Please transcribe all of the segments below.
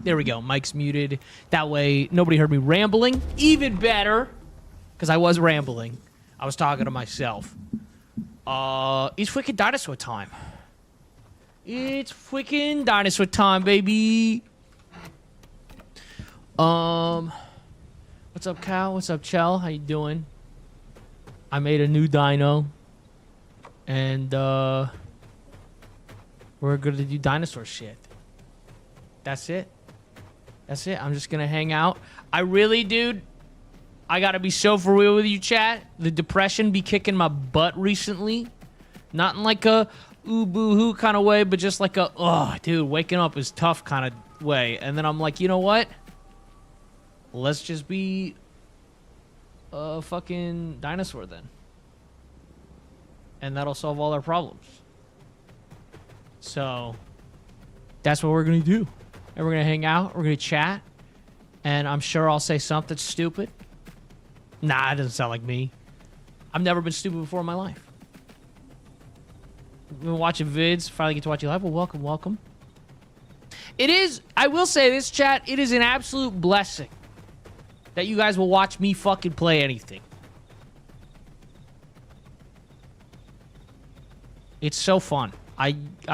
There we go. Mic's muted. That way, nobody heard me rambling. Even better, because I was rambling. I was talking to myself. It's freaking dinosaur time. It's freaking dinosaur time, baby. What's up, Cal? What's up, Chell? How you doing? I made a new dino. And, we're gonna do dinosaur shit. That's it. That's it. I'm just gonna hang out. I really, dude, I gotta be so for real with you, chat. The depression be kicking my butt recently. Not in like a ooh boo-hoo kind of way, but just like a, oh, dude, waking up is tough kind of way. And then I'm like, you know what? Let's just be a fucking dinosaur then. And that'll solve all our problems. So, that's what we're gonna do. And we're gonna hang out, we're gonna chat, and I'm sure I'll say something stupid. Nah, it doesn't sound like me. I've never been stupid before in my life. Been watching vids, finally get to watch you live. Well, welcome, welcome. It is, I will say this, chat, it is an absolute blessing that you guys will watch me fucking play anything. It's so fun. I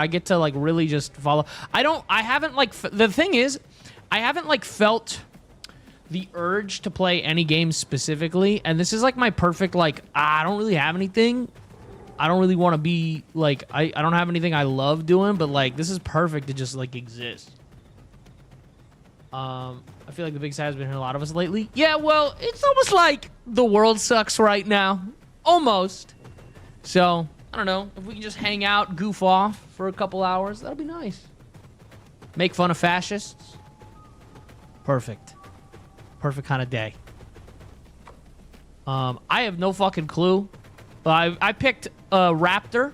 get to, like, really just follow. I haven't, like, the thing is, I haven't, like, felt the urge to play any game specifically, and this is, like, my perfect, like, I don't really have anything. I don't really want to be, like, I don't have anything I love doing, but, like, this is perfect to just, like, exist. I feel like the big sad has been hitting a lot of us lately. Yeah, well, it's almost like the world sucks right now. Almost. So, I don't know. If we can just hang out, goof off for a couple hours, that'll be nice. Make fun of fascists. Perfect. Perfect kind of day. I have no fucking clue. But I picked a raptor.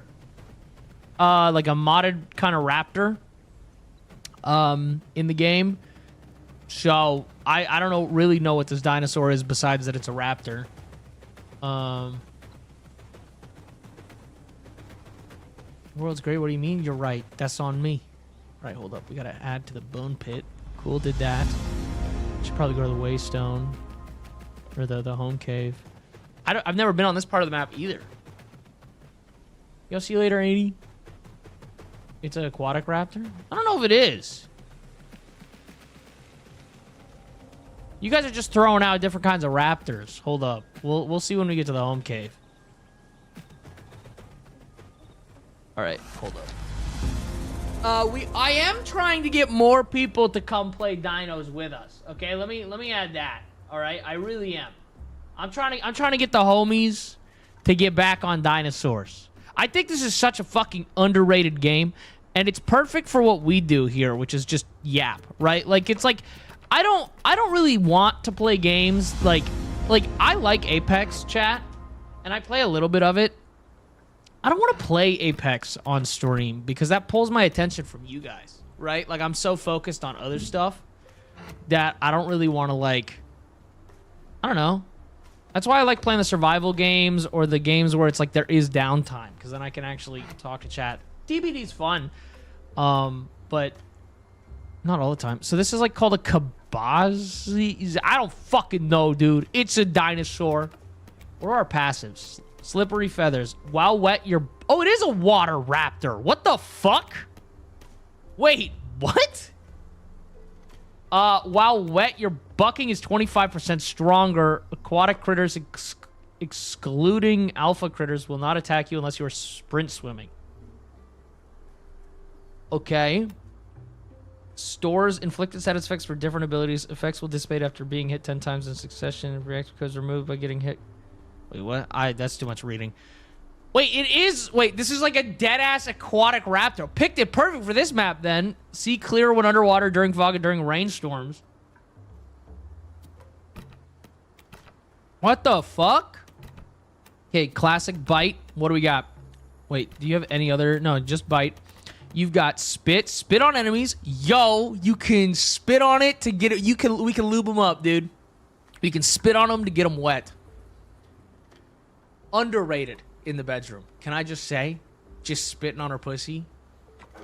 Like a modded kind of raptor. In the game. So, I don't really know what this dinosaur is besides that it's a raptor. The world's great. What do you mean? You're right. That's on me. Right, hold up. We gotta add to the bone pit. Cool, did that. Should probably go to the waystone. Or the home cave. I've never been on this part of the map either. Yo, see you later, 80. It's an aquatic raptor? I don't know if it is. You guys are just throwing out different kinds of raptors. Hold up. We'll see when we get to the home cave. All right, hold up. I am trying to get more people to come play dinos with us. Okay, let me add that. All right, I really am. I'm trying to get the homies to get back on dinosaurs. I think this is such a fucking underrated game, and it's perfect for what we do here, which is just yap, right? Like it's like I don't really want to play games like I like Apex, chat, and I play a little bit of it. I don't want to play Apex on stream because that pulls my attention from you guys, right? Like, I'm so focused on other stuff that I don't really want to, like, I don't know. That's why I like playing the survival games or the games where it's like there is downtime because then I can actually talk to chat. DBD's fun, but not all the time. So this is, like, called a kabazi. I don't fucking know, dude. It's a dinosaur. What are our passives? Slippery feathers. While wet, your... Oh, it is a water raptor. What the fuck? Wait, what? While wet, your bucking is 25% stronger. Aquatic critters, excluding alpha critters, will not attack you unless you are sprint swimming. Okay. Stores inflicted status effects for different abilities. Effects will dissipate after being hit 10 times in succession. If reactive codes removed by getting hit... Wait, what? That's too much reading. Wait, it is... Wait, this is like a dead-ass aquatic raptor. Picked it perfect for this map, then. See clear when underwater, during fog, and during rainstorms. What the fuck? Okay, classic bite. What do we got? Wait, do you have any other... No, just bite. You've got spit. Spit on enemies. Yo, you can spit on it to get it... We can lube them up, dude. We can spit on them to get them wet. Underrated in the bedroom. Can I just say? Just spitting on her pussy.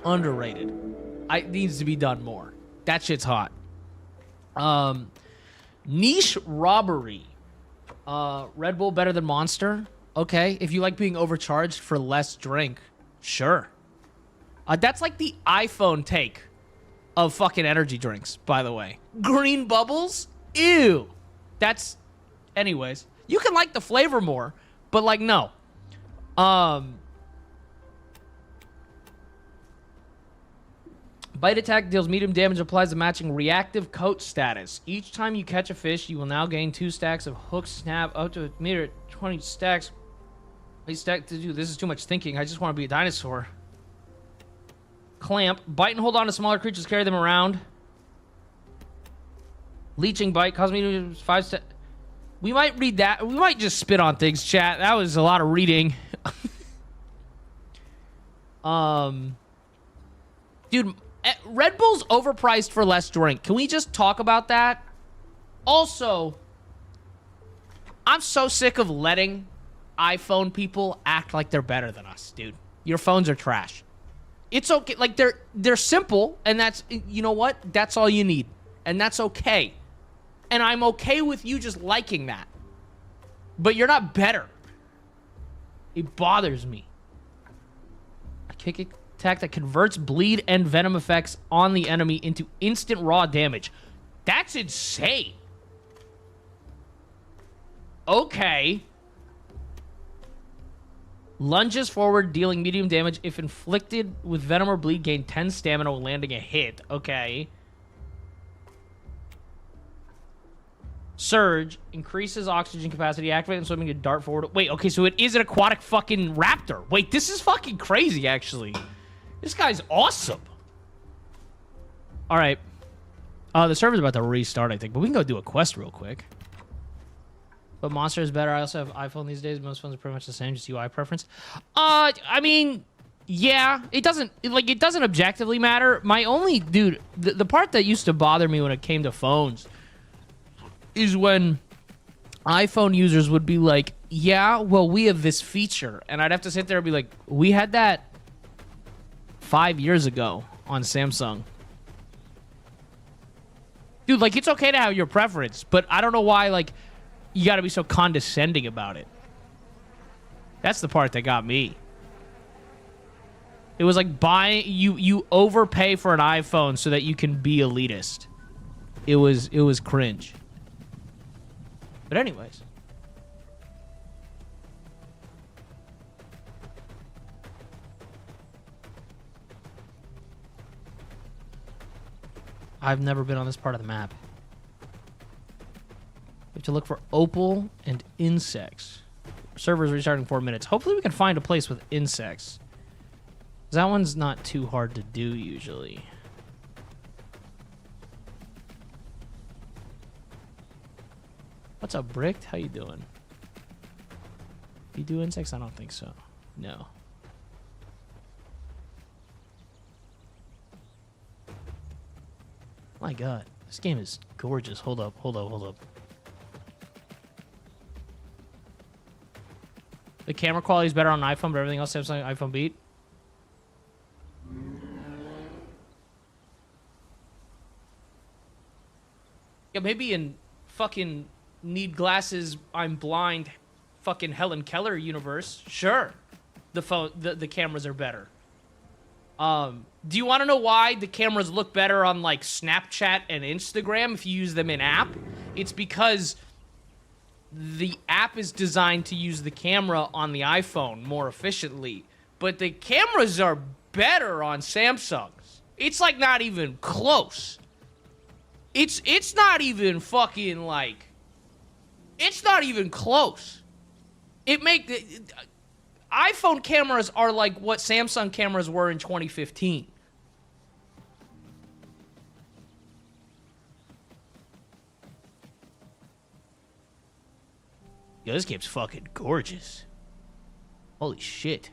Underrated. It needs to be done more. That shit's hot. Niche robbery. Red Bull better than Monster? Okay. If you like being overcharged for less drink, sure. That's like the iPhone take of fucking energy drinks, by the way. Green bubbles? Ew. That's... Anyways. You can like the flavor more, but, like, no. Bite attack deals medium damage, applies the matching reactive coat status. Each time you catch a fish, you will now gain 2 stacks of hook snap up to a meter, 20 stacks. This is too much thinking. I just want to be a dinosaur. Clamp. Bite and hold on to smaller creatures, carry them around. Leeching bite. Cause me to 5 stacks. We might read that. We might just spit on things, chat. That was a lot of reading. Dude, Red Bull's overpriced for less drink. Can we just talk about that? Also, I'm so sick of letting iPhone people act like they're better than us, dude. Your phones are trash. It's okay. Like, they're simple, and that's, you know what? That's all you need. And that's okay. And I'm okay with you just liking that. But you're not better. It bothers me. A kick attack that converts bleed and venom effects on the enemy into instant raw damage. That's insane. Okay. Lunges forward, dealing medium damage. If inflicted with venom or bleed, gain 10 stamina while landing a hit. Okay. Surge increases oxygen capacity, activate and swimming to dart forward. Wait, okay, so it is an aquatic fucking raptor. Wait, this is fucking crazy, actually. This guy's awesome. All right. The server's about to restart, I think, but we can go do a quest real quick. But Monster is better. I also have iPhone these days. Most phones are pretty much the same, just UI preference. I mean, yeah, it doesn't objectively matter. My only, dude, the part that used to bother me when it came to phones is when iPhone users would be like, yeah, well, we have this feature. And I'd have to sit there and be like, we had that 5 years ago on Samsung. Dude, like, it's okay to have your preference, but I don't know why, like, you gotta be so condescending about it. That's the part that got me. It was like buying, you overpay for an iPhone so that you can be elitist. It was cringe. But anyways. I've never been on this part of the map. We have to look for opal and insects. Server's restarting in 4 minutes. Hopefully we can find a place with insects. That one's not too hard to do usually. What's up, Bricked? How you doing? You do insects? I don't think so. No. My God, this game is gorgeous. Hold up. The camera quality is better on an iPhone, but everything else Samsung iPhone beat. Yeah, maybe in fucking need glasses, I'm blind, fucking Helen Keller universe. Sure, the cameras are better. Do you want to know why the cameras look better on like Snapchat and Instagram if you use them in app? It's because the app is designed to use the camera on the iPhone more efficiently, but the cameras are better on Samsungs. It's like not even close. It's not even fucking like, it's not even close. iPhone cameras are like what Samsung cameras were in 2015. Yo, this game's fucking gorgeous. Holy shit.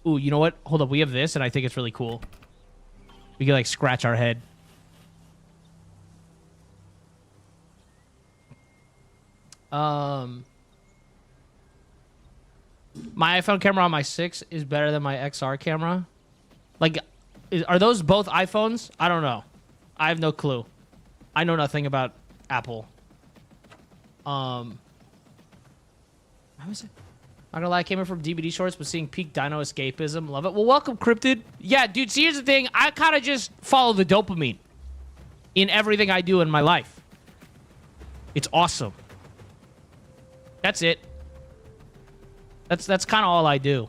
Ooh, you know what? Hold up, we have this, and I think it's really cool. We can, like, scratch our head. My iPhone camera on my 6 is better than my XR camera. Like, Are those both iPhones? I don't know. I have no clue. I know nothing about Apple. How is it? Not gonna lie, I came in from DVD shorts, but seeing peak dino escapism. Love it. Well, welcome, Cryptid. Yeah, dude, see, here's the thing. I kind of just follow the dopamine in everything I do in my life. It's awesome. That's it. That's kind of all I do.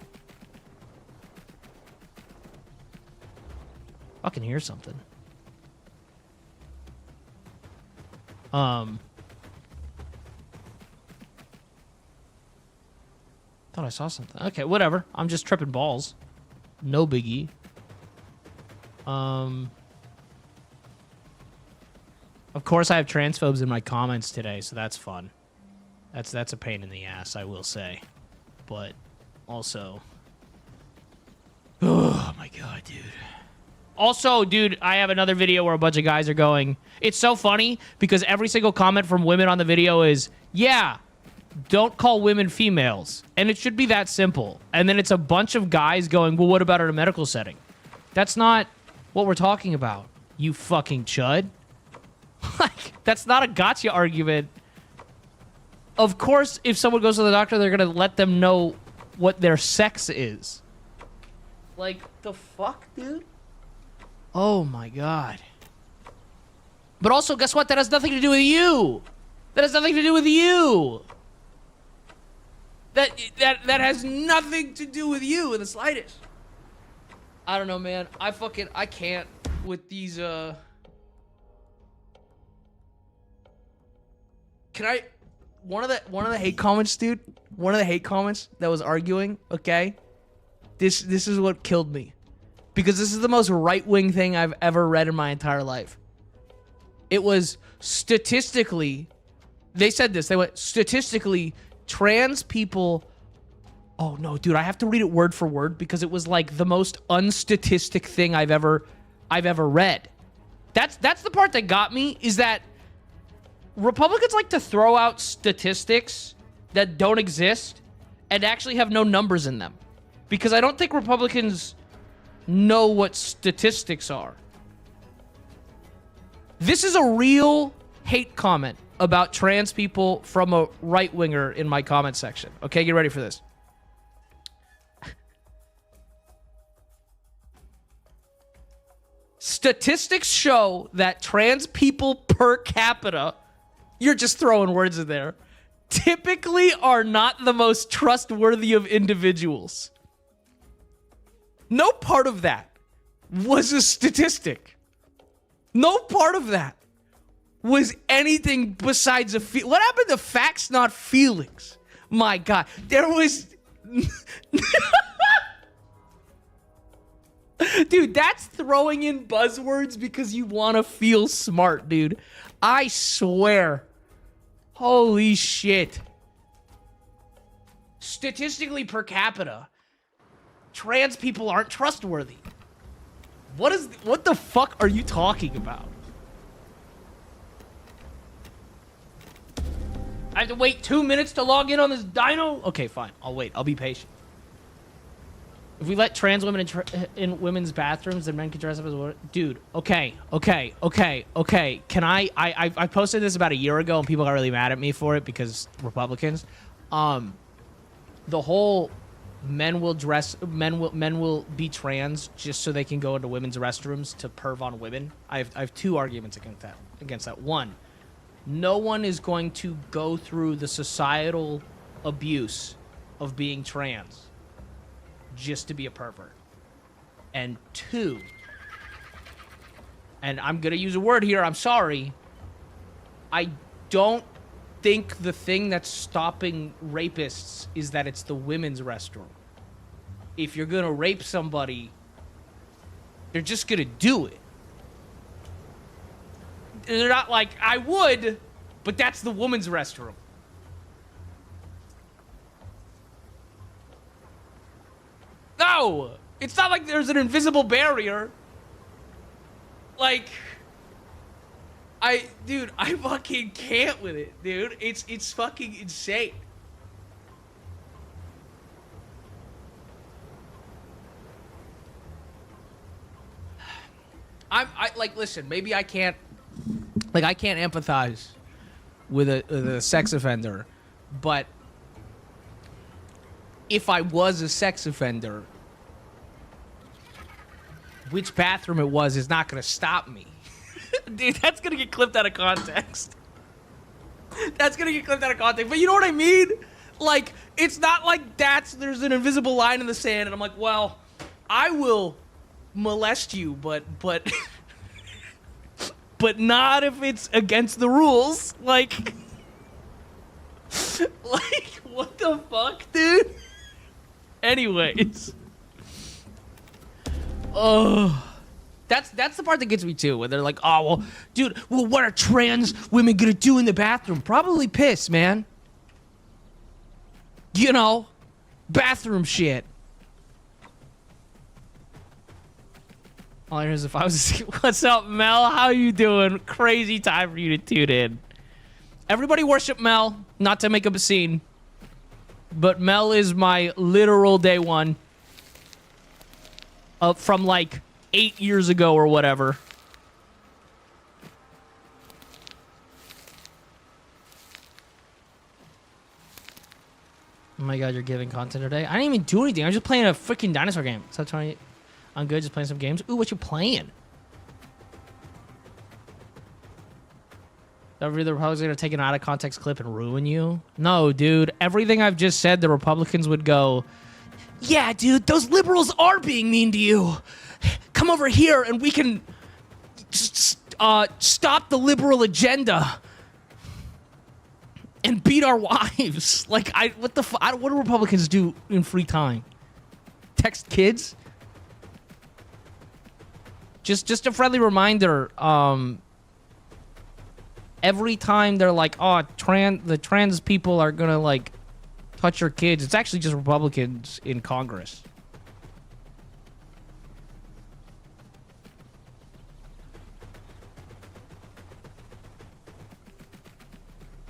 Fucking hear something. Thought I saw something. Okay, whatever. I'm just tripping balls. No biggie. Of course, I have transphobes in my comments today, so that's fun. That's a pain in the ass, I will say. But also, oh my god, dude. Also, dude, I have another video where a bunch of guys are going. It's so funny because every single comment from women on the video is, yeah, don't call women females. And it should be that simple. And then it's a bunch of guys going, well, what about in a medical setting? That's not what we're talking about, you fucking chud. Like, that's not a gotcha argument. Of course, if someone goes to the doctor, they're gonna let them know what their sex is. Like, the fuck, dude? Oh my god. But also, guess what? That has nothing to do with you. That has nothing to do with you. That has nothing to do with you in the slightest. I don't know, man. I can't with these, Can I... One of the hate comments, dude. One of the hate comments that was arguing, okay? This is what killed me. Because this is the most right-wing thing I've ever read in my entire life. It was statistically... They said this. They went, statistically, trans people... Oh, no, dude. I have to read it word for word because it was like the most unstatistic thing I've ever read. That's the part that got me, is that Republicans like to throw out statistics that don't exist and actually have no numbers in them. Because I don't think Republicans know what statistics are. This is a real hate comment about trans people from a right-winger in my comment section. Okay, get ready for this. Statistics show that trans people per capita, you're just throwing words in there, typically are not the most trustworthy of individuals. No part of that was a statistic. No part of that was anything besides a feel. What happened to facts, not feelings? My God, there was... Dude, that's throwing in buzzwords because you want to feel smart, dude. I swear. Holy shit. Statistically per capita, trans people aren't trustworthy. What the fuck are you talking about? I have to wait 2 minutes to log in on this dino? Okay, fine. I'll wait. I'll be patient. If we let trans women in women's bathrooms, then men can dress up as women. Dude, okay. Can I posted this about a year ago and people got really mad at me for it because Republicans. The whole men will be trans just so they can go into women's restrooms to perv on women. I have two arguments against that. One, no one is going to go through the societal abuse of being trans just to be a pervert. And two, and I'm gonna use a word here, I'm sorry, I don't think the thing that's stopping rapists is that it's the women's restroom. If you're gonna rape somebody, they're just gonna do it. They're not like, I would, but that's the woman's restroom. No! It's not like there's an invisible barrier. Like, dude, I fucking can't with it, dude. It's fucking insane. like, listen, maybe I can't empathize with a sex offender, but if I was a sex offender, which bathroom it was is not going to stop me. Dude, that's going to get clipped out of context. That's going to get clipped out of context. But you know what I mean? Like, it's not like there's an invisible line in the sand, and I'm like, well, I will molest you, but but not if it's against the rules. Like, what the fuck, dude? Anyways. Oh, that's the part that gets me too, where they're like, oh, well, dude, well, what are trans women gonna do in the bathroom? Probably piss, man. You know, bathroom shit. All I hear is if I was, what's up, Mel? How you doing? Crazy time for you to tune in. Everybody worship Mel, not to make up a scene, but Mel is my literal day one. From like 8 years ago or whatever. Oh my god, you're giving content today? I didn't even do anything. I was just playing a freaking dinosaur game. So I'm good, just playing some games. Ooh, what you playing? The Republicans are gonna take an out of context clip and ruin you? No, dude. Everything I've just said, the Republicans would go, yeah, dude, those liberals are being mean to you. Come over here and we can stop the liberal agenda and beat our wives. Like, what do Republicans do in free time? Text kids? Just a friendly reminder, every time they're like, oh, the trans people are gonna, like, touch your kids, it's actually just Republicans in Congress.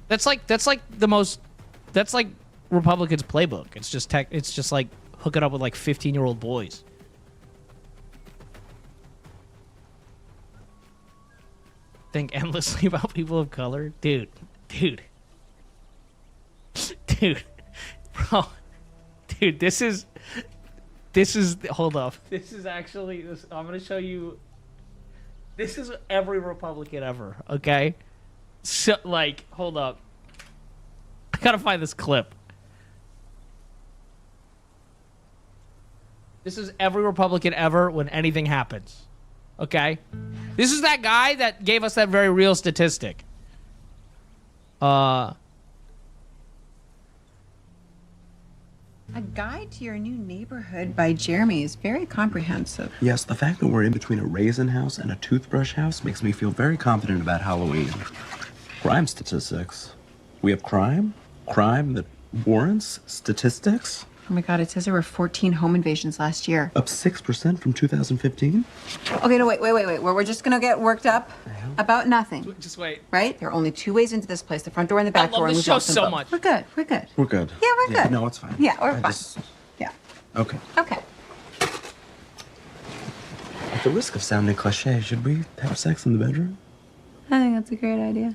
That's like Republicans' playbook. It's just like hooking up with like 15-year-old boys. Think endlessly about people of color, dude. Bro, dude, this is hold up. This is actually this. I'm gonna show you. This is every Republican ever. Okay, so like, hold up. I gotta find this clip. This is every Republican ever when anything happens. Okay, this is that guy that gave us that very real statistic. A Guide to Your New Neighborhood by Jeremy is very comprehensive. Yes, the fact that we're in between a raisin house and a toothbrush house makes me feel very confident about Halloween. Crime statistics. We have crime that warrants statistics. Oh my god, it says there were 14 home invasions last year. Up 6% from 2015? Okay, no, wait. We're just gonna get worked up about nothing. Just wait. Right? There are only two ways into this place, the front door and the back door. I love this show so much. We're good. We're good. Yeah, we're good. No, it's fine. Yeah, we're fine. Yeah. Okay. Okay. At the risk of sounding cliche, should we have sex in the bedroom? I think that's a great idea.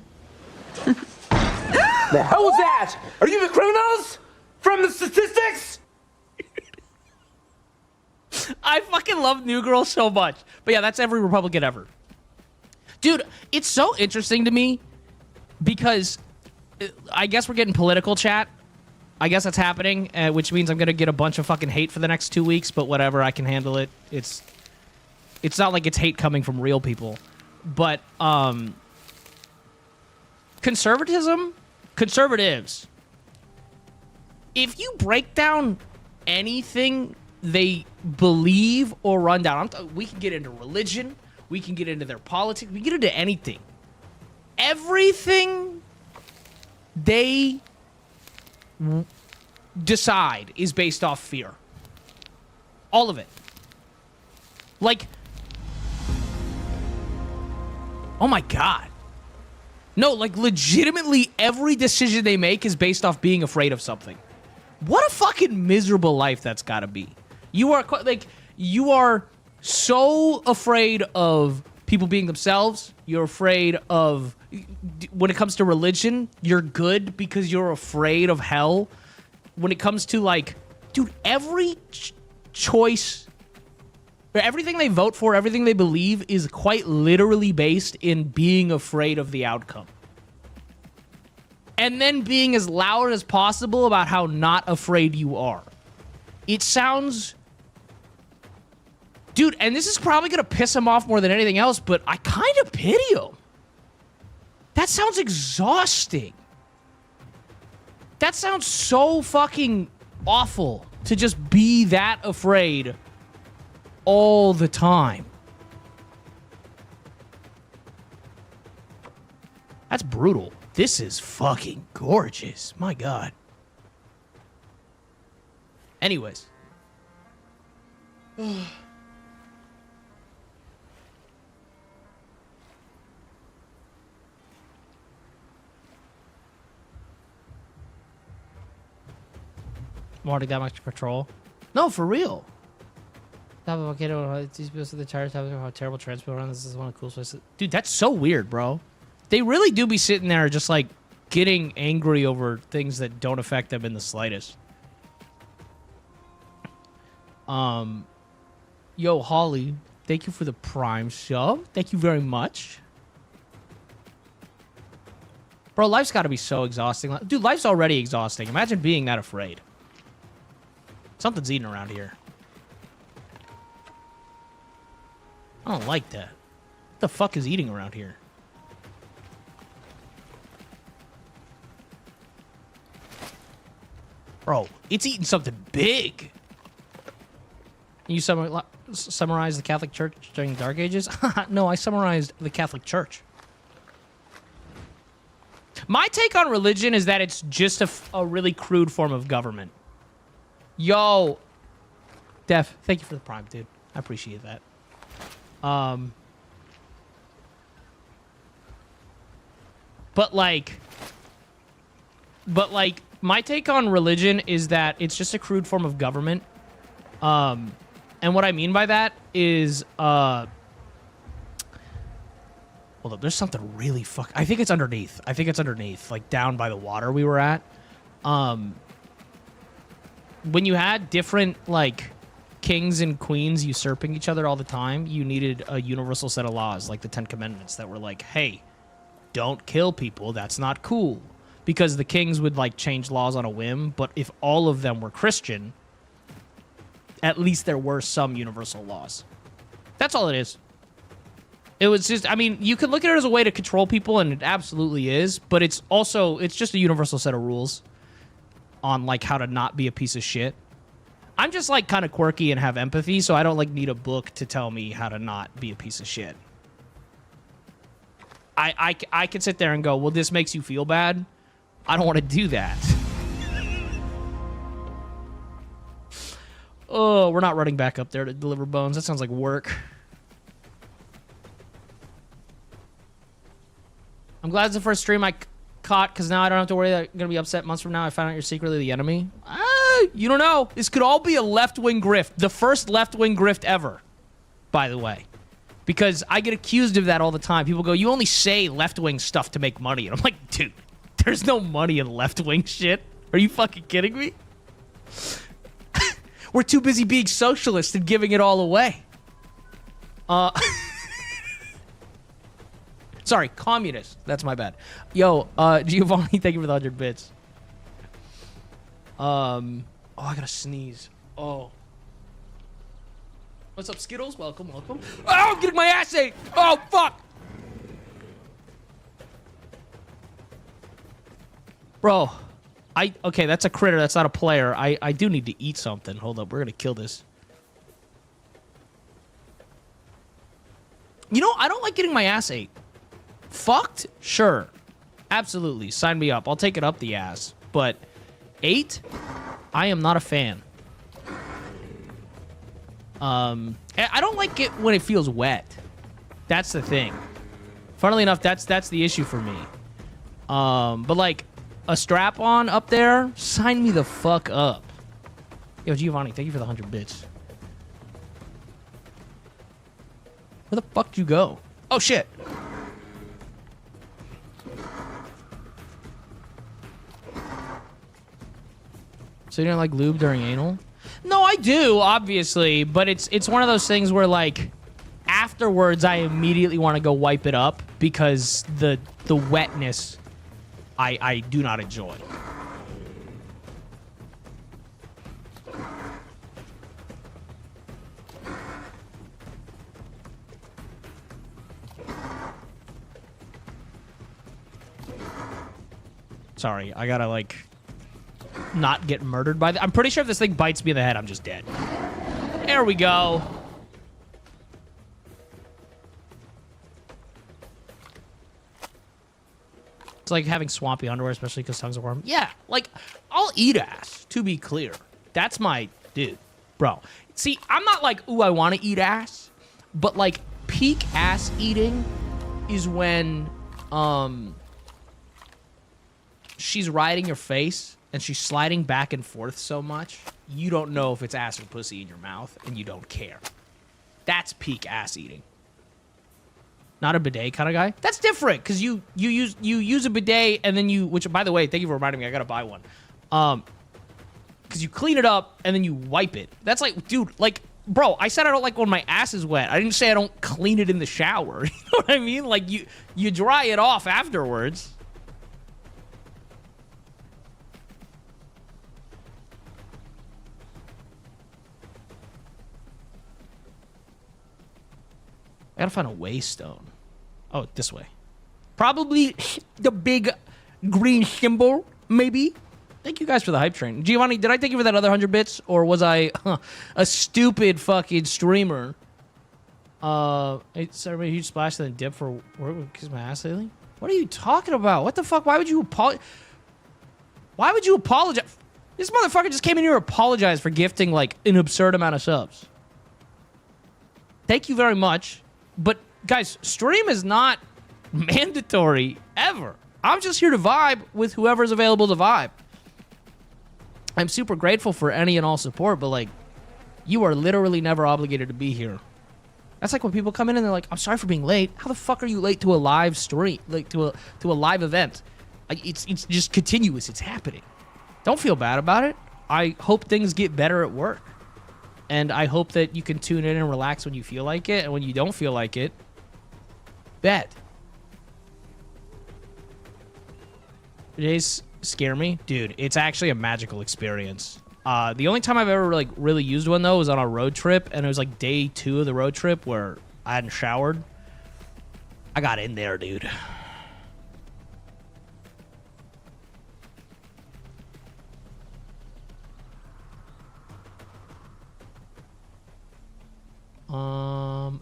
The hell was that? Are you the criminals? From the statistics? I fucking love New Girl so much. But yeah, that's every Republican ever. Dude, it's so interesting to me because I guess we're getting political chat. I guess that's happening, which means I'm going to get a bunch of fucking hate for the next 2 weeks, but whatever, I can handle it. It's not like it's hate coming from real people. But conservatives, if you break down anything they believe or run down, we can get into religion, we can get into their politics, we can get into anything. Everything they decide is based off fear. All of it. Like, oh my god. No, like legitimately every decision they make is based off being afraid of something. What a fucking miserable life that's gotta be. You are so afraid of people being themselves. You're afraid of, when it comes to religion, you're good because you're afraid of hell. When it comes to, like, dude, every choice, everything they vote for, everything they believe is quite literally based in being afraid of the outcome. And then being as loud as possible about how not afraid you are. It sounds... Dude, and this is probably going to piss him off more than anything else, but I kind of pity him. That sounds exhausting. That sounds so fucking awful to just be that afraid all the time. That's brutal. This is fucking gorgeous. My God. Anyways. More to that much patrol? No, for real. These people the tires have how terrible transport around. This is one of the coolest places. Dude, that's so weird, bro. They really do be sitting there just like getting angry over things that don't affect them in the slightest. Yo, Holly, thank you for the Prime sub. Thank you very much. Bro, life's got to be so exhausting. Dude, life's already exhausting. Imagine being that afraid. Something's eating around here. I don't like that. What the fuck is eating around here? Bro, it's eating something big. You summarize the Catholic Church during the Dark Ages? No, I summarized the Catholic Church. My take on religion is that it's just a really crude form of government. Yo, Def, thank you for the Prime, dude. I appreciate that. But like, my take on religion is that it's just a crude form of government. And what I mean by that is, hold up, there's something really I think it's underneath. I think it's underneath, like down by the water we were at. When you had different, like, kings and queens usurping each other all the time, you needed a universal set of laws, like the Ten Commandments, that were like, hey, don't kill people, that's not cool. Because the kings would, like, change laws on a whim, but if all of them were Christian, at least there were some universal laws. That's all it is. It was just, I mean, you can look at it as a way to control people, and it absolutely is, but it's also, it's just a universal set of rules on, like, how to not be a piece of shit. I'm just, like, kind of quirky and have empathy, so I don't, like, need a book to tell me how to not be a piece of shit. I can sit there and go, well, this makes you feel bad. I don't want to do that. Oh, we're not running back up there to deliver bones. That sounds like work. I'm glad it's the first stream I caught, because now I don't have to worry that I'm going to be upset months from now I found out you're secretly the enemy. You don't know. This could all be a left-wing grift. The first left-wing grift ever, by the way. Because I get accused of that all the time. People go, you only say left-wing stuff to make money. And I'm like, dude, there's no money in left-wing shit. Are you fucking kidding me? We're too busy being socialist and giving it all away. Sorry, communist. That's my bad. Yo, Giovanni, thank you for the 100 bits. Oh, I gotta sneeze. Oh. What's up, Skittles? Welcome, welcome. Oh, I'm getting my ass ate! Oh, fuck! Bro, okay, that's a critter. That's not a player. I do need to eat something. Hold up, we're gonna kill this. You know, I don't like getting my ass ate. Fucked? Sure. Absolutely. Sign me up. I'll take it up the ass. But ate? I am not a fan. I don't like it when it feels wet. That's the thing. Funnily enough, that's the issue for me. But like a strap-on up there, sign me the fuck up. Yo, Giovanni, thank you for the 100 bits. Where the fuck did you go? Oh, shit. So you didn't like lube during anal? No, I do, obviously, but it's one of those things where, like, afterwards I immediately want to go wipe it up because the wetness I do not enjoy. Sorry, I gotta, like, not get murdered by I'm pretty sure if this thing bites me in the head, I'm just dead. There we go. It's like having swampy underwear, especially because tongues are warm. Yeah, like, I'll eat ass, to be clear. That's my dude. Bro. See, I'm not like, ooh, I want to eat ass. But, like, peak ass eating is when, she's riding your face and she's sliding back and forth so much, you don't know if it's ass or pussy in your mouth, and you don't care. That's peak ass eating. Not a bidet kind of guy. That's different, because you use a bidet, and then you, which, by the way, thank you for reminding me, I gotta buy one. Because you clean it up, and then you wipe it. That's like, dude, like, bro, I said I don't like when my ass is wet. I didn't say I don't clean it in the shower. You know what I mean? Like, you dry it off afterwards. I gotta find a waystone. Oh, this way. Probably the big green symbol, maybe. Thank you guys for the hype train. Giovanni, did I thank you for that other 100 bits? Or was I a stupid fucking streamer? It's a huge splash and then dip for kiss my ass lately? What are you talking about? What the fuck? Why would you apologize? Why would you apologize? This motherfucker just came in here and apologized for gifting, like, an absurd amount of subs. Thank you very much. But, guys, stream is not mandatory, ever. I'm just here to vibe with whoever's available to vibe. I'm super grateful for any and all support, but, like, you are literally never obligated to be here. That's like when people come in and they're like, I'm sorry for being late. How the fuck are you late to a live stream? Like, to a live event? Like, it's just continuous. It's happening. Don't feel bad about it. I hope things get better at work. And I hope that you can tune in and relax when you feel like it, and when you don't feel like it, bet. Today's scare me? Dude, it's actually a magical experience. The only time I've ever, like, really used one, though, was on a road trip, and it was, like, day 2 of the road trip where I hadn't showered. I got in there, dude.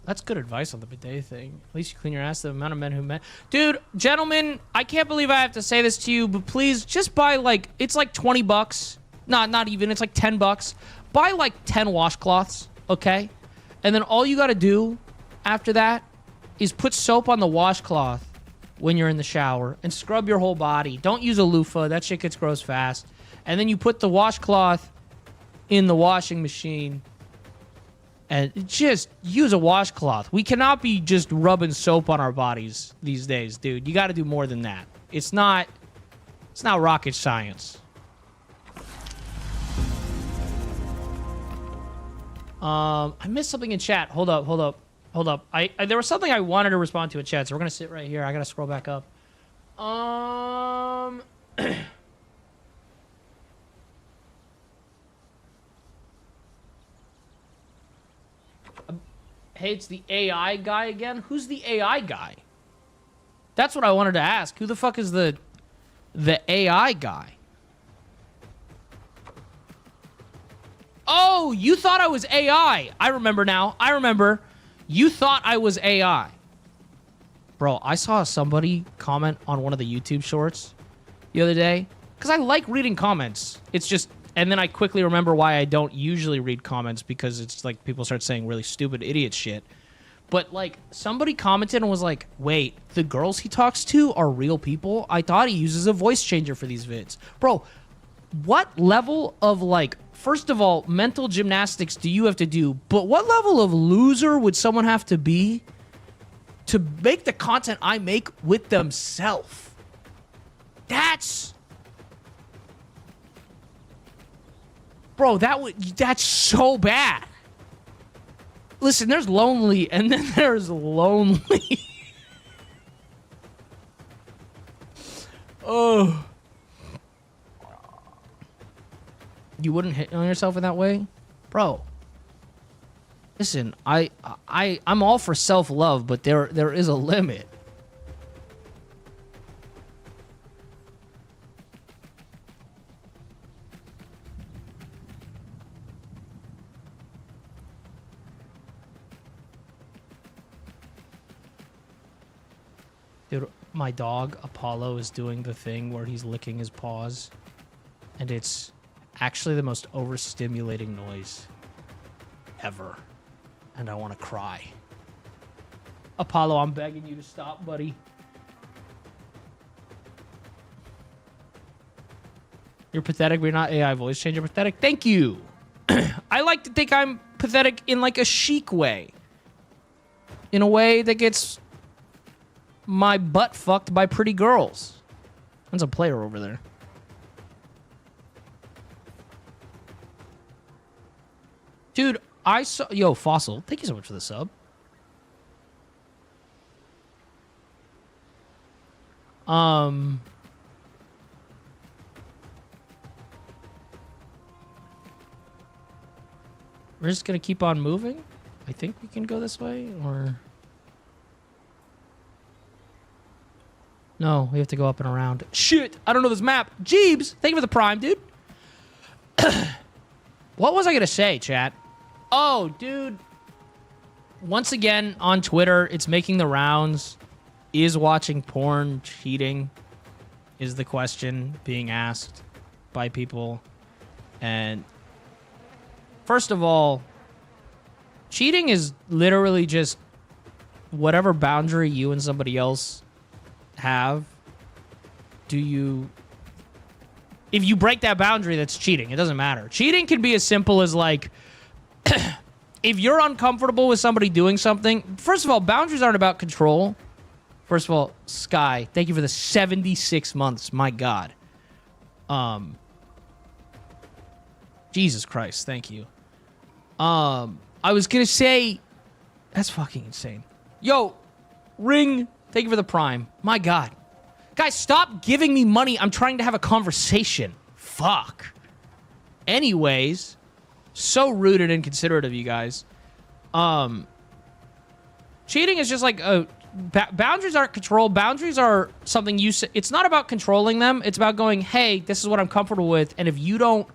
That's good advice on the bidet thing. At least you clean your ass. The amount of men who met. Dude, gentlemen, I can't believe I have to say this to you, but please just buy, like, it's like 20 bucks. Not even. It's like 10 bucks. Buy like 10 washcloths, okay? And then all you gotta do after that is put soap on the washcloth when you're in the shower and scrub your whole body. Don't use a loofah. That shit gets gross fast. And then you put the washcloth in the washing machine. And just use a washcloth. We cannot be just rubbing soap on our bodies these days, dude. You got to do more than that. It's not rocket science. I missed something in chat. Hold up. There was something I wanted to respond to in chat, so we're gonna sit right here. I gotta scroll back up. Hey, it's the AI guy again? Who's the AI guy? That's what I wanted to ask. Who the fuck is the AI guy? Oh, you thought I was AI. I remember now. I remember. You thought I was AI. Bro, I saw somebody comment on one of the YouTube shorts the other day. Because I like reading comments. It's just... And then I quickly remember why I don't usually read comments, because it's like people start saying really stupid idiot shit. But, like, somebody commented and was like, wait, the girls he talks to are real people? I thought he uses a voice changer for these vids. Bro, what level of, like, first of all, mental gymnastics do you have to do? But what level of loser would someone have to be to make the content I make with themselves. That's... Bro, that's so bad. Listen, there's lonely, and then there's lonely. Oh. You wouldn't hit on yourself in that way? Bro. Listen, I'm all for self-love, but there is a limit. Dude, my dog, Apollo, is doing the thing where he's licking his paws. And it's actually the most overstimulating noise ever. And I want to cry. Apollo, I'm begging you to stop, buddy. You're pathetic, but you're not AI voice changer. You're pathetic. Thank you. I like to think I'm pathetic in like a chic way. In a way that gets my butt fucked by pretty girls. There's a player over there. Dude, I saw... Yo, Fossil, thank you so much for the sub. We're just gonna keep on moving? I think we can go this way, or... No, we have to go up and around. Shit! I don't know this map. Jeebs! Thank you for the prime, dude. What was I gonna say, chat? Oh, dude. Once again, on Twitter, it's making the rounds. Is watching porn cheating? Is the question being asked by people. And first of all, cheating is literally just whatever boundary you and somebody else have. If you break that boundary, that's cheating. It doesn't matter. Cheating can be as simple as like, if you're uncomfortable with somebody doing something, first of all, boundaries aren't about control. First of all, Sky, thank you for the 76 months. My God. Jesus Christ, thank you. I was gonna say, that's fucking insane. Yo, Ring, thank you for the prime. My God. Guys, stop giving me money. I'm trying to have a conversation. Fuck. Anyways, so rude and inconsiderate of you guys. Cheating is just like boundaries aren't control. Boundaries are something you say. It's not about controlling them. It's about going, hey, this is what I'm comfortable with, and if you don't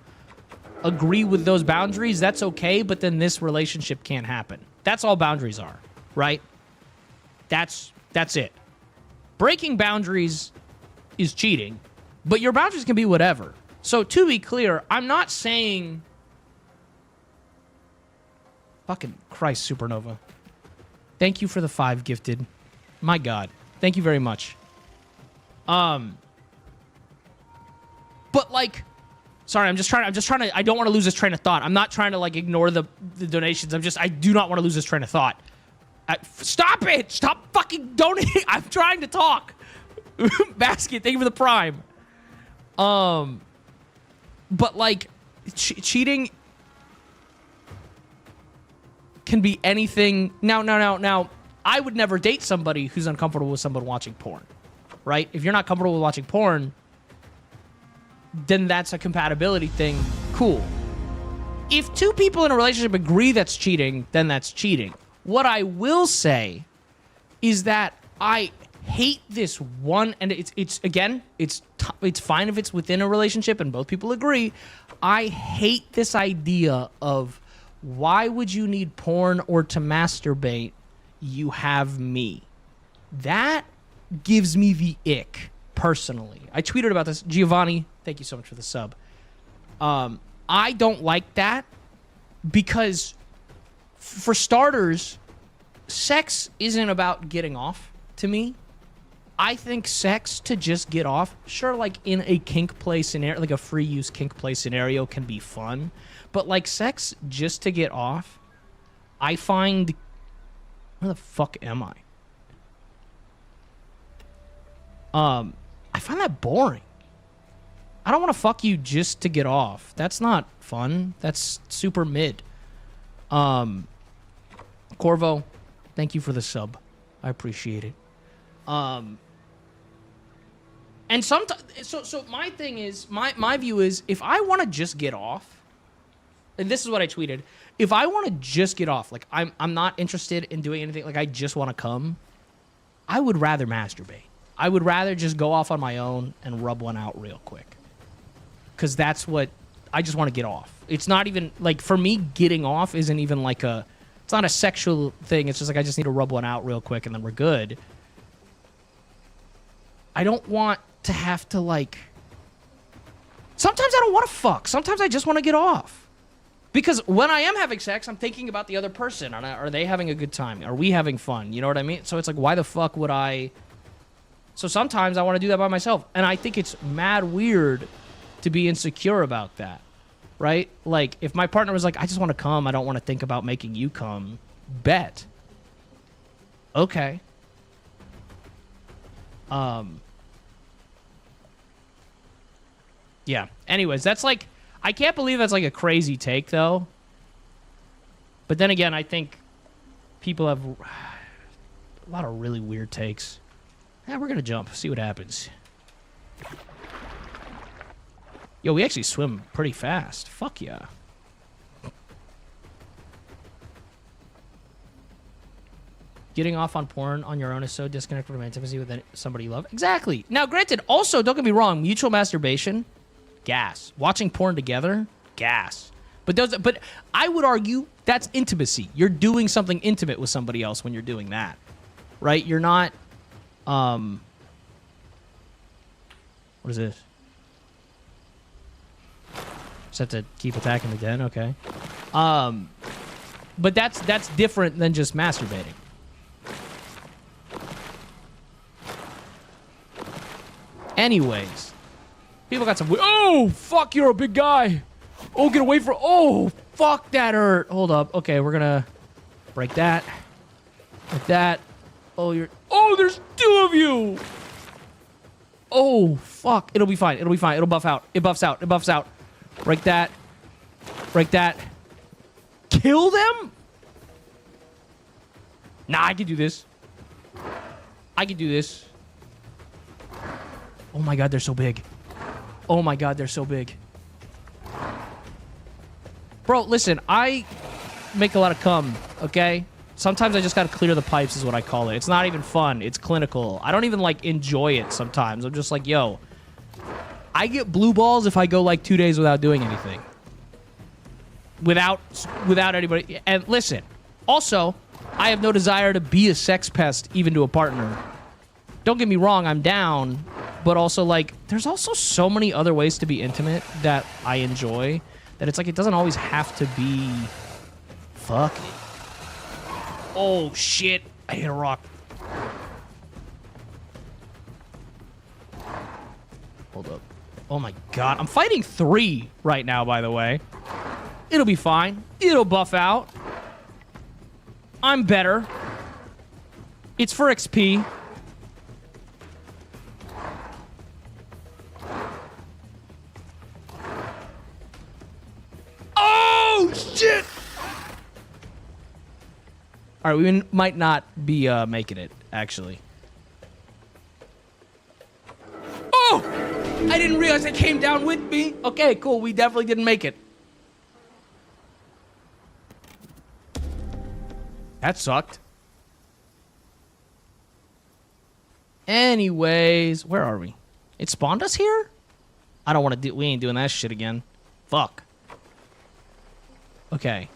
agree with those boundaries, that's okay, but then this relationship can't happen. That's all boundaries are, right? That's it. Breaking boundaries is cheating, but your boundaries can be whatever. So to be clear, I'm not saying... Fucking Christ, Supernova. Thank you for the 5 gifted. My God. Thank you very much. But like... Sorry, I'm just trying to... I don't want to lose this train of thought. I'm not trying to, like, ignore the donations. I do not want to lose this train of thought. Stop it! Stop fucking donating! I'm trying to talk! Basket, thank you for the prime. But, like, cheating can be anything. Now, I would never date somebody who's uncomfortable with someone watching porn. Right? If you're not comfortable with watching porn, then that's a compatibility thing. Cool. If two people in a relationship agree that's cheating, then that's cheating. What I will say is that I hate this one, and it's fine if it's within a relationship and both people agree. I hate this idea of why would you need porn or to masturbate? You have me. That gives me the ick, personally. I tweeted about this. Giovanni, thank you so much for the sub. I don't like that because, for starters, sex isn't about getting off to me. I think sex to just get off, sure, like in a kink play scenario, like a free use kink play scenario can be fun. But like sex just to get off, I find, where the fuck am I? I find that boring. I don't want to fuck you just to get off. That's not fun. That's super mid. Corvo, thank you for the sub. I appreciate it. And sometimes, so my thing is, my view is, if I want to just get off, and this is what I tweeted, if I want to just get off, like I'm not interested in doing anything, like I just want to come, I would rather masturbate. I would rather just go off on my own and rub one out real quick. Because that's what, I just want to get off. It's not even, like, for me, getting off isn't even like it's not a sexual thing. It's just like, I just need to rub one out real quick and then we're good. I don't want to have to, like, sometimes I don't want to fuck. Sometimes I just want to get off. Because when I am having sex, I'm thinking about the other person. Are they having a good time? Are we having fun? You know what I mean? So it's like, why the fuck would I? So sometimes I want to do that by myself. And I think it's mad weird to be insecure about that. Right? Like, if my partner was like, I just want to come. I don't want to think about making you come. Bet. Okay. Yeah. Anyways, that's like, I can't believe that's like a crazy take, though. But then again, I think people have a lot of really weird takes. Yeah, we're going to jump, see what happens. Yo, we actually swim pretty fast. Fuck yeah. Getting off on porn on your own is so disconnected from intimacy with somebody you love. Exactly. Now, granted, also, don't get me wrong, mutual masturbation, gas. Watching porn together, gas. But I would argue that's intimacy. You're doing something intimate with somebody else when you're doing that. Right? You're not, what is this? Just have to keep attacking the den, okay. But that's different than just masturbating. Anyways, people got some. Oh fuck! You're a big guy. Oh, get away from. Oh fuck! That hurt. Hold up. Okay, we're gonna break that. Like that. Oh, you're. Oh, there's two of you. Oh fuck! It'll be fine. It'll be fine. It'll buff out. It buffs out. It buffs out. Break that. Break that. Kill them? Nah, I can do this. I can do this. Oh my god, they're so big. Oh my god, they're so big. Bro, listen, I make a lot of cum, okay? Sometimes I just gotta clear the pipes is what I call it. It's not even fun. It's clinical. I don't even, like, enjoy it sometimes. I'm just like, yo, I get blue balls if I go, like, 2 days without doing anything. Without anybody. And listen, also, I have no desire to be a sex pest even to a partner. Don't get me wrong, I'm down. But also, like, there's also so many other ways to be intimate that I enjoy that it's like it doesn't always have to be fucking. Oh, shit. I hit a rock. Hold up. Oh, my God. I'm fighting 3 right now, by the way. It'll be fine. It'll buff out. I'm better. It's for XP. Oh, shit! All right, we might not be making it, actually. Oh! I didn't realize it came down with me. Okay, cool. We definitely didn't make it. That sucked. Anyways, where are we? It spawned us here? I don't want to do... We ain't doing that shit again. Fuck. Okay.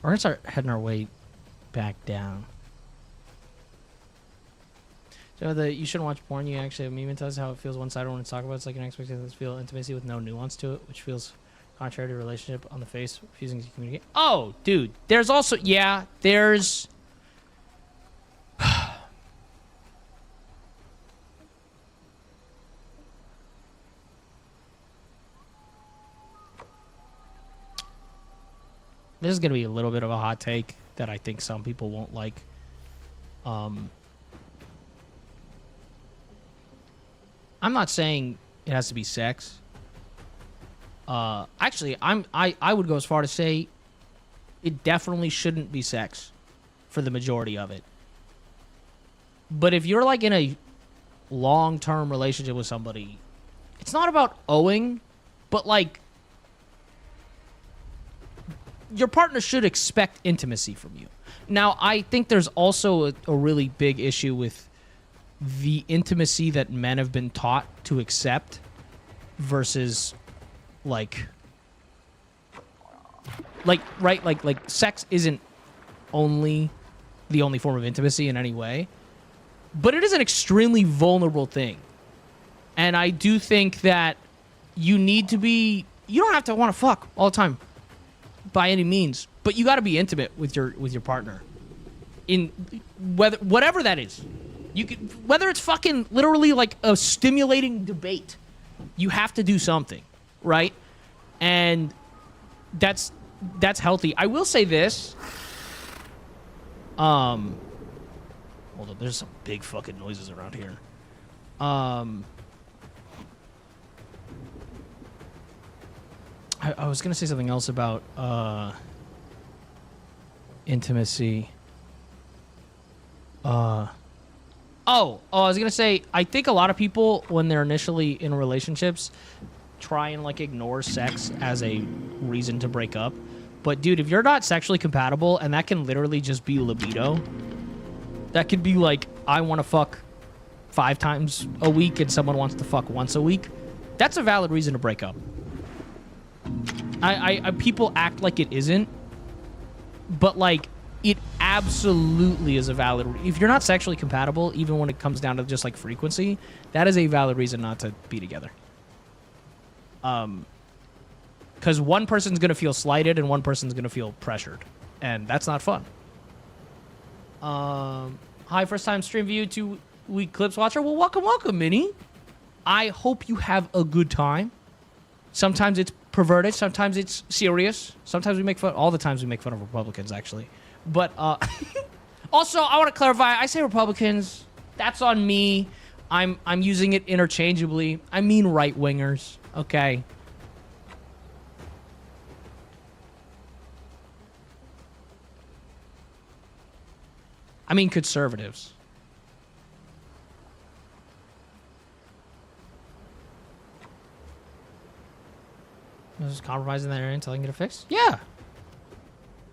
We're gonna start heading our way back down. So you shouldn't watch porn. You actually have meme tells how it feels one-sided when it's talked about. It's like an expectation to feel intimacy with no nuance to it, which feels contrary to relationship on the face, refusing to communicate. Oh, dude. There's also... Yeah, there's... This is going to be a little bit of a hot take that I think some people won't like. I'm not saying it has to be sex. Actually, I would go as far to say it definitely shouldn't be sex for the majority of it. But if you're like in a long-term relationship with somebody, it's not about owing, but like your partner should expect intimacy from you. Now, I think there's also a really big issue with the intimacy that men have been taught to accept versus like sex isn't only the only form of intimacy in any way, but it is an extremely vulnerable thing. And I do think that you don't have to want to fuck all the time by any means, but you got to be intimate with your partner in whatever that is. Whether it's fucking literally like a stimulating debate, you have to do something, right? And that's healthy. I will say this. Hold on, there's some big fucking noises around here. I was gonna say something else about intimacy. I was gonna say, I think a lot of people, when they're initially in relationships, try and like ignore sex as a reason to break up. But dude, if you're not sexually compatible, and that can literally just be libido, that could be like, I want to fuck 5 times a week and someone wants to fuck once a week, that's a valid reason to break up. People act like it isn't, but like it absolutely is a valid. If you're not sexually compatible, even when it comes down to just like frequency, that is a valid reason not to be together. Because one person's gonna feel slighted and one person's gonna feel pressured, and that's not fun. Hi, first time stream view, 2-week clips watcher. Well, welcome, Minnie. I hope you have a good time. Sometimes it's perverted, sometimes it's serious. Sometimes we make fun. All the times we make fun of Republicans, actually. But also, I want to clarify. I say Republicans. That's on me. I'm using it interchangeably. I mean right wingers. Okay. I mean conservatives. I was just compromising that area until I can get it fixed? Yeah.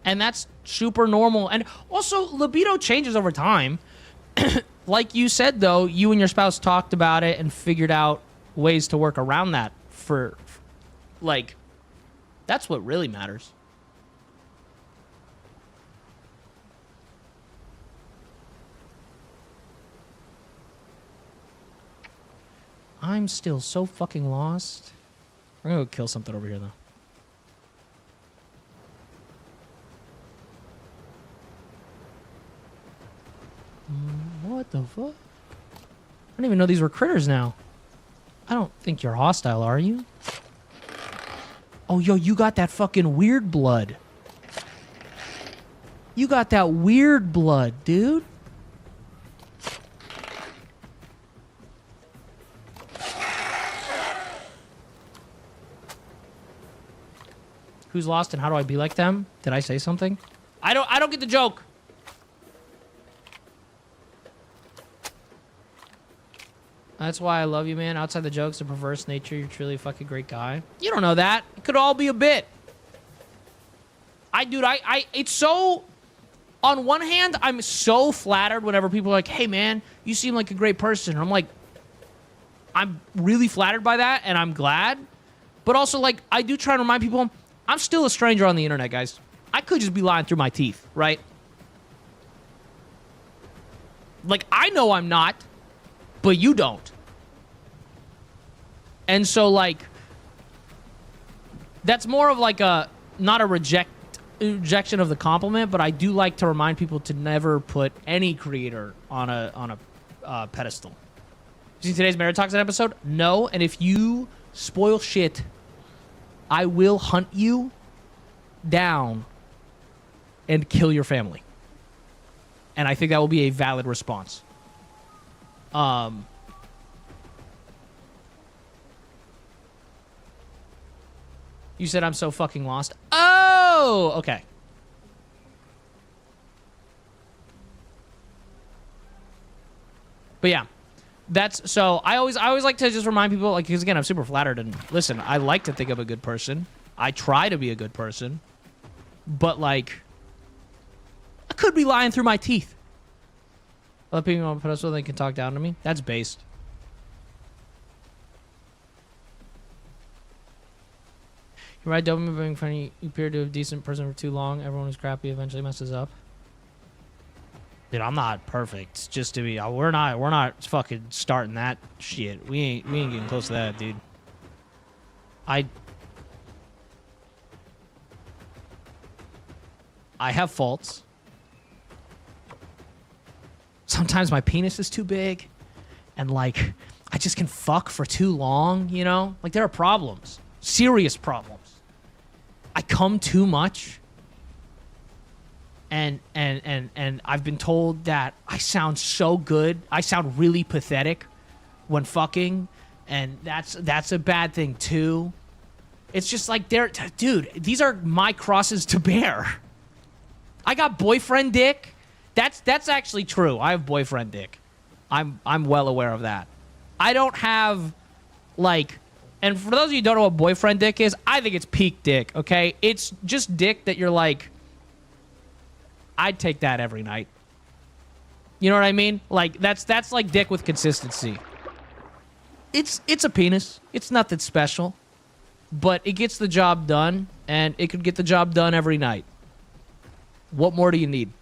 And that's super normal. And also, libido changes over time. Like you said, though, you and your spouse talked about it and figured out ways to work around that for like, that's what really matters. I'm still so fucking lost. We're gonna go kill something over here, though. What the fuck? I didn't even know these were critters now. I don't think you're hostile, are you? Oh, yo, you got that fucking weird blood. You got that weird blood, dude. Who's lost and how do I be like them? Did I say something? I don't get the joke. That's why I love you, man. Outside the jokes, the perverse nature, you're truly a fucking great guy. You don't know that. It could all be a bit. It's so... On one hand, I'm so flattered whenever people are like, hey, man, you seem like a great person. And I'm like, I'm really flattered by that, and I'm glad. But also, like, I do try to remind people, I'm still a stranger on the internet, guys. I could just be lying through my teeth, right? Like, I know I'm not, but you don't. And so, like, that's more of like not a rejection of the compliment, but I do like to remind people to never put any creator on a pedestal. You see today's Meritocracy episode? No, and if you spoil shit, I will hunt you down and kill your family. And I think that will be a valid response. You said I'm so fucking lost. Oh, okay. But yeah, that's so. I always like to just remind people, like, because again, I'm super flattered and listen. I like to think I'm a good person. I try to be a good person, but like, I could be lying through my teeth. Other people on pedestal, they can talk down to me. That's based. You're right, dopamine being funny. You appear to a decent person for too long. Everyone who's crappy eventually messes up. Dude, I'm not perfect. It's just to be, we're not fucking starting that shit. We ain't getting close to that, dude. I have faults. Sometimes my penis is too big, and like, I just can fuck for too long, you know? Like, there are problems. Serious problems. I come too much. And I've been told that I sound so good. I sound really pathetic when fucking, and that's a bad thing too. It's just like, dude, these are my crosses to bear. I got boyfriend dick. That's actually true. I have boyfriend dick. I'm well aware of that. I don't have, like, and for those of you who don't know what boyfriend dick is, I think it's peak dick, okay? It's just dick that you're like, I'd take that every night. You know what I mean? Like, that's like dick with consistency. It's a penis. It's nothing special. But it gets the job done, and it could get the job done every night. What more do you need?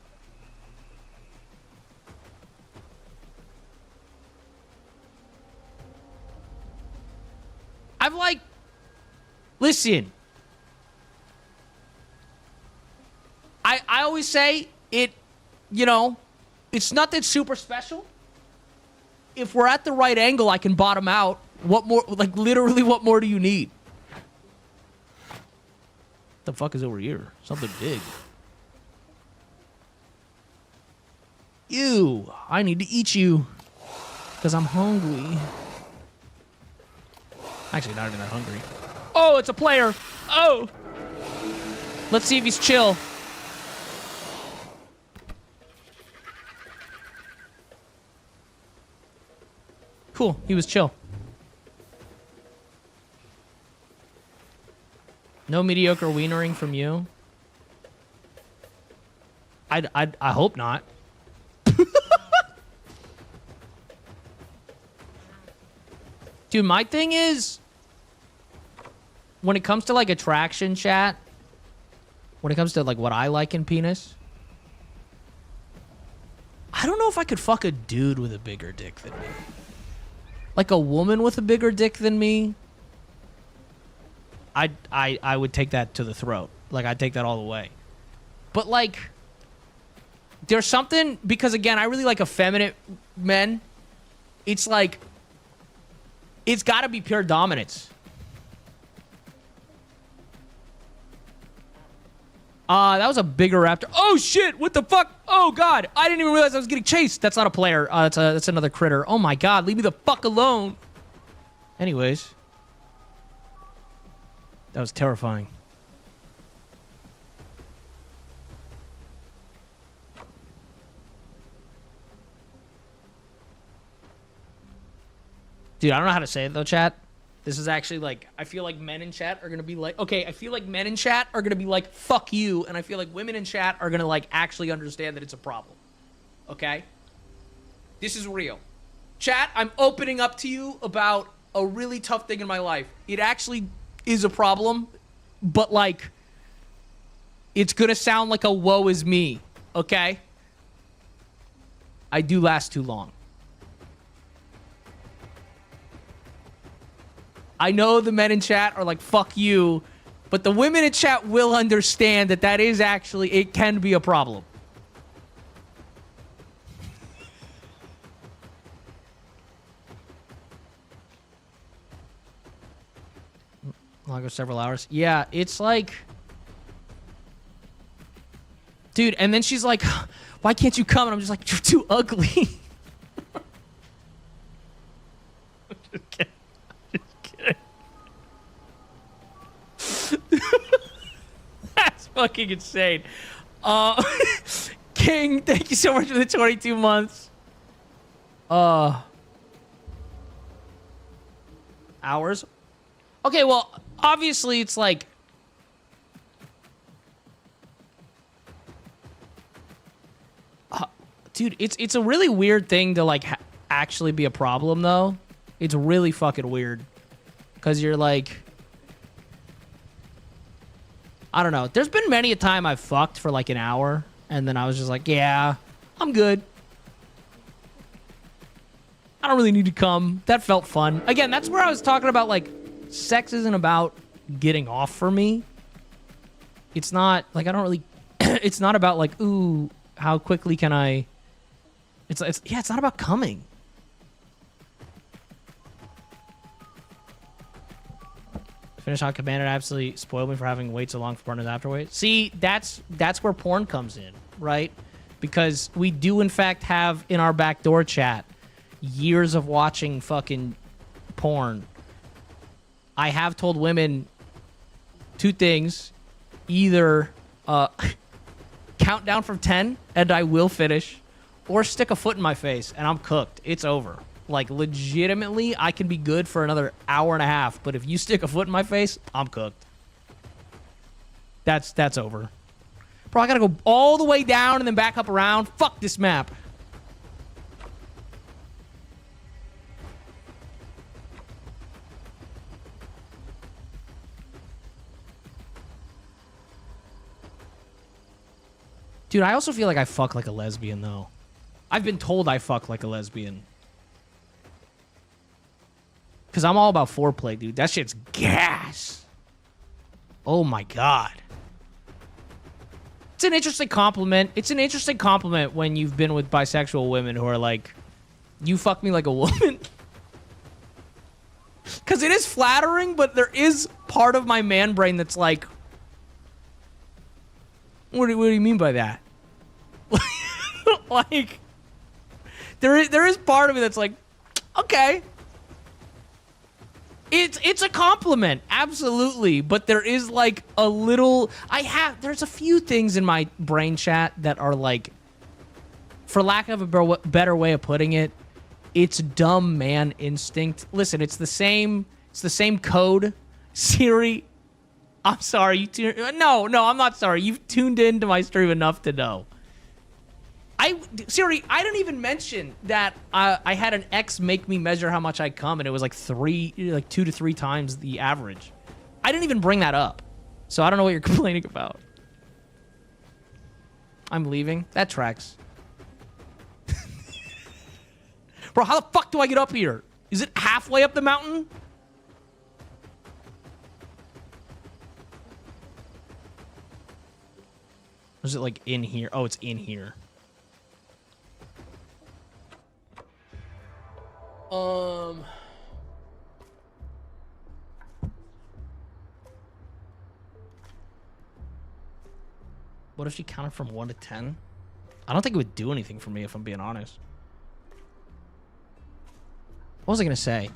I've like, listen, I always say it, you know, it's nothing super special. If we're at the right angle, I can bottom out. What more, like, literally, what more do you need? What the fuck is over here? Something big. Ew, I need to eat you because I'm hungry. Actually, not even that hungry. Oh, it's a player. Oh. Let's see if he's chill. Cool, he was chill. No mediocre wienering from you? I hope not. Dude, my thing is, when it comes to, like, attraction chat, when it comes to, like, what I like in penis, I don't know if I could fuck a dude with a bigger dick than me. Like, a woman with a bigger dick than me, I would take that to the throat. Like, I'd take that all the way. But, like, there's something, because, again, I really like effeminate men. It's like, it's got to be pure dominance. That was a bigger raptor. Oh, shit. What the fuck? Oh, God. I didn't even realize I was getting chased. That's not a player. That's another critter. Oh, my God. Leave me the fuck alone. Anyways. That was terrifying. Dude, I don't know how to say it, though, chat. This is actually, like, I feel like men in chat are going to be like, okay, I feel like men in chat are going to be like, fuck you, and I feel like women in chat are going to, like, actually understand that it's a problem. Okay? This is real. Chat, I'm opening up to you about a really tough thing in my life. It actually is a problem, but, like, it's going to sound like a woe is me, okay? I do last too long. I know the men in chat are like, fuck you, but the women in chat will understand that that is actually, it can be a problem. Longer several hours. Yeah, it's like, dude, and then she's like, why can't you come? And I'm just like, you're too ugly. I'm just kidding. fucking insane. King, thank you so much for the 22 months. Hours? Okay, well, obviously it's like... dude, it's a really weird thing to, like, actually be a problem, though. It's really fucking weird. Because you're like... I don't know. There's been many a time I've fucked for, like, an hour. And then I was just like, yeah, I'm good. I don't really need to come. That felt fun. Again, that's where I was talking about, like, sex isn't about getting off for me. It's not, like, I don't really... it's not about, like, ooh, how quickly can I... It's yeah, it's not about coming. Finish on command, it absolutely spoiled me for having wait so long for partners after wait. See, that's where porn comes in, right? Because we do, in fact, have in our backdoor chat years of watching fucking porn. I have told women two things. Either count down from 10 and I will finish, or stick a foot in my face and I'm cooked. It's over. Like, legitimately, I can be good for another hour and a half, but if you stick a foot in my face, I'm cooked. That's over. Bro, I gotta go all the way down and then back up around. Fuck this map. Dude, I also feel like I fuck like a lesbian, though. I've been told I fuck like a lesbian. Because I'm all about foreplay, dude. That shit's gas. Oh, my God. It's an interesting compliment. It's an interesting compliment when you've been with bisexual women who are like, you fuck me like a woman. Because it is flattering, but there is part of my man brain that's like, what do you mean by that? Like, there is part of me that's like, okay. It's a compliment, absolutely, but there is like a little... there's a few things in my brain chat that are like, for lack of a better way of putting it, it's dumb man instinct. Listen, it's the same code. Siri, I'm sorry. No, I'm not sorry. You've tuned into my stream enough to know. Siri, I didn't even mention that I had an ex make me measure how much I come, and it was like 2 to 3 times the average. I didn't even bring that up, so I don't know what you're complaining about. I'm leaving. That tracks. Bro, how the fuck do I get up here? Is it halfway up the mountain? Or is it like in here? Oh, it's in here. What if she counted from 1 to 10? I don't think it would do anything for me, if I'm being honest. What was I gonna say?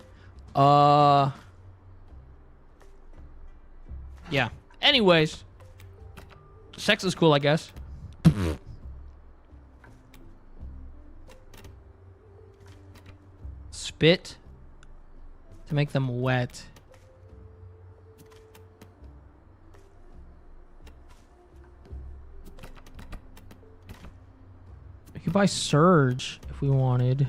Yeah. Anyways. Sex is cool, I guess. Spit to make them wet. We could buy Surge if we wanted.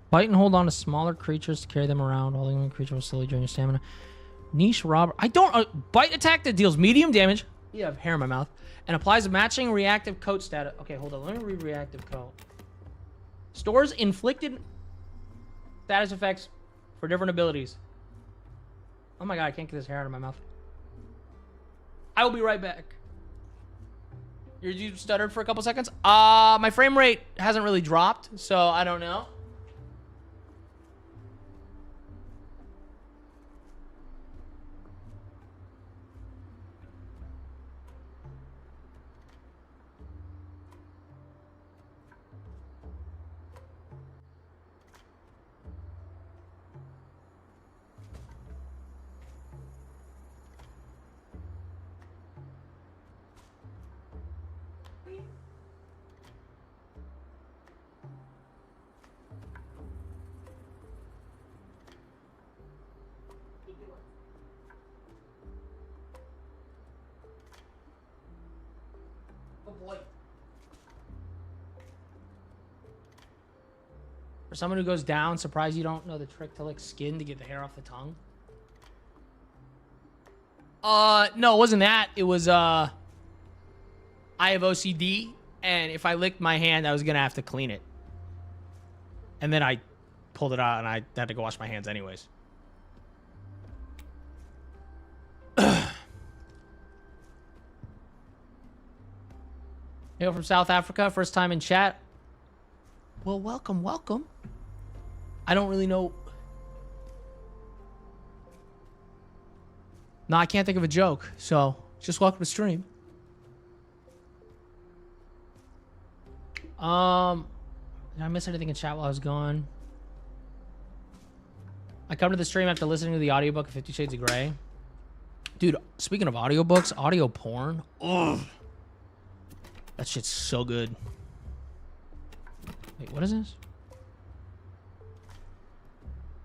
Bite and hold on to smaller creatures to carry them around. Holding one creature will slowly drain your stamina. Niche robber. I don't... bite attack that deals medium damage. Yeah, I have hair in my mouth. And applies a matching reactive coat status. Okay, hold on. Let me read reactive coat. Stores inflicted status effects for different abilities. Oh my god, I can't get this hair out of my mouth. I will be right back. You stuttered for a couple seconds? My frame rate hasn't really dropped, so I don't know. someone who goes down, surprised you don't know the trick to lick skin to get the hair off the tongue. No, it wasn't that. It was, I have OCD, and if I licked my hand, I was gonna have to clean it. And then I pulled it out, and I had to go wash my hands anyways. Hail from South Africa, first time in chat. Well, welcome, welcome. I don't really know. No, I can't think of a joke, so just welcome to stream. Did I miss anything in chat while I was gone? I come to the stream after listening to the audiobook of 50 Shades of Grey. Dude, speaking of audiobooks, audio porn. Ugh. That shit's so good. Wait, what is this?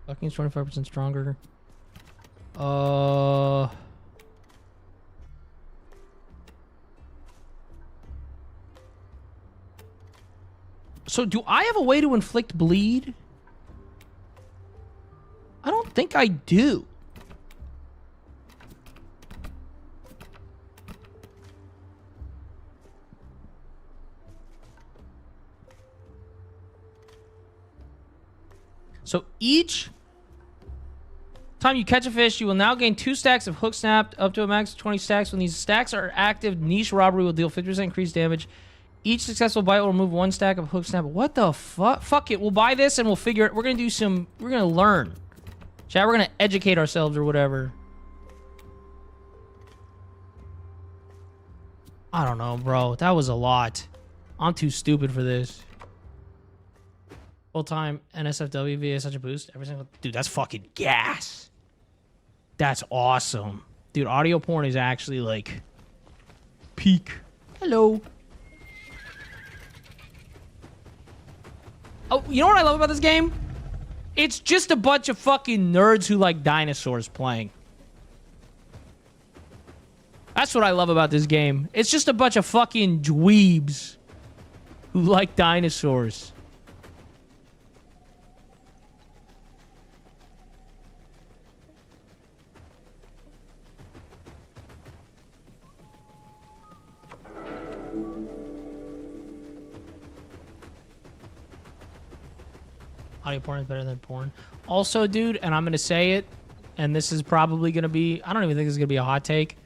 Fucking's 25% stronger. So do I have a way to inflict bleed? I don't think I do. So each time you catch a fish, you will now gain 2 stacks of hook snapped up to a max of 20 stacks. When these stacks are active, niche robbery will deal 50% increased damage. Each successful bite will remove 1 stack of hook snap. What the fuck? Fuck it. We'll buy this and we'll figure it. We're going to do some... We're going to learn. Chat, we're going to educate ourselves or whatever. I don't know, bro. That was a lot. I'm too stupid for this. Full-time NSFW via such a boost. Every single... Dude, that's fucking gas. That's awesome. Dude, audio porn is actually, like, peak. Hello. Oh, you know what I love about this game? It's just a bunch of fucking nerds who like dinosaurs playing. That's what I love about this game. It's just a bunch of fucking dweebs who like dinosaurs. Audio porn is better than porn. Also, dude, and I'm going to say it, and this is probably going to be... I don't even think this is going to be a hot take.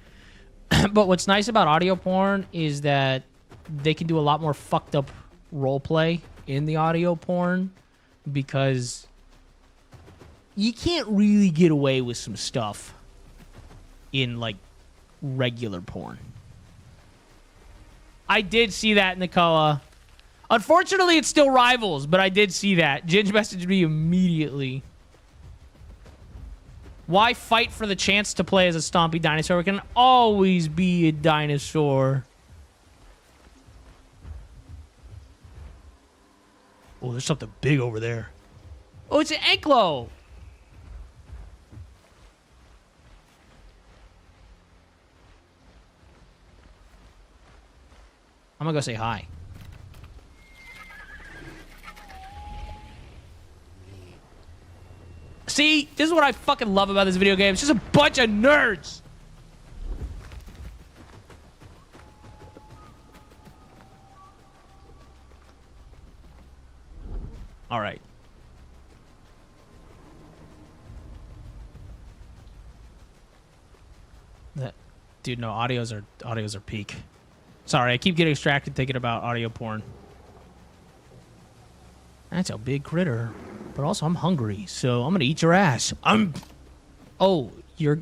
But what's nice about audio porn is that they can do a lot more fucked up roleplay in the audio porn because you can't really get away with some stuff in, like, regular porn. I did see that, Nicola. Unfortunately, it still rivals, but I did see that. Ginge messaged me immediately. Why fight for the chance to play as a stompy dinosaur? We can always be a dinosaur. Oh, there's something big over there. Oh, it's an anklo. I'm gonna go say hi. See, this is what I fucking love about this video game. It's just a bunch of nerds. All right. Dude, no, audios are peak. Sorry, I keep getting distracted thinking about audio porn. That's a big critter. But also, I'm hungry, so I'm gonna eat your ass. Oh, you're...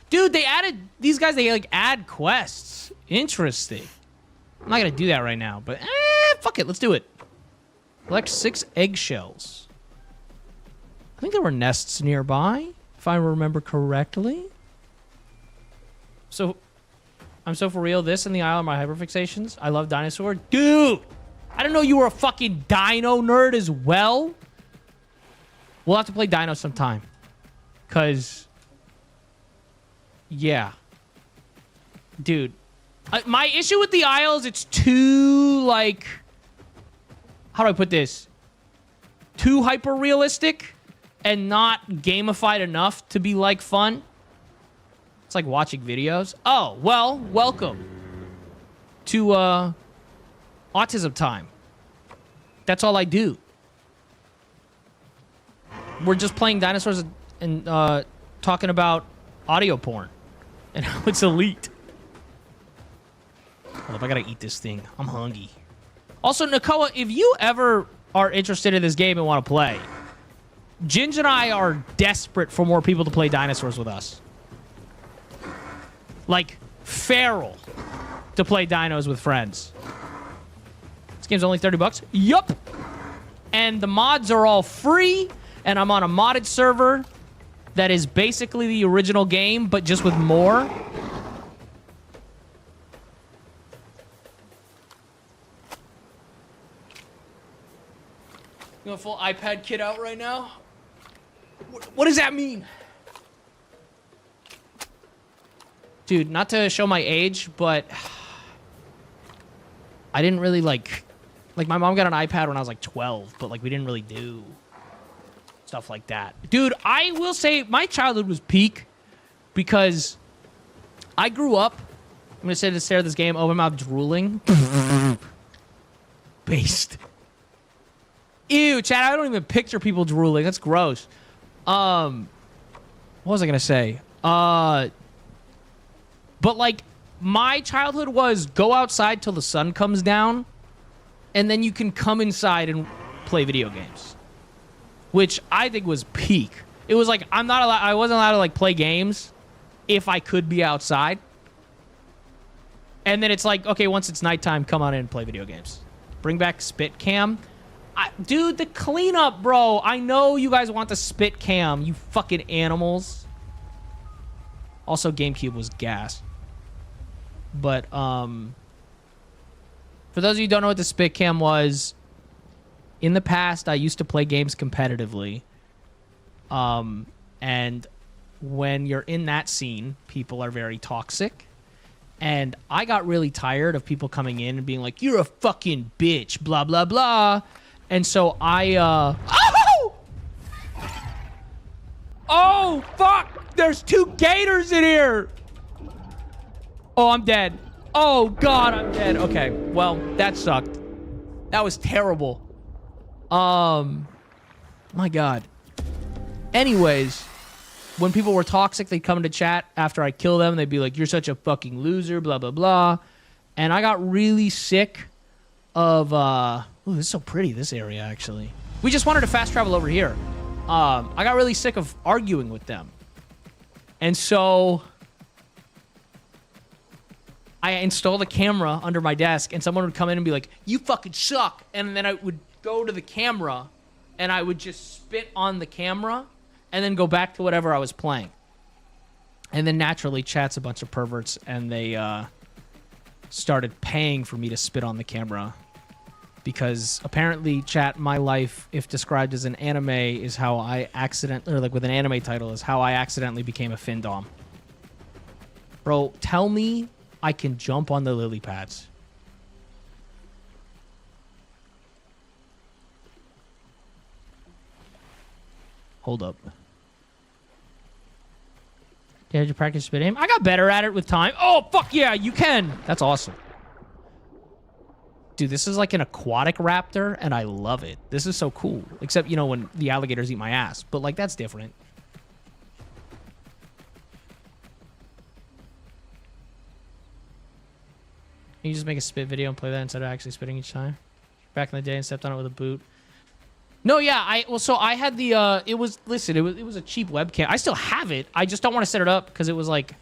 Dude, they added... These guys, they, like, add quests. Interesting. I'm not gonna do that right now, but... fuck it, let's do it. Collect 6 eggshells. I think there were nests nearby, if I remember correctly. So... I'm so for real. This and the Isle are my hyperfixations. I love Dinosaur. Dude! I didn't know you were a fucking dino nerd as well. We'll have to play Dino sometime. Because... Yeah. Dude. My issue with the Isle is it's too, like... How do I put this? too hyper realistic and not gamified enough to be like fun. It's like watching videos. Oh, well, welcome to autism time. That's all I do. We're just playing dinosaurs and talking about audio porn and how it's elite. Hold up, I gotta eat this thing. I'm hungry. Also, Nakoa, if you ever are interested in this game and want to play, Ginge and I are desperate for more people to play dinosaurs with us. Like, feral to play dinos with friends. This game's only $30. Yup. And the mods are all free, and I'm on a modded server that is basically the original game, but just with more. You want a full iPad kit out right now? What does that mean? Dude, not to show my age, but I didn't really like my mom got an iPad when I was like 12, but like we didn't really do stuff like that. Dude, I will say my childhood was peak because I grew up, I'm gonna sit and stare at this game, open mouth drooling. Based. Ew, Chad, I don't even picture people drooling. That's gross. What was I gonna say? But like, my childhood was go outside till the sun comes down, and then you can come inside and play video games, which I think was peak. It was like I wasn't allowed to like play games if I could be outside. And then it's like, okay, once it's nighttime, come on in and play video games. Bring back spit cam. Dude, the cleanup, bro. I know you guys want the spit cam, you fucking animals. Also, GameCube was gas. But, for those of you who don't know what the spit cam was, in the past, I used to play games competitively. And when you're in that scene, people are very toxic. And I got really tired of people coming in and being like, you're a fucking bitch, blah, blah, blah. And so I, oh! Oh, fuck! There's 2 gators in here! Oh, I'm dead. Oh, God, I'm dead. Okay, well, that sucked. That was terrible. My God. Anyways, when people were toxic, they'd come into chat after I kill them. They'd be like, you're such a fucking loser, blah, blah, blah. And I got really sick of, ooh, this is so pretty, this area, actually. We just wanted to fast travel over here. I got really sick of arguing with them. And so I installed a camera under my desk, and someone would come in and be like, you fucking suck. And then I would go to the camera, and I would just spit on the camera, and then go back to whatever I was playing. And then naturally, chat's a bunch of perverts, and they started paying for me to spit on the camera. Because apparently, chat, my life, if described as an anime, is how I accidentally, or like with an anime title, is how I accidentally became a Findom. Bro, tell me I can jump on the lily pads. Hold up. Did you practice spit aim? I got better at it with time. Oh, fuck yeah, you can. That's awesome. Dude, this is like an aquatic raptor, and I love it. This is so cool. Except, you know, when the alligators eat my ass. But, like, that's different. Can you just make a spit video and play that instead of actually spitting each time? Back in the day and stepped on it with a boot. No, yeah, so I had the, it was a cheap webcam. I still have it. I just don't want to set it up because it was like,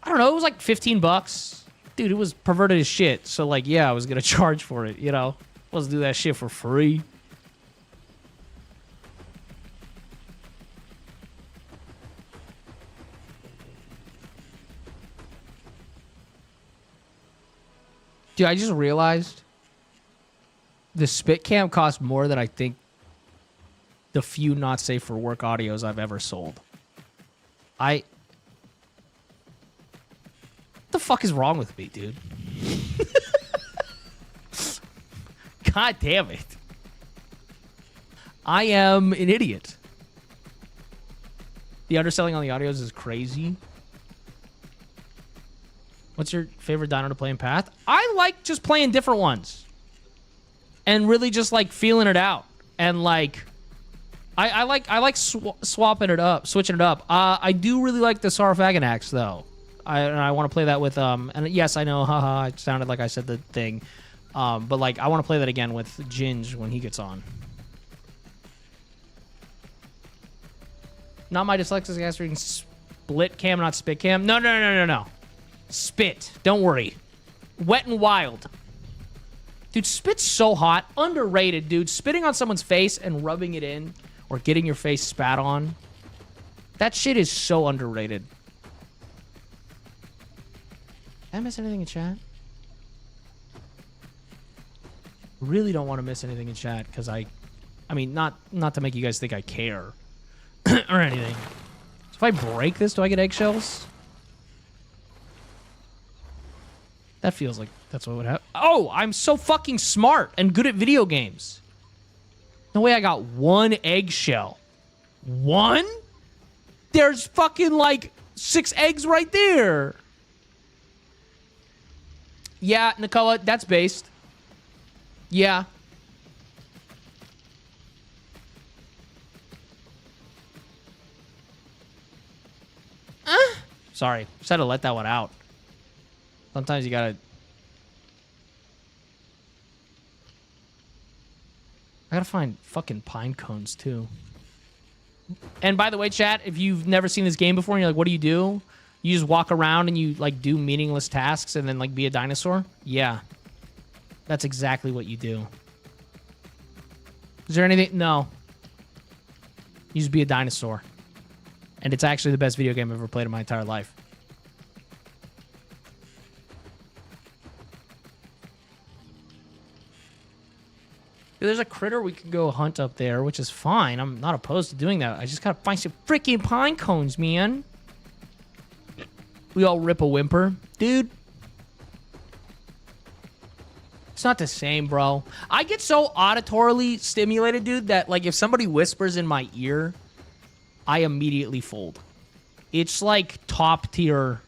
I don't know, it was like $15. Dude, it was perverted as shit. So, like, yeah, I was going to charge for it, you know? Let's do that shit for free. Dude, I just realized the spit cam costs more than I think the few not safe for work audios I've ever sold. What the fuck is wrong with me, dude? God damn it. I am an idiot. The underselling on the audios is crazy. What's your favorite dino to play in Path? I like just playing different ones. And really just like feeling it out. And like I like swapping it up, switching it up. I do really like the Sarfaganax though. I want to play that with and yes, I know, haha, it sounded like I said the thing. But like I want to play that again with Ginge when he gets on. Not my dyslexic ass reading split cam, not spit cam. No. Spit. Don't worry. Wet and wild. Dude, spit's so hot. Underrated, dude. Spitting on someone's face and rubbing it in or getting your face spat on. That shit is so underrated. Did I miss anything in chat? Really don't want to miss anything in chat because I mean, not to make you guys think I care or anything. So if I break this, do I get eggshells? That feels like that's what would happen. Oh, I'm so fucking smart and good at video games. No way I got one eggshell. One? There's fucking like 6 eggs right there. Yeah, Nicola, that's based. Yeah. Sorry, just had to let that one out. Sometimes you gotta... I gotta find fucking pine cones, too. And by the way, chat, if you've never seen this game before and you're like, what do? You just walk around and you, like, do meaningless tasks and then, like, be a dinosaur? Yeah. That's exactly what you do. Is there anything? No. You just be a dinosaur. And it's actually the best video game I've ever played in my entire life. There's a critter we can go hunt up there, which is fine. I'm not opposed to doing that. I just gotta find some freaking pine cones, man. We all rip a whimper. Dude. It's not the same, bro. I get so auditorily stimulated, dude, that like if somebody whispers in my ear, I immediately fold. It's like top tier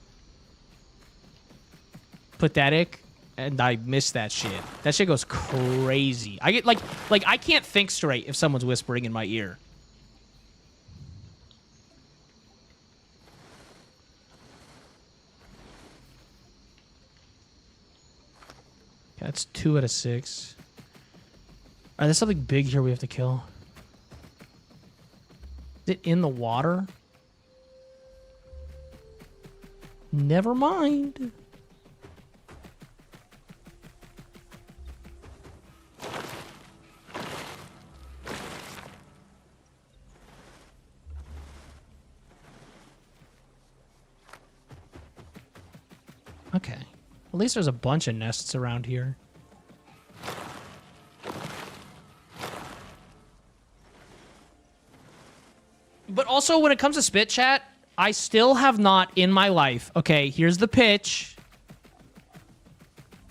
pathetic. And I miss that shit. That shit goes crazy. I get like I can't think straight if someone's whispering in my ear. Okay, that's 2 out of 6. Alright, there's something big here we have to kill. Is it in the water? Never mind. Okay. At least there's a bunch of nests around here. But also, when it comes to spit chat, I still have not in my life... Okay, here's the pitch.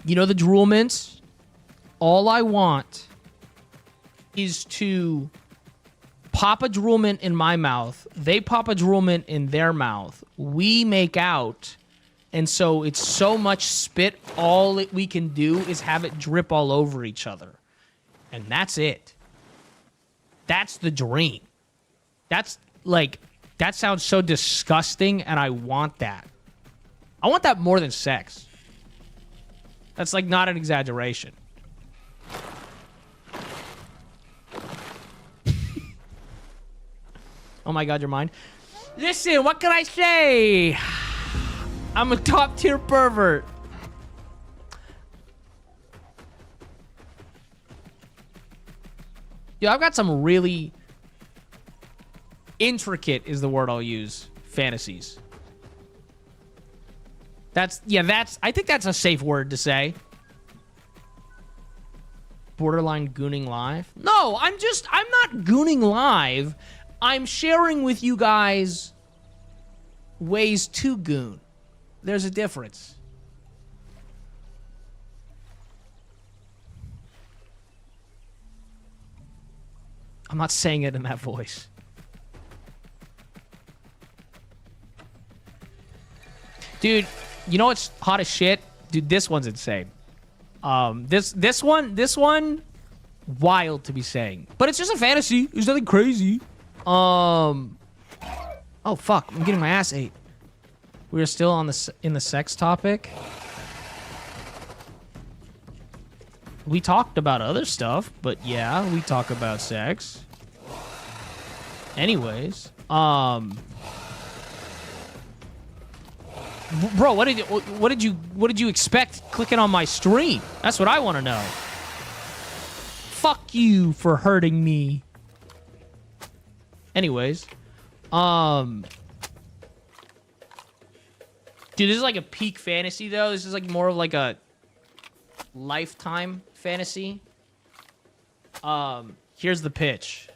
You know the drool mints? All I want is to pop a drool mint in my mouth. They pop a drool mint in their mouth. We make out... And so it's so much spit, all that we can do is have it drip all over each other. And that's it. That's the dream. That's, like, that sounds so disgusting, and I want that. I want that more than sex. That's, like, not an exaggeration. Oh my god, you're mine. Listen, what can I say? I'm a top tier pervert. Yo, I've got some really intricate is the word I'll use. Fantasies. I think that's a safe word to say. Borderline gooning live? No, I'm not gooning live. I'm sharing with you guys ways to goon. There's a difference. I'm not saying it in that voice. Dude, you know what's hot as shit? Dude, this one's insane. This one, wild to be saying. But it's just a fantasy. There's nothing crazy. Oh, fuck. I'm getting my ass ate. We're still on in the sex topic. We talked about other stuff, but yeah, we talk about sex. Anyways, bro, what did you expect clicking on my stream? That's what I want to know. Fuck you for hurting me. Anyways, dude, this is like a peak fantasy though. This is like more of like a lifetime fantasy. Here's the pitch.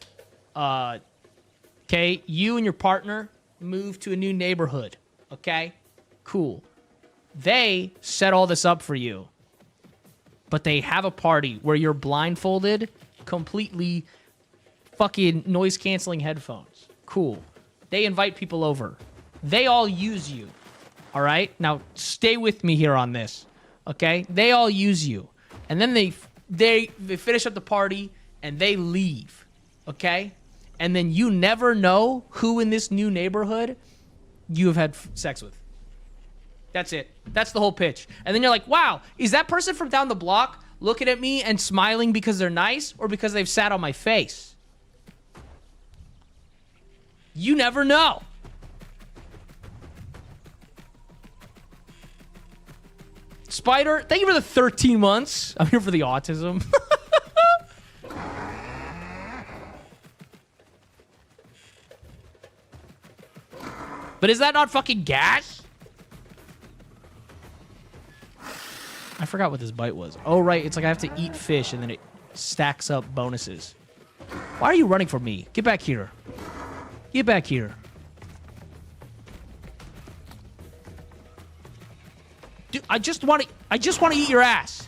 Okay, you and your partner move to a new neighborhood. Okay, cool. They set all this up for you, but they have a party where you're blindfolded, completely fucking noise-canceling headphones. Cool. They invite people over. They all use you. All right? Now, stay with me here on this. Okay? They all use you. And then they finish up the party, and they leave. Okay? And then you never know who in this new neighborhood you have had sex with. That's it. That's the whole pitch. And then you're like, wow, is that person from down the block looking at me and smiling because they're nice or because they've sat on my face? You never know. Spider, thank you for the 13 months. I'm here for the autism. But is that not fucking gas? I forgot what this bite was. Oh, right. It's like I have to eat fish and then it stacks up bonuses. Why are you running from me? Get back here. Get back here. Dude, I just want to eat your ass.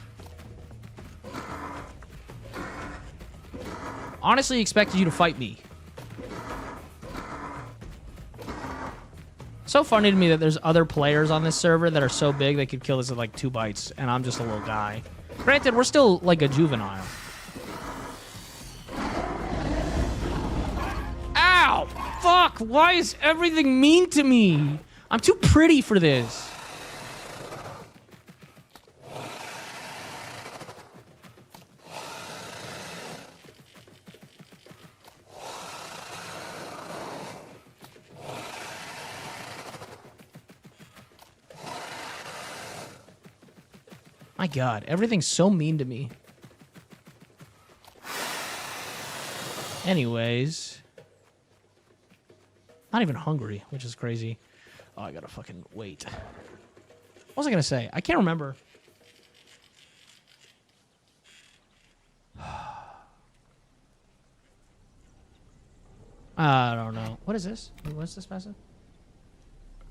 Honestly expected you to fight me. So funny to me that there's other players on this server that are so big they could kill this in like 2 bites, and I'm just a little guy. Granted, we're still like a juvenile. Ow! Fuck! Why is everything mean to me? I'm too pretty for this. My God, everything's so mean to me. Anyways. Not even hungry, which is crazy. Oh, I gotta fucking wait. What was I gonna say? I can't remember. I don't know. What is this? What's this message?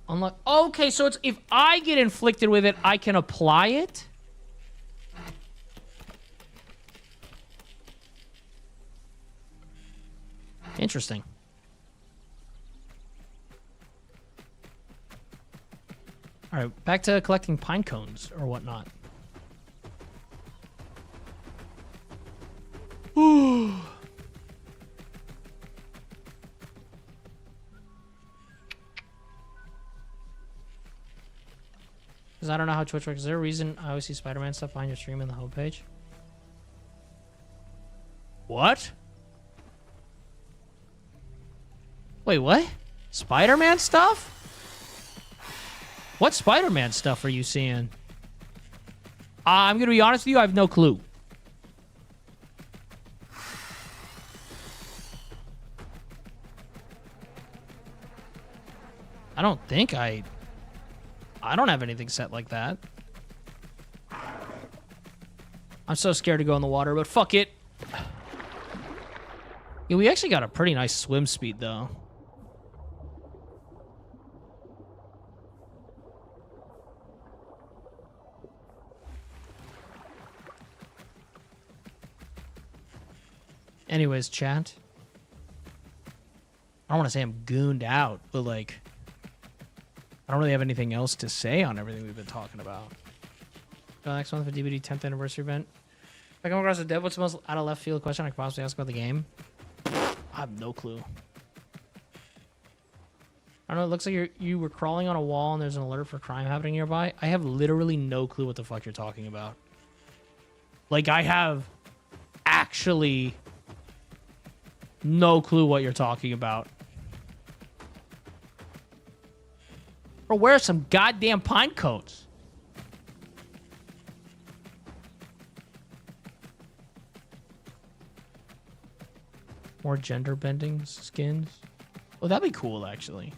Unlock. Okay, so it's if I get inflicted with it, I can apply it? Interesting. All right, back to collecting pine cones or whatnot. Ooh. Because I don't know how Twitch works. Is there a reason I always see Spider-Man stuff behind your stream in the homepage? What? Wait, what? Spider-Man stuff? What Spider-Man stuff are you seeing? I'm going to be honest with you, I have no clue. I don't think I don't have anything set like that. I'm so scared to go in the water, but fuck it. Yeah, we actually got a pretty nice swim speed, though. Anyways, chat. I don't want to say I'm gooned out, but like, I don't really have anything else to say on everything we've been talking about. Next month for DVD 10th anniversary event. If I come across a dev, what's the most out of left field question I could possibly ask about the game? I have no clue. I don't know, it looks like you were crawling on a wall and there's an alert for crime happening nearby. I have literally no clue what the fuck you're talking about. Like, I have actually no clue what you're talking about. Or wear some goddamn pine coats. More gender bending skins. Oh, that'd be cool, actually.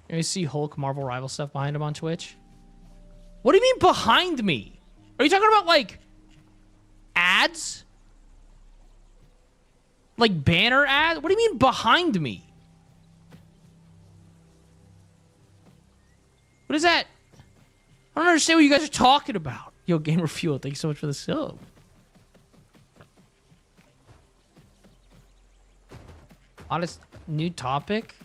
You see Hulk Marvel Rival stuff behind him on Twitch? What do you mean behind me? Are you talking about, like, ads? Like banner ads? What do you mean behind me? What is that? I don't understand what you guys are talking about. Yo, Gamer Fuel, thank you so much for the sub. Honest, new topic?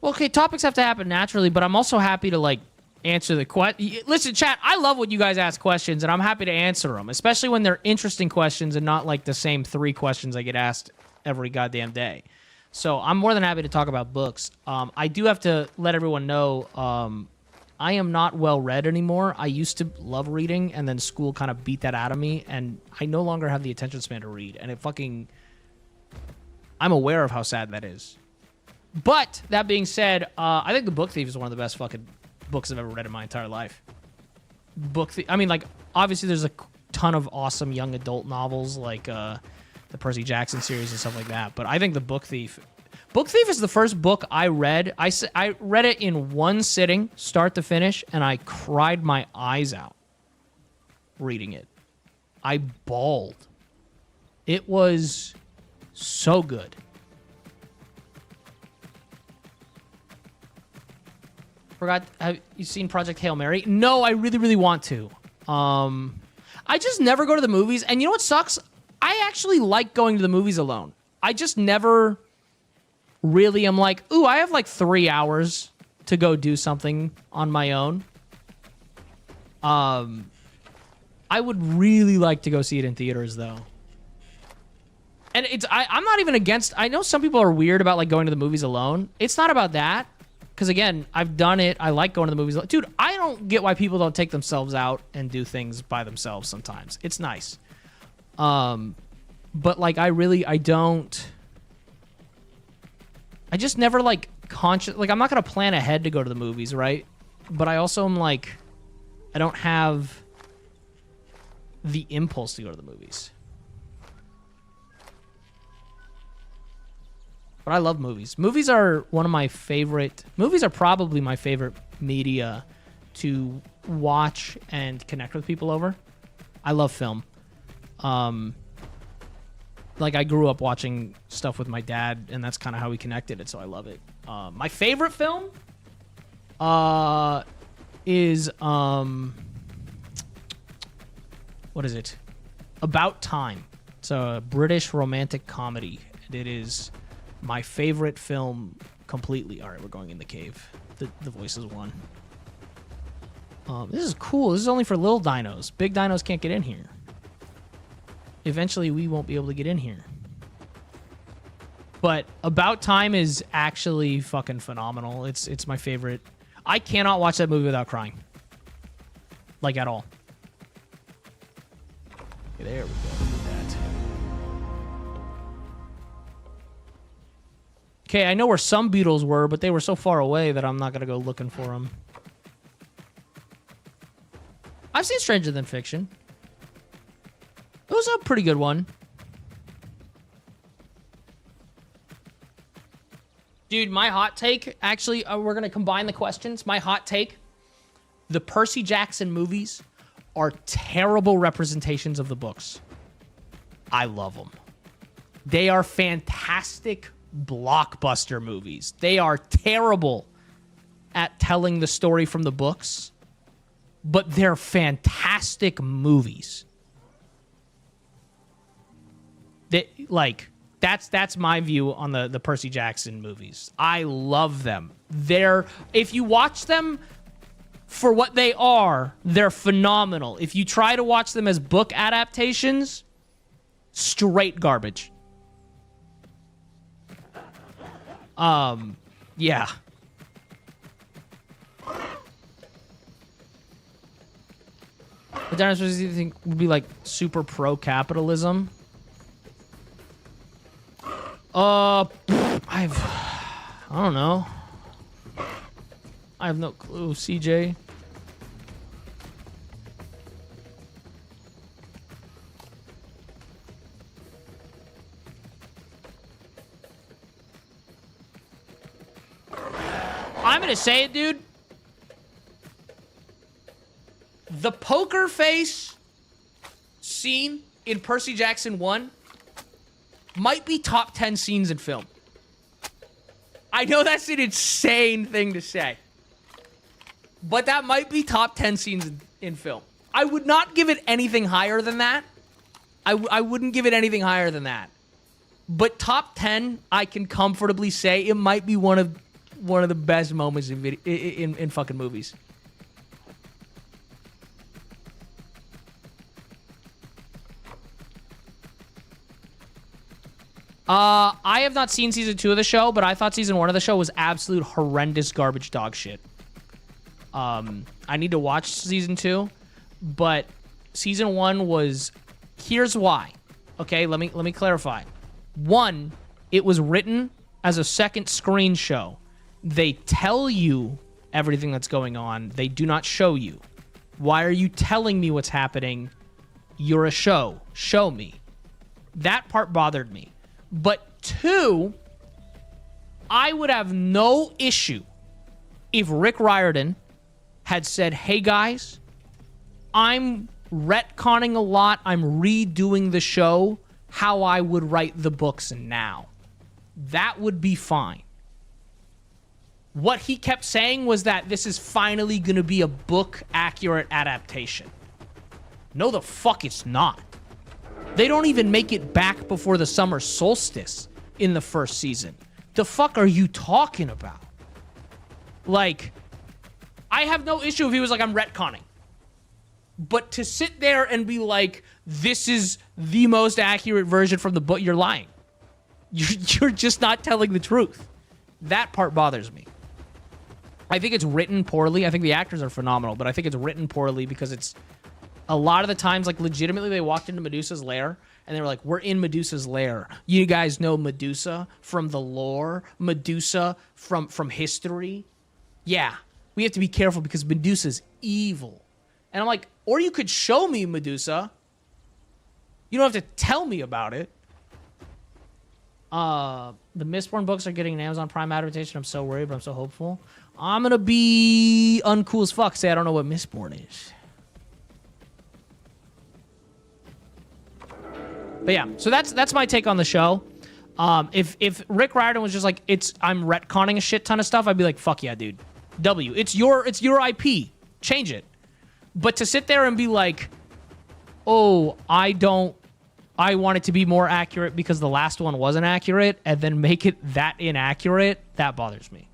Well, okay, topics have to happen naturally, but I'm also happy to, like, answer the question. Listen, chat, I love when you guys ask questions, and I'm happy to answer them, especially when they're interesting questions and not, like, the same 3 questions I get asked every goddamn day. So I'm more than happy to talk about books. I do have to let everyone know I am not well-read anymore. I used to love reading, and then school kind of beat that out of me, and I no longer have the attention span to read, and it fucking... I'm aware of how sad that is. But, that being said, I think The Book Thief is one of the best fucking books I've ever read in my entire life. I mean, like, obviously there's a ton of awesome young adult novels, like the Percy Jackson series and stuff like that, but I think The Book Thief... Book Thief is the first book I read. I read it in one sitting, start to finish, and I cried my eyes out reading it. I bawled. It was so good. Forgot, have you seen Project Hail Mary? No, I really, really want to. I just never go to the movies, and you know what sucks? I actually like going to the movies alone. I just never really am like, ooh, I have like 3 hours to go do something on my own. I would really like to go see it in theaters, though. And I'm not even against... I know some people are weird about, like, going to the movies alone. It's not about that. Because, again, I've done it. I like going to the movies. Dude, I don't get why people don't take themselves out and do things by themselves sometimes. It's nice. But, like, I just never, like, like, I'm not going to plan ahead to go to the movies, right? But I also am, like, I don't have the impulse to go to the movies. But I love movies. Movies are probably my favorite media to watch and connect with people over. I love film. Like, I grew up watching stuff with my dad, and that's kind of how we connected it, so I love it. My favorite film is, what is it? About Time. It's a British romantic comedy, and it is my favorite film completely. All right, we're going in the cave. The voices won. This is cool. This is only for little dinos. Big dinos can't get in here. Eventually, we won't be able to get in here. But About Time is actually fucking phenomenal. It's my favorite. I cannot watch that movie without crying. Like, at all. Okay, there we go. Look at that. Okay, I know where some Beatles were, but they were so far away that I'm not going to go looking for them. I've seen Stranger Than Fiction. It was a pretty good one. Dude, my hot take, actually, we're going to combine the questions. My hot take, the Percy Jackson movies are terrible representations of the books. I love them. They are fantastic blockbuster movies. They are terrible at telling the story from the books, but they're fantastic movies. That's my view on the Percy Jackson movies. I love them. If you watch them for what they are, they're phenomenal. If you try to watch them as book adaptations, straight garbage. Yeah. The dinosaurs, do you think would be like super pro capitalism? I don't know. I have no clue, CJ. I'm gonna say it, dude. The poker face scene in Percy Jackson 1 might be top 10 scenes in film. I know that's an insane thing to say, but that might be top 10 scenes in film. I would not give it anything higher than that. I wouldn't give it anything higher than that. But top 10, I can comfortably say it might be one of the best moments in fucking movies. I have not seen season 2 of the show, but I thought season 1 of the show was absolute horrendous garbage dog shit. I need to watch season 2, but season 1 was... Here's why. Okay, let me clarify. 1, it was written as a second screen show. They tell you everything that's going on. They do not show you. Why are you telling me what's happening? You're a show. Show me. That part bothered me. But 2, I would have no issue if Rick Riordan had said, hey guys, I'm retconning a lot. I'm redoing the show how I would write the books now. That would be fine. What he kept saying was that this is finally going to be a book-accurate adaptation. No, the fuck it's not. They don't even make it back before the summer solstice in the first season. The fuck are you talking about? Like, I have no issue if he was like, I'm retconning. But to sit there and be like, this is the most accurate version from the book, you're lying. You're just not telling the truth. That part bothers me. I think it's written poorly. I think the actors are phenomenal, but I think it's written poorly because it's... A lot of the times, like, legitimately, they walked into Medusa's lair, and they were like, we're in Medusa's lair. You guys know Medusa from the lore? Medusa from history? Yeah, we have to be careful because Medusa's evil. And I'm like, or you could show me Medusa. You don't have to tell me about it. The Mistborn books are getting an Amazon Prime adaptation. I'm so worried, but I'm so hopeful. I'm going to be uncool as fuck, say I don't know what Mistborn is. But yeah, so that's my take on the show. If Rick Riordan was just like, I'm retconning a shit ton of stuff, I'd be like, fuck yeah, dude. W. It's your IP. Change it. But to sit there and be like, oh, I want it to be more accurate because the last one wasn't accurate, and then make it that inaccurate, that bothers me.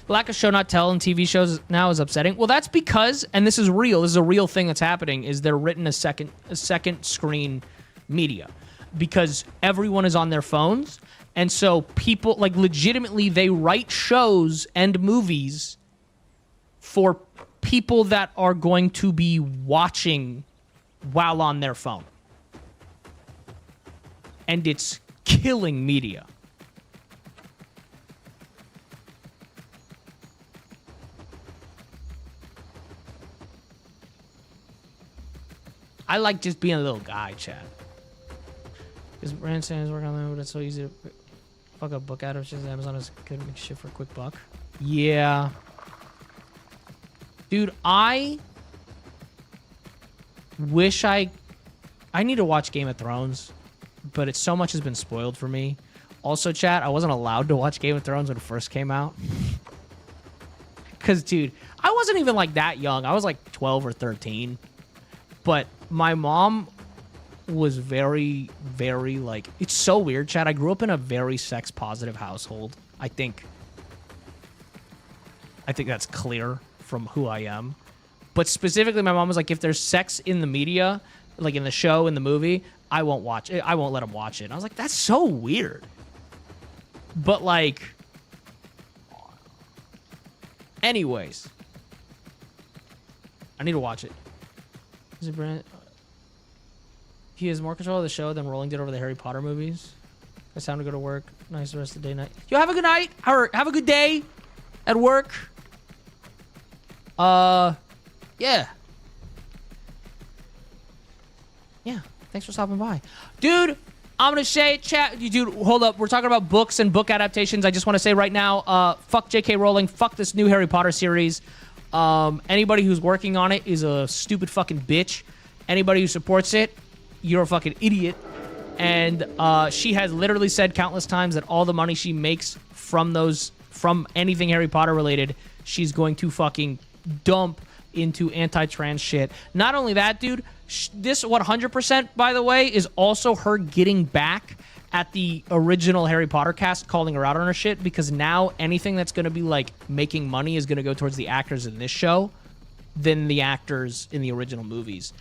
Lack of show not tell in TV shows now is upsetting. Well, that's because, and this is real, this is a real thing that's happening, is they're written as second screen media. Because everyone is on their phones, and so people, like, legitimately, they write shows and movies for people that are going to be watching while on their phone. And it's killing media. I like just being a little guy, Chad. Because Brand Sanders work on that, but it's so easy to fuck up book adaptations. Amazon is good make shit for a quick buck. Yeah. Dude, I wish I need to watch Game of Thrones, but so much has been spoiled for me. Also, chat, I wasn't allowed to watch Game of Thrones when it first came out. Because, dude, I wasn't even like that young. I was like 12 or 13. But my mom was very, very like, it's so weird, Chad. I grew up in a very sex positive household. I think that's clear from who I am. But specifically, my mom was like, if there's sex in the media, like in the show, in the movie, I won't watch it. I won't let them watch it. And I was like, that's so weird. But like, anyways, I need to watch it. Is it Brent? He has more control of the show than Rowling did over the Harry Potter movies. It's time to go to work. Nice rest of the day, night. Yo, have a good night. Or have a good day at work. Yeah. Yeah. Thanks for stopping by. Dude, I'm going to say, chat. Dude, hold up. We're talking about books and book adaptations. I just want to say right now, fuck J.K. Rowling. Fuck this new Harry Potter series. Anybody who's working on it is a stupid fucking bitch. Anybody who supports it, you're a fucking idiot. And she has literally said countless times that all the money she makes from anything Harry Potter related, she's going to fucking dump into anti-trans shit. Not only that, dude, this 100%, by the way, is also her getting back at the original Harry Potter cast, calling her out on her shit, because now anything that's going to be like making money is going to go towards the actors in this show than the actors in the original movies.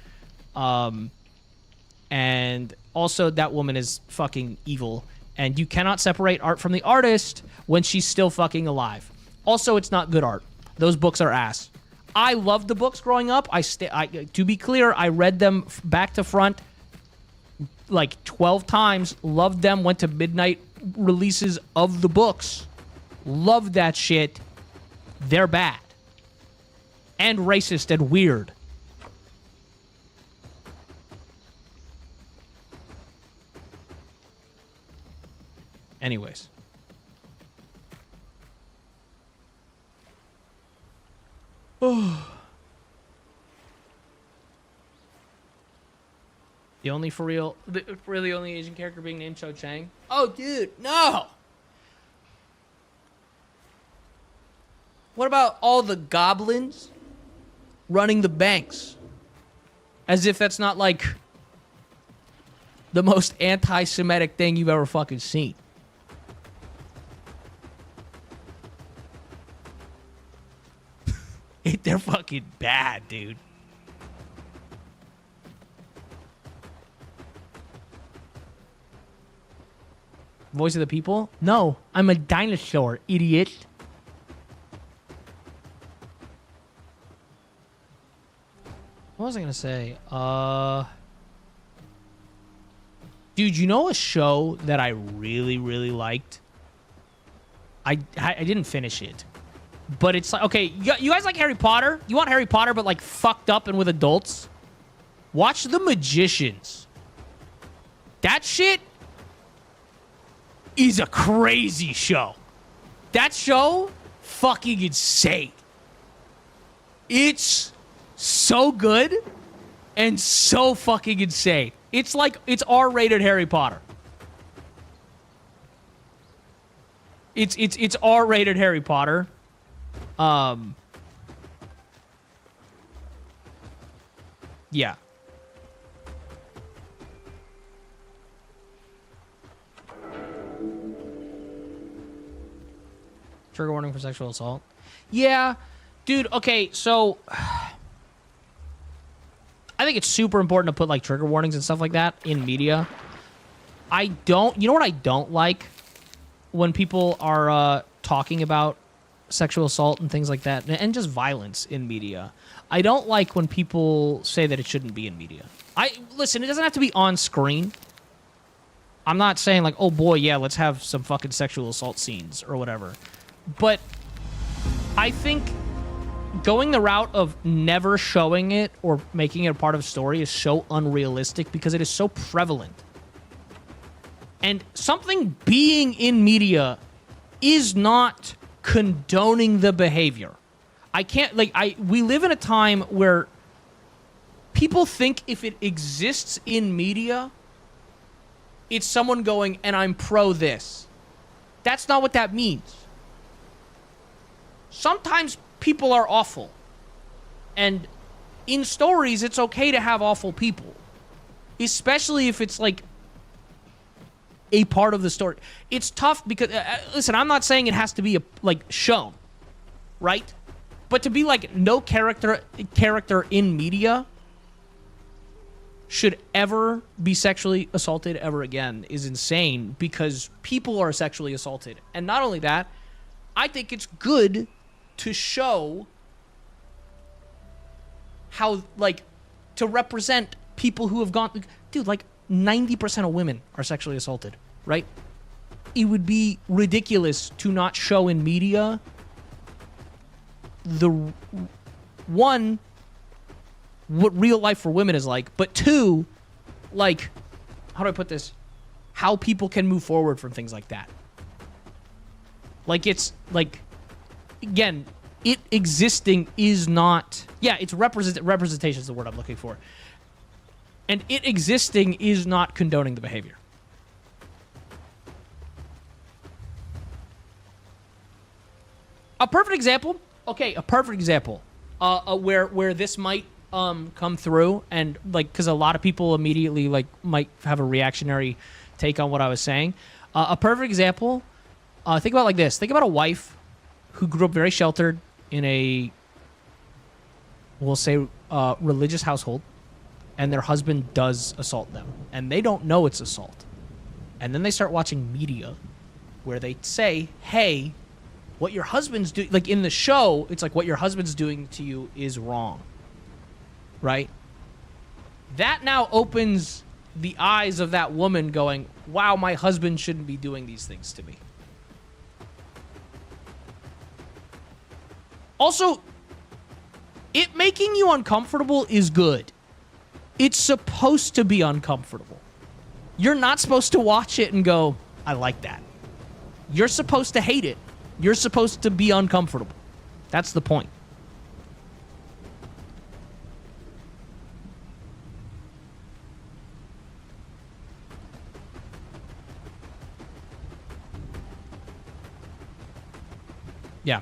And also that woman is fucking evil, and you cannot separate art from the artist when she's still fucking alive. Also, it's not good art. Those books are ass. I loved the books growing up. To be clear, I read them back to front like 12 times. Loved them. Went to midnight releases of the books. Loved that shit. They're bad. And racist and weird. Anyways. Oh. The only the only Asian character being named Cho Chang. Oh, dude, no. What about all the goblins running the banks? As if that's not like the most anti-Semitic thing you've ever fucking seen. They're fucking bad, dude. Voice of the people? No, I'm a dinosaur, idiot. What was I gonna say? Dude, you know a show that I really, really liked? I didn't finish it. But it's like, okay, you guys like Harry Potter? You want Harry Potter, but like fucked up and with adults? Watch The Magicians. That shit is a crazy show. That show, fucking insane. It's so good and so fucking insane. It's like, it's R-rated Harry Potter. It's R-rated Harry Potter. Yeah. Trigger warning for sexual assault. Yeah, dude, okay, so I think it's super important to put like trigger warnings and stuff like that in media. You know what I don't like? When people are talking about sexual assault and things like that, and just violence in media. I don't like when people say that it shouldn't be in media. Listen, it doesn't have to be on screen. I'm not saying like, oh boy, yeah, let's have some fucking sexual assault scenes or whatever. But I think going the route of never showing it or making it a part of a story is so unrealistic because it is so prevalent. And something being in media is not condoning the behavior. I can't, we live in a time where people think if it exists in media, it's someone going, and I'm pro this. That's not what that means. Sometimes people are awful. And in stories, it's okay to have awful people, especially if it's like a part of the story. It's tough because listen, I'm not saying it has to be shown, right? But to be like no character in media should ever be sexually assaulted ever again is insane, because people are sexually assaulted. And not only that, I think it's good to show how, like, to represent people who have gone... Dude, like, 90% of women are sexually assaulted, right? It would be ridiculous to not show in media the... One... what real life for women is like, but two, like, how do I put this? How people can move forward from things like that. Like, it's, like, again, it existing is not, yeah, it's representation is the word I'm looking for. And it existing is not condoning the behavior. A perfect example, where this might come through, and like, because a lot of people immediately like might have a reactionary take on what I was saying. A perfect example, think about it like this. Think about a wife who grew up very sheltered in a, we'll say, religious household, and their husband does assault them, and they don't know it's assault. And then they start watching media where they say, hey, what your husband's doing, like in the show, it's like what your husband's doing to you is wrong. Right? That now opens the eyes of that woman going, wow, my husband shouldn't be doing these things to me. Also, it making you uncomfortable is good. It's supposed to be uncomfortable. You're not supposed to watch it and go, I like that. You're supposed to hate it. You're supposed to be uncomfortable. That's the point. Yeah.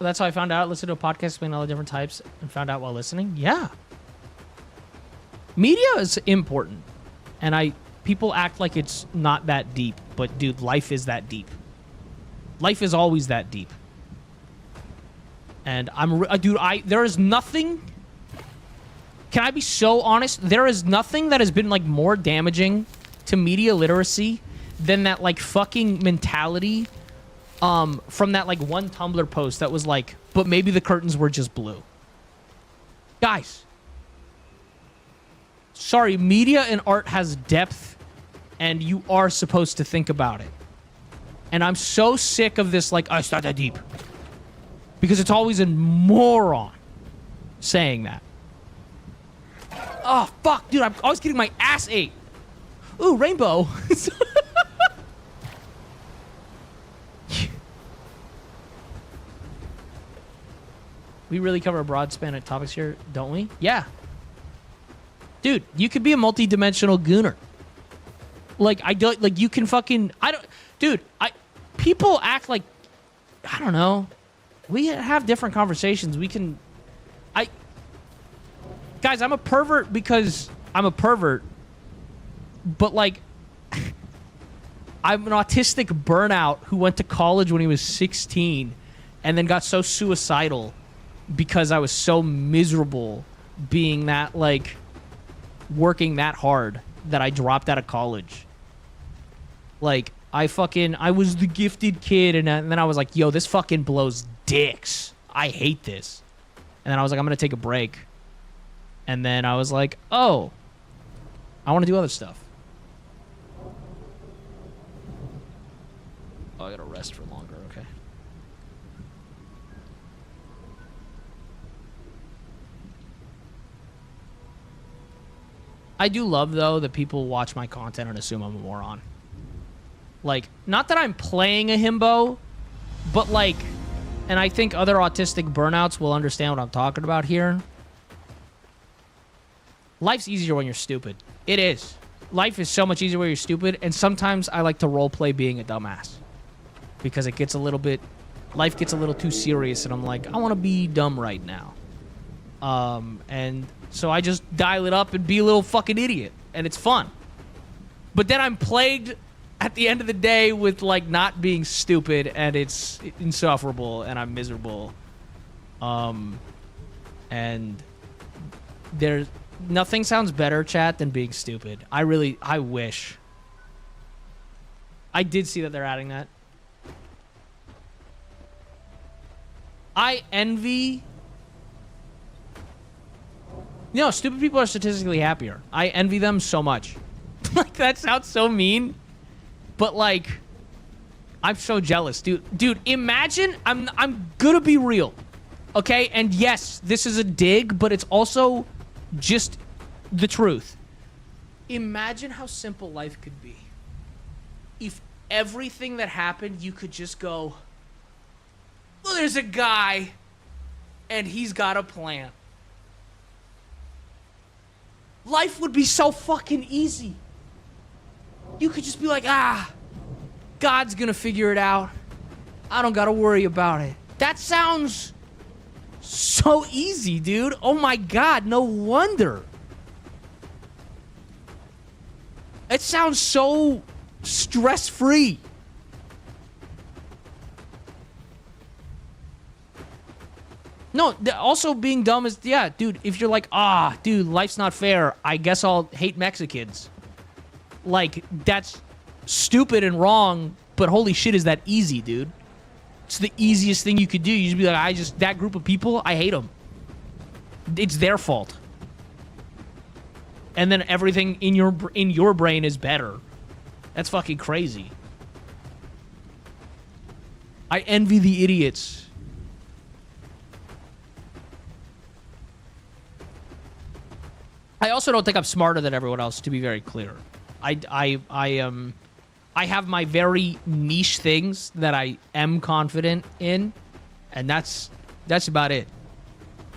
That's how I found out. Listen to a podcast explaining all the different types and found out while listening. Yeah. Media is important. And people act like it's not that deep. But, dude, life is that deep. Life is always that deep. And there is nothing... Can I be so honest? There is nothing that has been, like, more damaging to media literacy than that, like, fucking mentality from that, like, one Tumblr post that was like, but maybe the curtains were just blue. Guys. Sorry, media and art has depth, and you are supposed to think about it. And I'm so sick of this, like, oh, it's not that deep. Because it's always a moron saying that. Oh, fuck, dude, I'm always getting my ass ate. Ooh, rainbow. We really cover a broad span of topics here, don't we? Yeah. Dude, you could be a multi-dimensional gooner. Like, you can fucking, people act like, I don't know. We have different conversations. Guys, I'm a pervert because I'm a pervert. But, like, I'm an autistic burnout who went to college when he was 16 and then got so suicidal because I was so miserable being that, like, working that hard that I dropped out of college. Like, I was the gifted kid, and then I was like, yo, this fucking blows dicks. I hate this. And then I was like, I'm going to take a break. And then I was like, oh, I want to do other stuff. Oh, I got to rest for longer, okay. I do love, though, that people watch my content and assume I'm a moron. Like, not that I'm playing a himbo, but, like, and I think other autistic burnouts will understand what I'm talking about here. Life's easier when you're stupid. It is. life is so much easier where you're stupid, and sometimes I like to role play being a dumbass because it gets a little bit, life gets a little too serious, and I'm like, I want to be dumb right now. And so I just dial it up and be a little fucking idiot, and it's fun. But then I'm plagued at the end of the day with like not being stupid, and it's insufferable, and I'm miserable. And there's nothing sounds better, chat, than being stupid. I wish. I did see that they're adding that. I envy. You know, stupid people are statistically happier. I envy them so much. Like, that sounds so mean. But, like, I'm so jealous. Dude, imagine, I'm gonna be real. Okay? And yes, this is a dig, but it's also just the truth. Imagine how simple life could be. If everything that happened, you could just go, well, there's a guy, and he's got a plan. Life would be so fucking easy. You could just be like, God's gonna figure it out. I don't gotta worry about it. That sounds so easy, dude. Oh my God, no wonder. It sounds so stress-free. No, also being dumb is, yeah, dude, if you're like, dude, life's not fair, I guess I'll hate Mexicans. Like, that's stupid and wrong, but holy shit, is that easy, dude. It's the easiest thing you could do. You just be like, that group of people, I hate them. It's their fault. And then everything in your brain is better. That's fucking crazy. I envy the idiots. I also don't think I'm smarter than everyone else, to be very clear. I have my very niche things that I am confident in, and that's about it.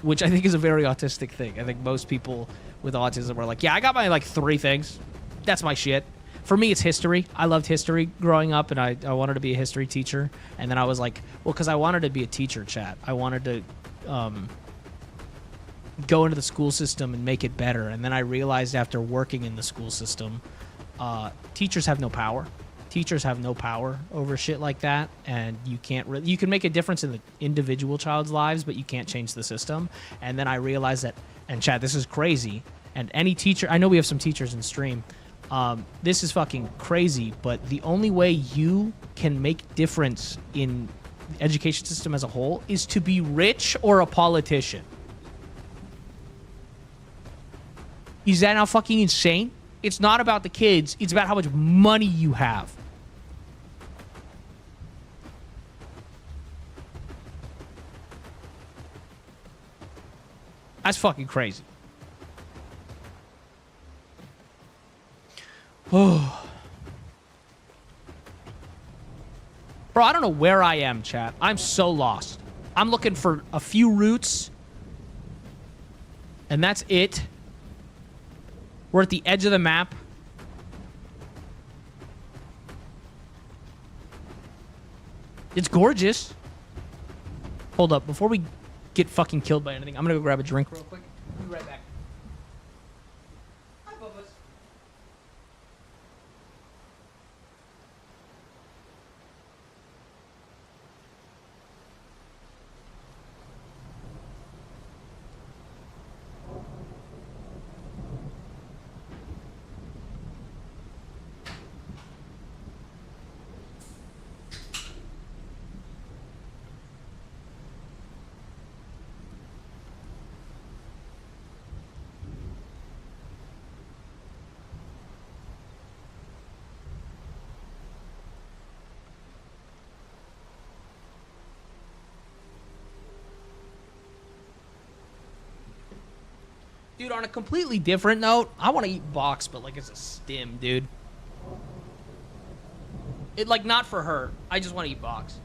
Which I think is a very autistic thing. I think most people with autism are like, yeah, I got my like 3 things. That's my shit. For me, it's history. I loved history growing up, and I wanted to be a history teacher. And then I was like, well, because I wanted to be a teacher, chat. I wanted to go into the school system and make it better. And then I realized after working in the school system, teachers have no power. Teachers have no power over shit like that, and you can't really, you can make a difference in the individual child's lives, but you can't change the system. And then I realized that, and Chad, this is crazy, and any teacher, I know we have some teachers in stream, this is fucking crazy, but the only way you can make difference in the education system as a whole is to be rich or a politician. Is that not fucking insane? It's not about the kids. It's about how much money you have. That's fucking crazy. Oh. Bro, I don't know where I am, chat. I'm so lost. I'm looking for a few routes, and that's it. We're at the edge of the map. It's gorgeous. Hold up. Before we get fucking killed by anything, I'm gonna go grab a drink real quick. I'll be right back. Hi, Bubba's. Dude, on a completely different note, I want to eat box, but like it's a stim, dude. It like not for her. I just want to eat box.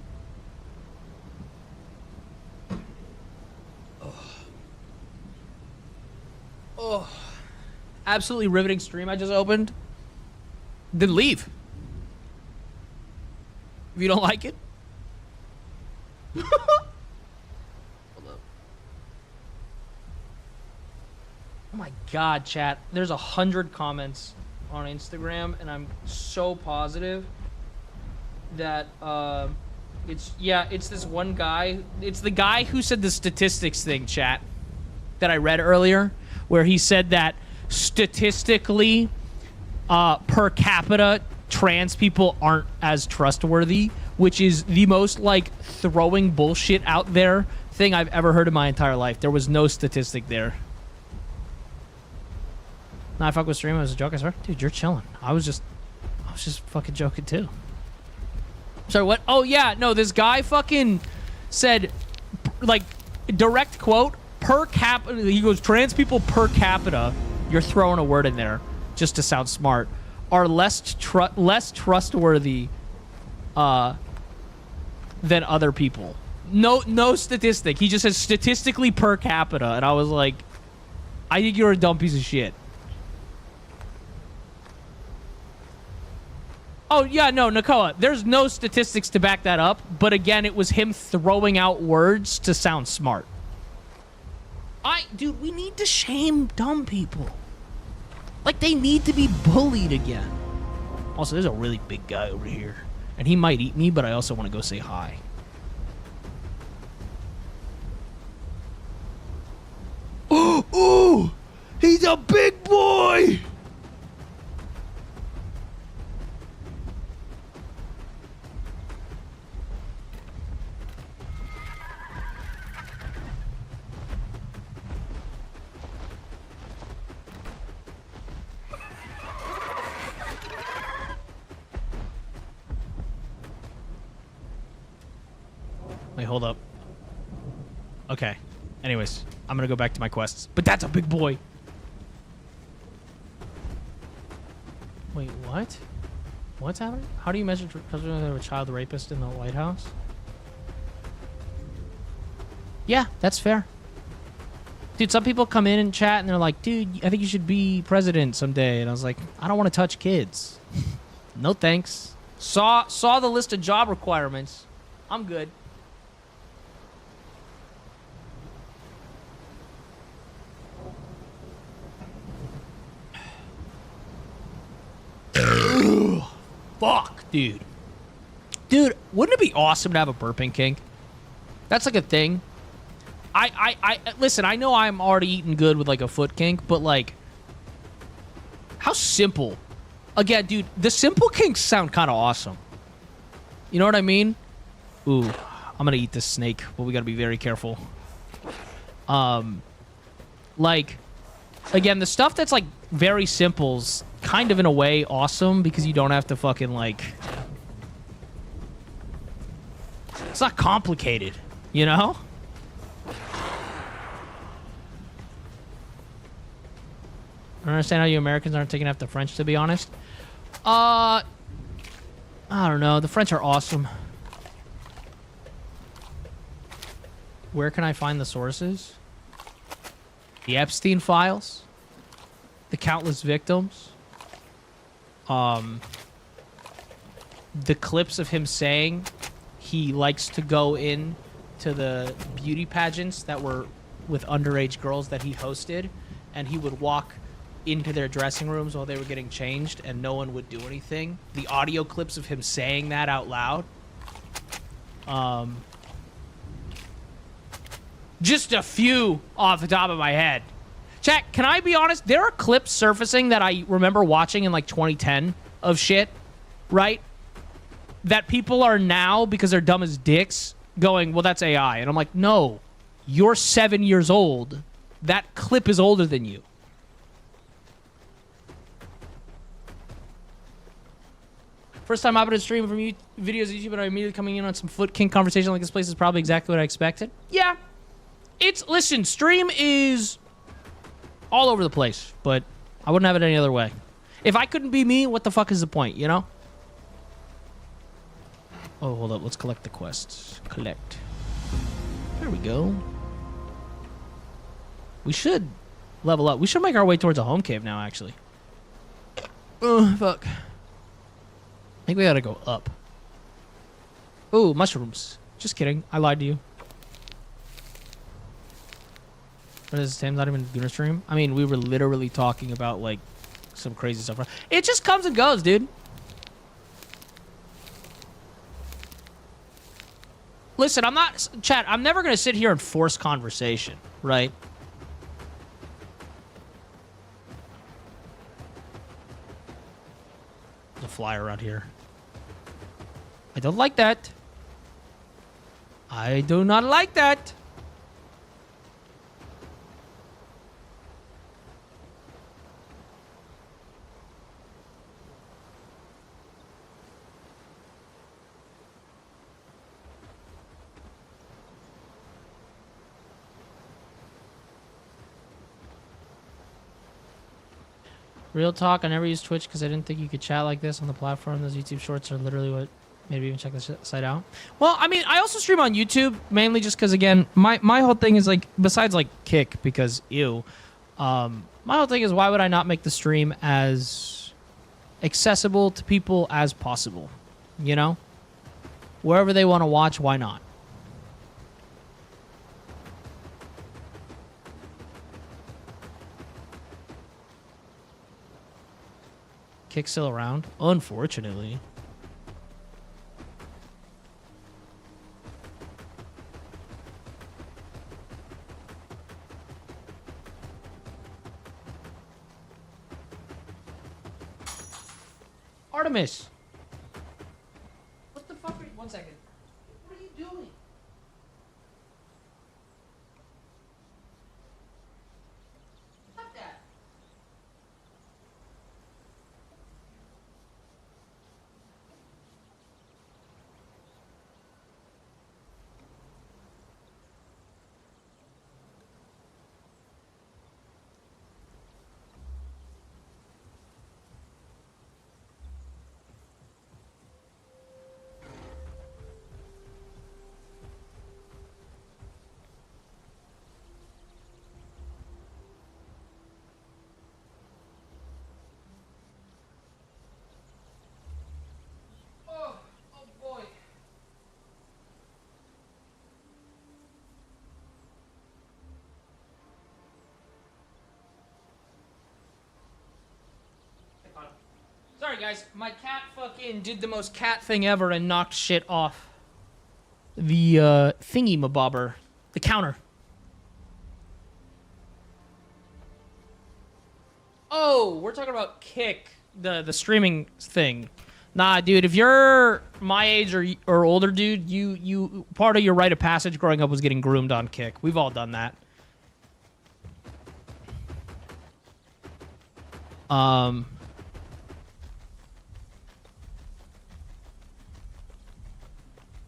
Oh, absolutely riveting stream I just opened. then leave. If you don't like it. Hold up. Oh my god, chat. There's 100 comments on Instagram, and I'm so positive that it's this one guy. It's the guy who said the statistics thing, chat, that I read earlier, where he said that statistically, per capita, trans people aren't as trustworthy, which is the most, like, throwing bullshit out there thing I've ever heard in my entire life. There was no statistic there. Nah, I fuck with stream. It was a joke, I swear. Dude, you're chilling. I was just fucking joking, too. Sorry, what? Oh, yeah, no, this guy fucking said, like, direct quote, per capita, he goes, trans people per capita, you're throwing a word in there just to sound smart, are less trustworthy than other people. No statistic. He just says statistically per capita, and I was like, I think you're a dumb piece of shit. Oh, yeah, no, Nakoa, there's no statistics to back that up, but again, it was him throwing out words to sound smart. Dude, we need to shame dumb people. Like, they need to be bullied again. Also, there's a really big guy over here, and he might eat me, but I also want to go say hi. Ooh, he's a big boy! Wait, hold up. Okay. Anyways, I'm gonna go back to my quests. But that's a big boy. Wait, what? What's happening? How do you measure a child rapist in the White House? Yeah, that's fair. Dude, some people come in and chat and they're like, dude, I think you should be president someday. And I was like, I don't want to touch kids. No thanks. Saw the list of job requirements. I'm good. Fuck, dude. Dude, wouldn't it be awesome to have a burping kink? That's like a thing. Listen, I know I'm already eating good with like a foot kink, but like, how simple. Again, dude, the simple kinks sound kind of awesome. You know what I mean? Ooh, I'm gonna eat this snake, but we gotta be very careful. Like, again, the stuff that's like very simple's kind of in a way awesome because you don't have to fucking like, it's not complicated, you know? I don't understand how you Americans aren't taking after the French, to be honest. I don't know. The French are awesome. Where can I find the sources? The Epstein files? The countless victims? The clips of him saying he likes to go in to the beauty pageants that were with underage girls that he hosted, and he would walk into their dressing rooms while they were getting changed and no one would do anything. The audio clips of him saying that out loud. Just a few off the top of my head. Chat, can I be honest? There are clips surfacing that I remember watching in like 2010 of shit, right? That people are now, because they're dumb as dicks, going, well, that's AI. And I'm like, no, you're 7 years old. That clip is older than you. First time hopping to stream from videos on YouTube, and I'm immediately coming in on some foot kink conversation like this place is probably exactly what I expected. Yeah. Listen, stream is all over the place, but I wouldn't have it any other way. If I couldn't be me, what the fuck is the point, you know? Oh, hold up. Let's collect the quests. Collect. There we go. We should level up. We should make our way towards a home cave now, actually. Oh, fuck. think we gotta go up. Ooh, mushrooms. Just kidding. I lied to you. What is Sam's not even gonna stream? I mean, we were literally talking about, like, some crazy stuff. It just comes and goes, dude. Listen, I'm not... Chat, I'm never gonna sit here and force conversation, right? There's a flyer around here. I don't like that. I do not like that. Real talk, I never used Twitch because I didn't think you could chat like this on the platform. Those YouTube shorts are literally what made me even check the site out. Well, I mean, I also stream on YouTube, mainly just because, again, my whole thing is, like, besides, like, Kick, because, ew, my whole thing is why would I not make the stream as accessible to people as possible, you know? Wherever they want to watch, why not? Kick's still around? Unfortunately. Artemis! What the fuck are you... 1 second. What are you doing? Stop that. Sorry, guys. My cat fucking did the most cat thing ever and knocked shit off the thingy-mabobber. The counter. Oh, we're talking about Kick, the streaming thing. Nah, dude, if you're my age or older, dude, you part of your rite of passage growing up was getting groomed on Kick. We've all done that.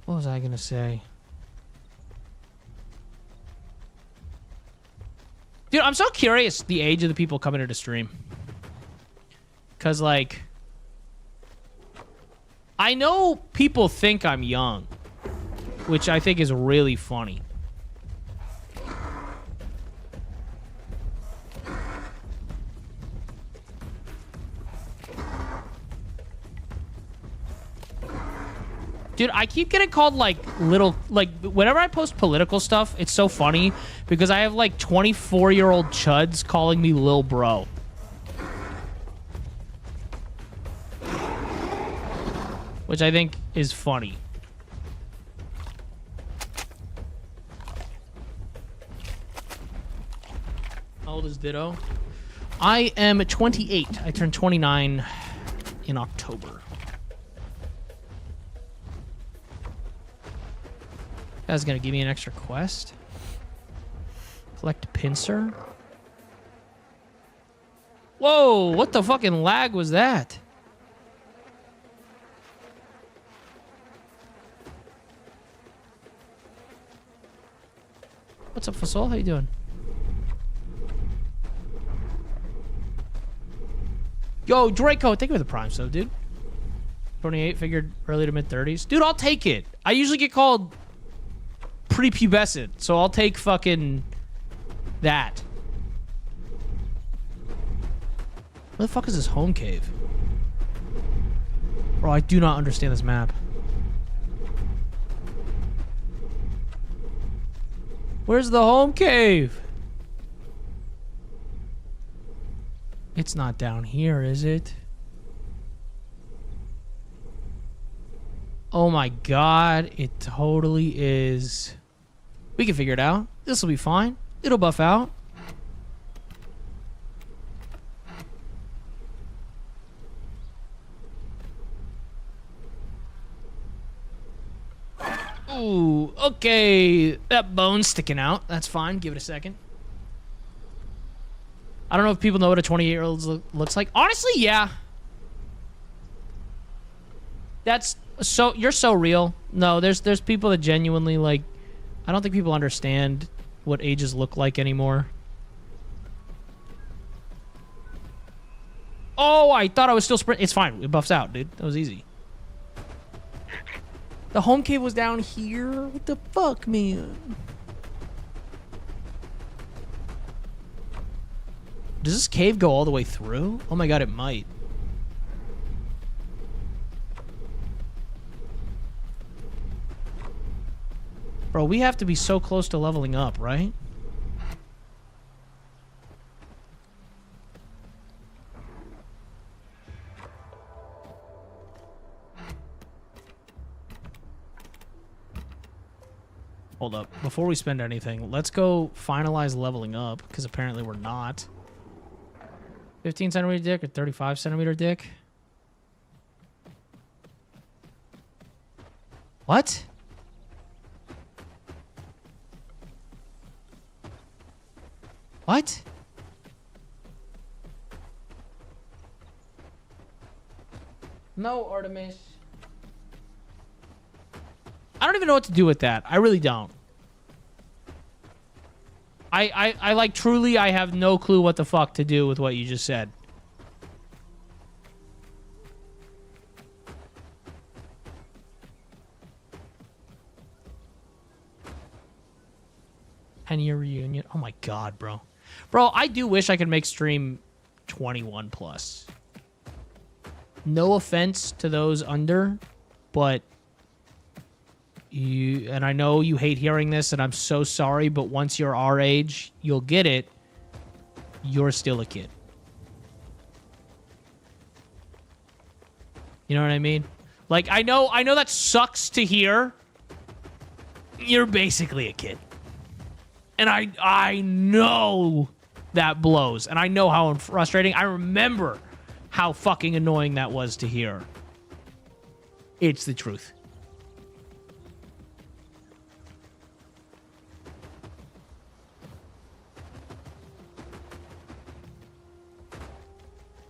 What was I gonna say? Dude, I'm so curious the age of the people coming to the stream. Cause, like, I know people think I'm young, which I think is really funny. Dude, I keep getting called, like, little... Like, whenever I post political stuff, it's so funny because I have, like, 24-year-old chuds calling me Lil Bro. Which I think is funny. How old is Ditto? I am 28. I turned 29 in October. Guy's gonna give me an extra quest. Collect pincer. Whoa, what the fucking lag was that? What's up, Fasol? How you doing? Yo, Draco, thank you for the prime sub, dude. 28, figured early to mid-30s. Dude, I'll take it. I usually get called prepubescent, so I'll take fucking that. Where the fuck is this home cave? Bro, I do not understand this map. Where's the home cave? It's not down here, is it? Oh my god, it totally is. We can figure it out. This will be fine. It'll buff out. Ooh, okay. That bone's sticking out. That's fine. Give it a second. I don't know if people know what a 28-year-old looks like. Honestly, yeah. That's so... You're so real. No, there's people that genuinely, like... I don't think people understand what ages look like anymore. Oh, I thought I was still sprint. It's fine. It buffs out, dude. That was easy. The home cave was down here? What the fuck, man? Does this cave go all the way through? Oh my god, it might. Bro, we have to be so close to leveling up, right? Hold up. Before we spend anything, let's go finalize leveling up, because apparently we're not. 15 centimeter dick or 35 centimeter dick? What? What? No, Artemis. I don't even know what to do with that. I really don't. I like, truly, I have no clue what the fuck to do with what you just said. Ten-year reunion. Oh my god, bro. Bro, I do wish I could make stream 21 plus. No offense to those under, but you, and I know you hate hearing this, and I'm so sorry, but once you're our age, you'll get it. You're still a kid. You know what I mean? Like, I know that sucks to hear. You're basically a kid. And I know that blows. And I know how frustrating. I remember how fucking annoying that was to hear. It's the truth.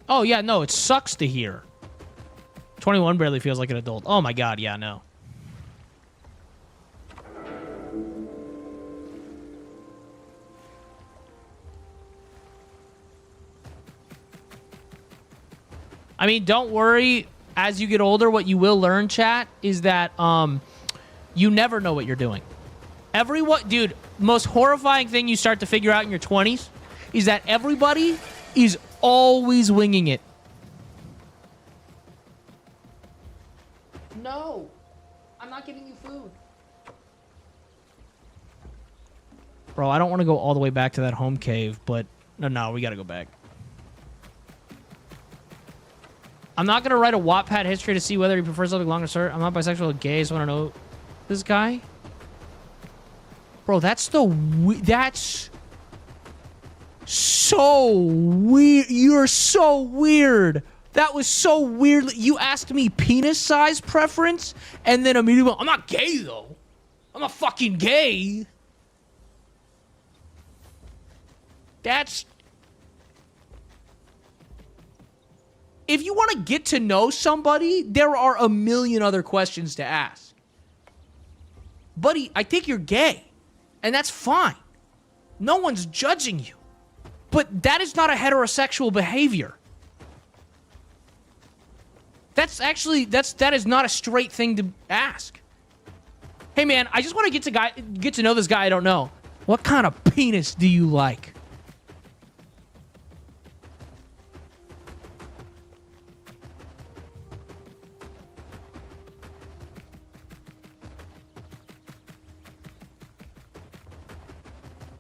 Oh, yeah, no, it sucks to hear. 21 barely feels like an adult. Oh, my God, yeah, no. I mean, don't worry. As you get older, what you will learn, chat, is that you never know what you're doing. Everyone, dude, most horrifying thing you start to figure out in your 20s is that everybody is always winging it. No, I'm not giving you food. Bro, I don't want to go all the way back to that home cave, but no, we got to go back. I'm not going to write a Wattpad history to see whether he prefers something long or short. I'm not bisexual or gay, so I don't know this guy. Bro, that's that's so weird. You're so weird. That was so weird. You asked me penis size preference, and then immediately, I'm not gay, though. I'm not fucking gay. That's... If you want to get to know somebody, there are a million other questions to ask. Buddy, I think you're gay, and that's fine. No one's judging you. But that is not a heterosexual behavior. That's actually, that is not a straight thing to ask. Hey man, I just want to get to know this guy I don't know. What kind of penis do you like?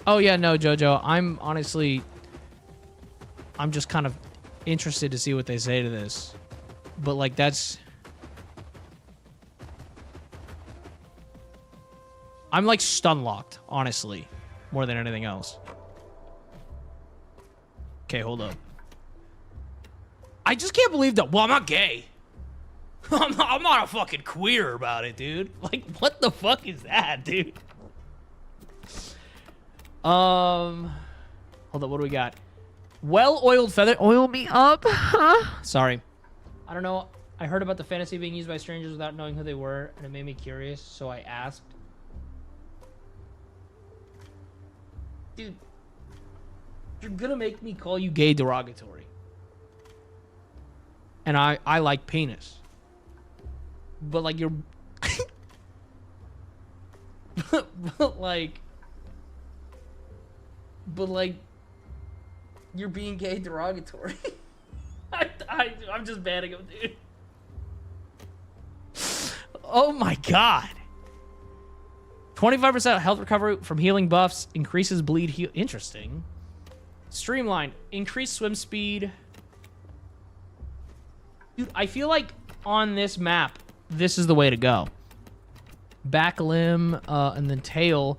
Oh, yeah, no, Jojo. I'm just kind of interested to see what they say to this. But, like, that's... I'm, like, stun-locked, honestly, more than anything else. Okay, hold up. I just can't believe that... Well, I'm not gay. I'm not a fucking queer about it, dude. Like, what the fuck is that, dude? Hold up, what do we got? Well-oiled feather. Oil me up. Sorry. I don't know. I heard about the fantasy being used by strangers without knowing who they were, and it made me curious, so I asked. Dude, you're gonna make me call you gay derogatory. And I like penis. But, like, you're... but, like... You're being gay derogatory. I'm just banning him, dude. Oh, my God. 25% health recovery from healing buffs. Increases bleed heal. Interesting. Streamlined. Increased swim speed. Dude, I feel like on this map, this is the way to go. Back limb, and then tail.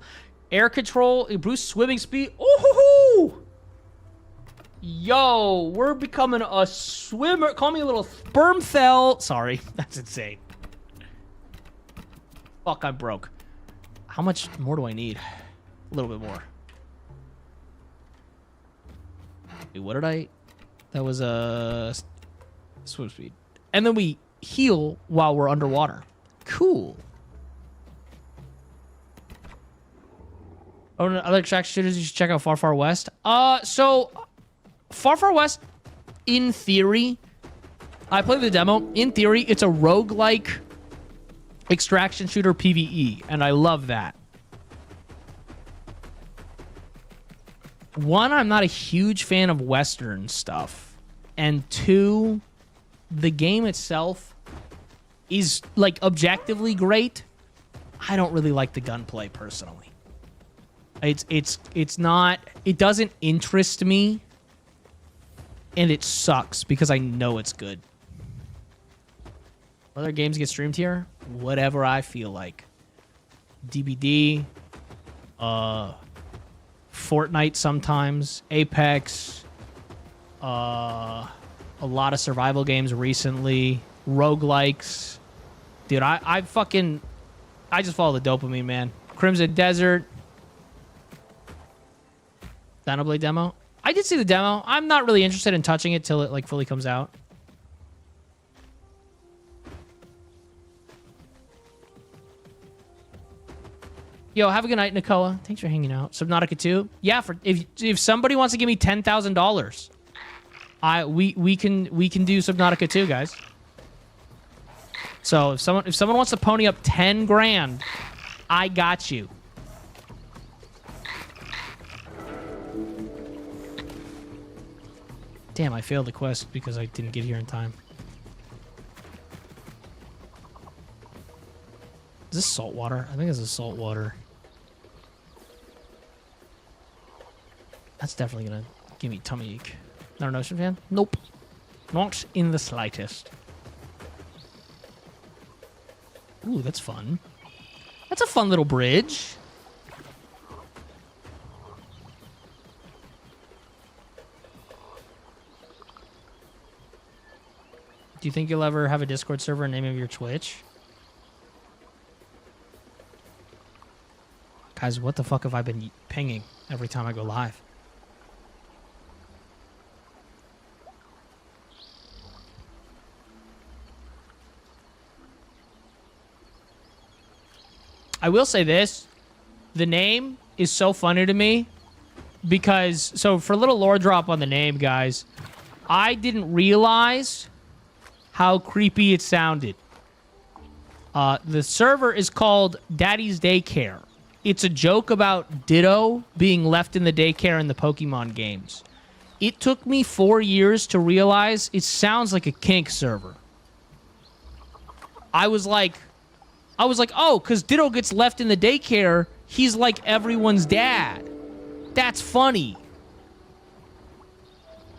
Air control, boost swimming speed. Ooh! Yo, we're becoming a swimmer. Call me a little sperm cell. Sorry, that's insane. Fuck, I'm broke. How much more do I need? A little bit more. Wait, what did I... That was a... swim speed. And then we heal while we're underwater. Cool. Oh, no, other extraction shooters, you should check out Far Far West. So Far Far West, in theory, I played the demo. In theory, it's a roguelike extraction shooter PvE, and I love that. One, I'm not a huge fan of Western stuff. And two, the game itself is, like, objectively great. I don't really like the gunplay, personally. It's not... It doesn't interest me. And it sucks, because I know it's good. What other games get streamed here? Whatever I feel like. DBD. Fortnite sometimes. Apex. A lot of survival games recently. Roguelikes. Dude, I just follow the dopamine, man. Crimson Desert. Dinoblade demo. I did see the demo. I'm not really interested in touching it till it, like, fully comes out. Yo, have a good night, Nakoa. Thanks for hanging out. Subnautica 2. Yeah, for if somebody wants to give me $10,000, we can do Subnautica 2, guys. So if someone wants to pony up 10 grand, I got you. Damn, I failed the quest because I didn't get here in time. Is this salt water? I think this is salt water. That's definitely gonna give me tummy ache. Not an ocean fan? Nope. Not in the slightest. Ooh, that's fun. That's a fun little bridge. Do you think you'll ever have a Discord server name of your Twitch? Guys, what the fuck have I been pinging every time I go live? I will say this. The name is so funny to me because... So, for a little lore drop on the name, guys, I didn't realize how creepy it sounded. The server is called Daddy's Daycare. It's a joke about Ditto being left in the daycare in the Pokemon games. It took me 4 years to realize it sounds like a kink server. I was like, oh, because Ditto gets left in the daycare, he's like everyone's dad. That's funny.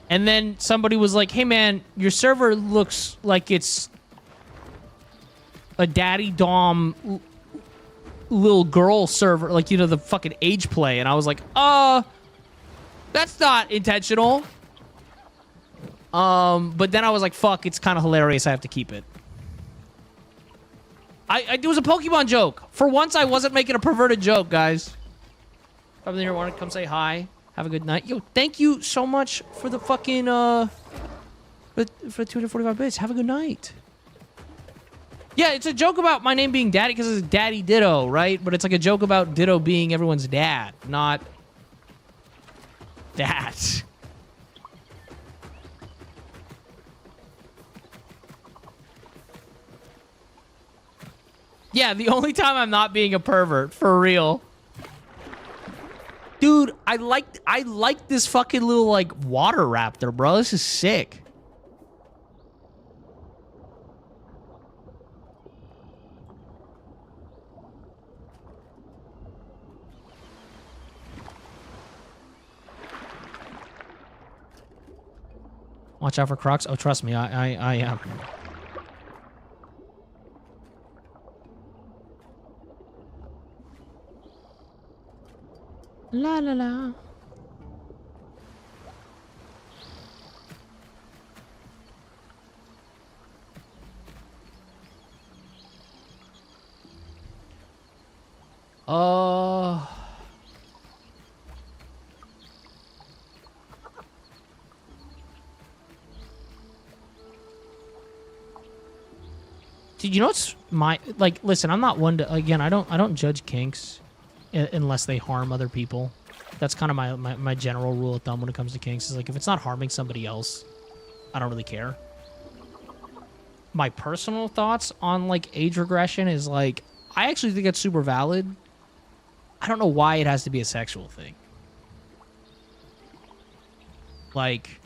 And then somebody was like, hey man, your server looks like it's a daddy dom little girl server, like, you know, the fucking age play. And I was like, that's not intentional. But then I was like, fuck, it's kind of hilarious. I have to keep it. It was a Pokemon joke. For once, I wasn't making a perverted joke, guys. Probably here, want to come say hi. Have a good night. Yo, thank you so much for the fucking, for 245 bits. Have a good night. Yeah, it's a joke about my name being Daddy because it's DaddyDitto, right? But it's like a joke about Ditto being everyone's dad, not that. Yeah, the only time I'm not being a pervert, for real. Dude, I like this fucking little, like, water raptor, bro. This is sick. Watch out for crocs. Oh, trust me, I am. La la la. Dude, you know what's my, like, listen, I'm not one to, again, I don't judge kinks unless they harm other people. That's kind of my general rule of thumb when it comes to kinks, is like, if it's not harming somebody else, I don't really care. My personal thoughts on, like, age regression is, like, I actually think it's super valid. I don't know why it has to be a sexual thing. Like,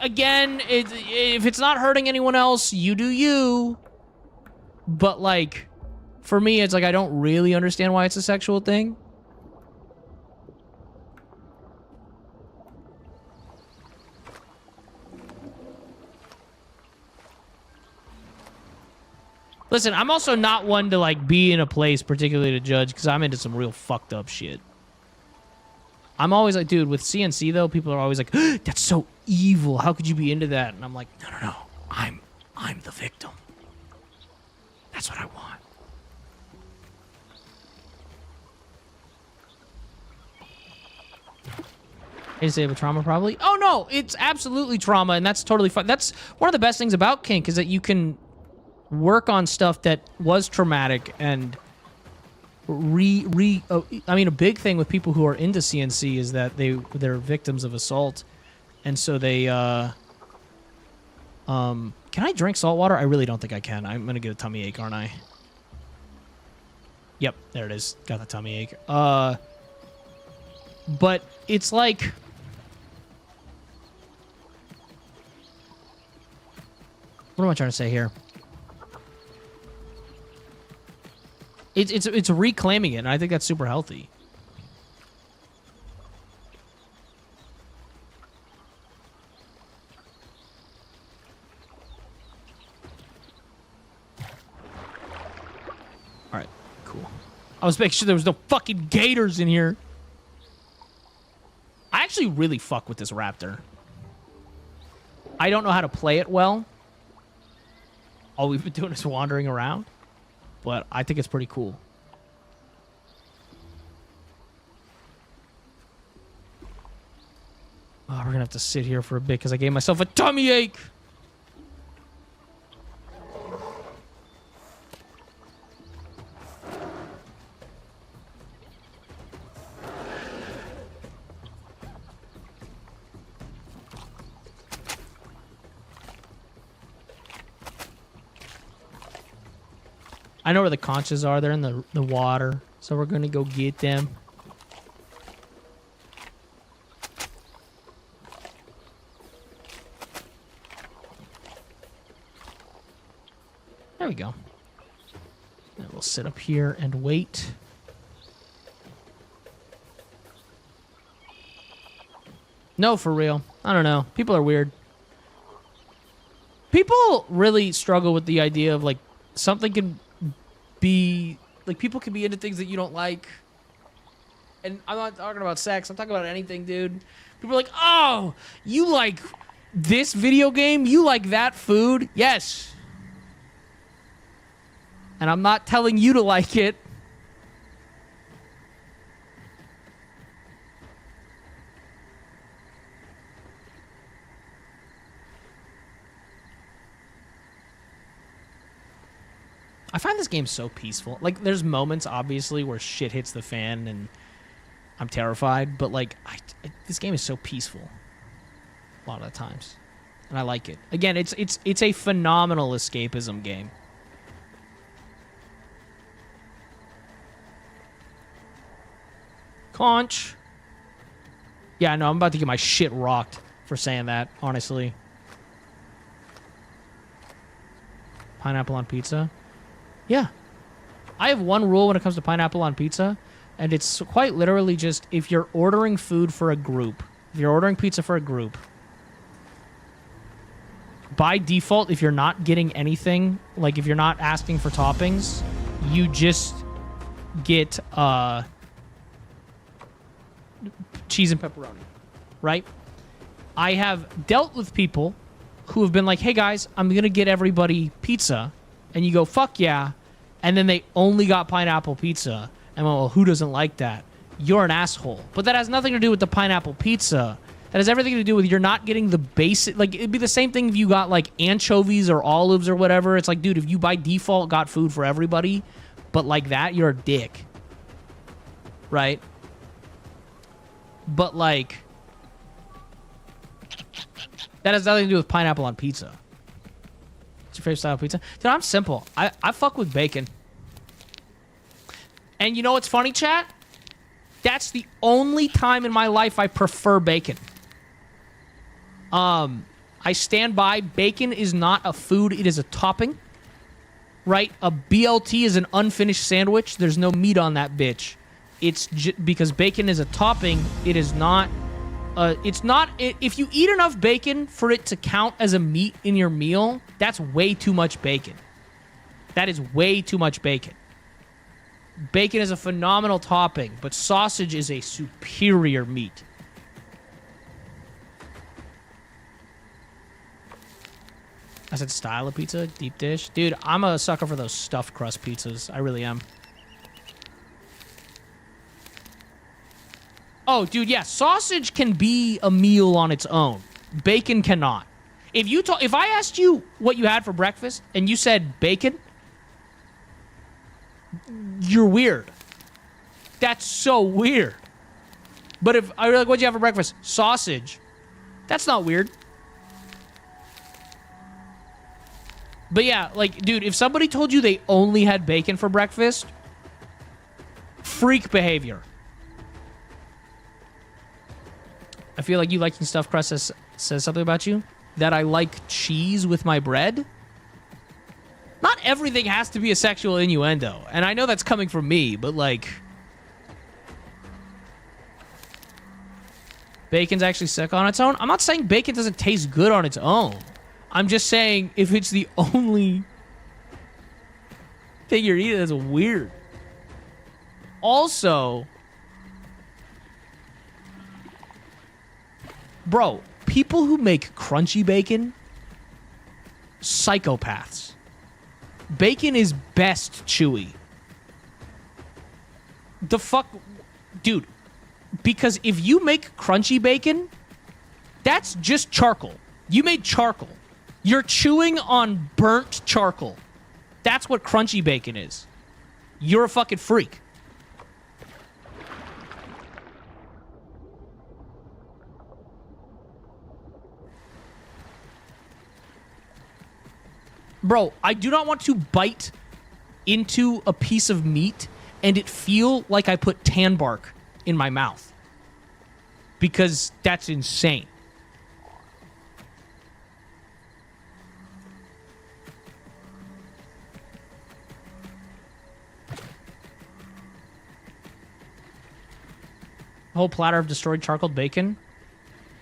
again, if it's not hurting anyone else, you do you. But, like, for me, it's like I don't really understand why it's a sexual thing. Listen, I'm also not one to, like, be in a place particularly to judge, because I'm into some real fucked up shit. I'm always like, dude, with CNC, though, people are always like, that's so evil. How could you be into that? And I'm like, no. I'm the victim. That's what I want. Disable trauma, probably. Oh, no, it's absolutely trauma, and that's totally fine. That's one of the best things about kink, is that you can work on stuff that was traumatic and I mean, a big thing with people who are into CNC is that they're victims of assault, and so they can I drink salt water? I really don't think I can. I'm gonna get a tummy ache, aren't I? Yep, there it is. Got the tummy ache. But it's like, what am I trying to say here? It's reclaiming it, and I think that's super healthy. All right, cool. I was making sure there was no fucking gators in here. I actually really fuck with this raptor. I don't know how to play it well. All we've been doing is wandering around. But I think it's pretty cool. Oh, we're gonna have to sit here for a bit because I gave myself a tummy ache. I know where the conches are. They're in the water. So we're going to go get them. There we go. And we'll sit up here and wait. No, for real. I don't know. People are weird. People really struggle with the idea of, like, something can be... Like, people can be into things that you don't like. And I'm not talking about sex. I'm talking about anything, dude. People are like, oh, you like this video game? You like that food? Yes. And I'm not telling you to like it. I find this game so peaceful. Like, there's moments, obviously, where shit hits the fan and I'm terrified. But, like, this game is so peaceful a lot of the times. And I like it. Again, it's a phenomenal escapism game. Conch. Yeah, no, I'm about to get my shit rocked for saying that, honestly. Pineapple on pizza? Yeah. I have one rule when it comes to pineapple on pizza, and it's quite literally just if you're ordering food for a group, if you're ordering pizza for a group, by default, if you're not getting anything, like if you're not asking for toppings, you just get cheese and pepperoni, right? I have dealt with people who have been like, hey guys, I'm going to get everybody pizza. And you go, fuck yeah. And then they only got pineapple pizza. And well, who doesn't like that? You're an asshole. But that has nothing to do with the pineapple pizza. That has everything to do with you're not getting the basic... Like, it'd be the same thing if you got, like, anchovies or olives or whatever. It's like, dude, if you by default got food for everybody, but like that, you're a dick. Right? But, like... That has nothing to do with pineapple on pizza. What's your favorite style of pizza? Dude, I'm simple. I fuck with bacon. And you know what's funny, chat? That's the only time in my life I prefer bacon. I stand by. Bacon is not a food. It is a topping. Right? A BLT is an unfinished sandwich. There's no meat on that bitch. It's because bacon is a topping. It is not... it's not... If you eat enough bacon for it to count as a meat in your meal, that's way too much bacon. That is way too much bacon. Bacon is a phenomenal topping, but sausage is a superior meat. I said style of pizza, deep dish. Dude, I'm a sucker for those stuffed crust pizzas. I really am. Oh, dude, yeah. Sausage can be a meal on its own. Bacon cannot. If I asked you what you had for breakfast and you said bacon, you're weird. That's so weird. But if I like, what'd you have for breakfast? Sausage. That's not weird. But yeah, like, dude, if somebody told you they only had bacon for breakfast, freak behavior. I feel like you liking stuffed crust says something about you. That I like cheese with my bread. Not everything has to be a sexual innuendo. And I know that's coming from me, but like... Bacon's actually sick on its own. I'm not saying bacon doesn't taste good on its own. I'm just saying if it's the only thing you're eating, that's weird. Also... Bro, people who make crunchy bacon, psychopaths. Bacon is best chewy. The fuck? Dude, because if you make crunchy bacon, that's just charcoal. You made charcoal. You're chewing on burnt charcoal. That's what crunchy bacon is. You're a fucking freak. Bro, I do not want to bite into a piece of meat and it feel like I put tan bark in my mouth. Because that's insane. A whole platter of destroyed charcoal bacon?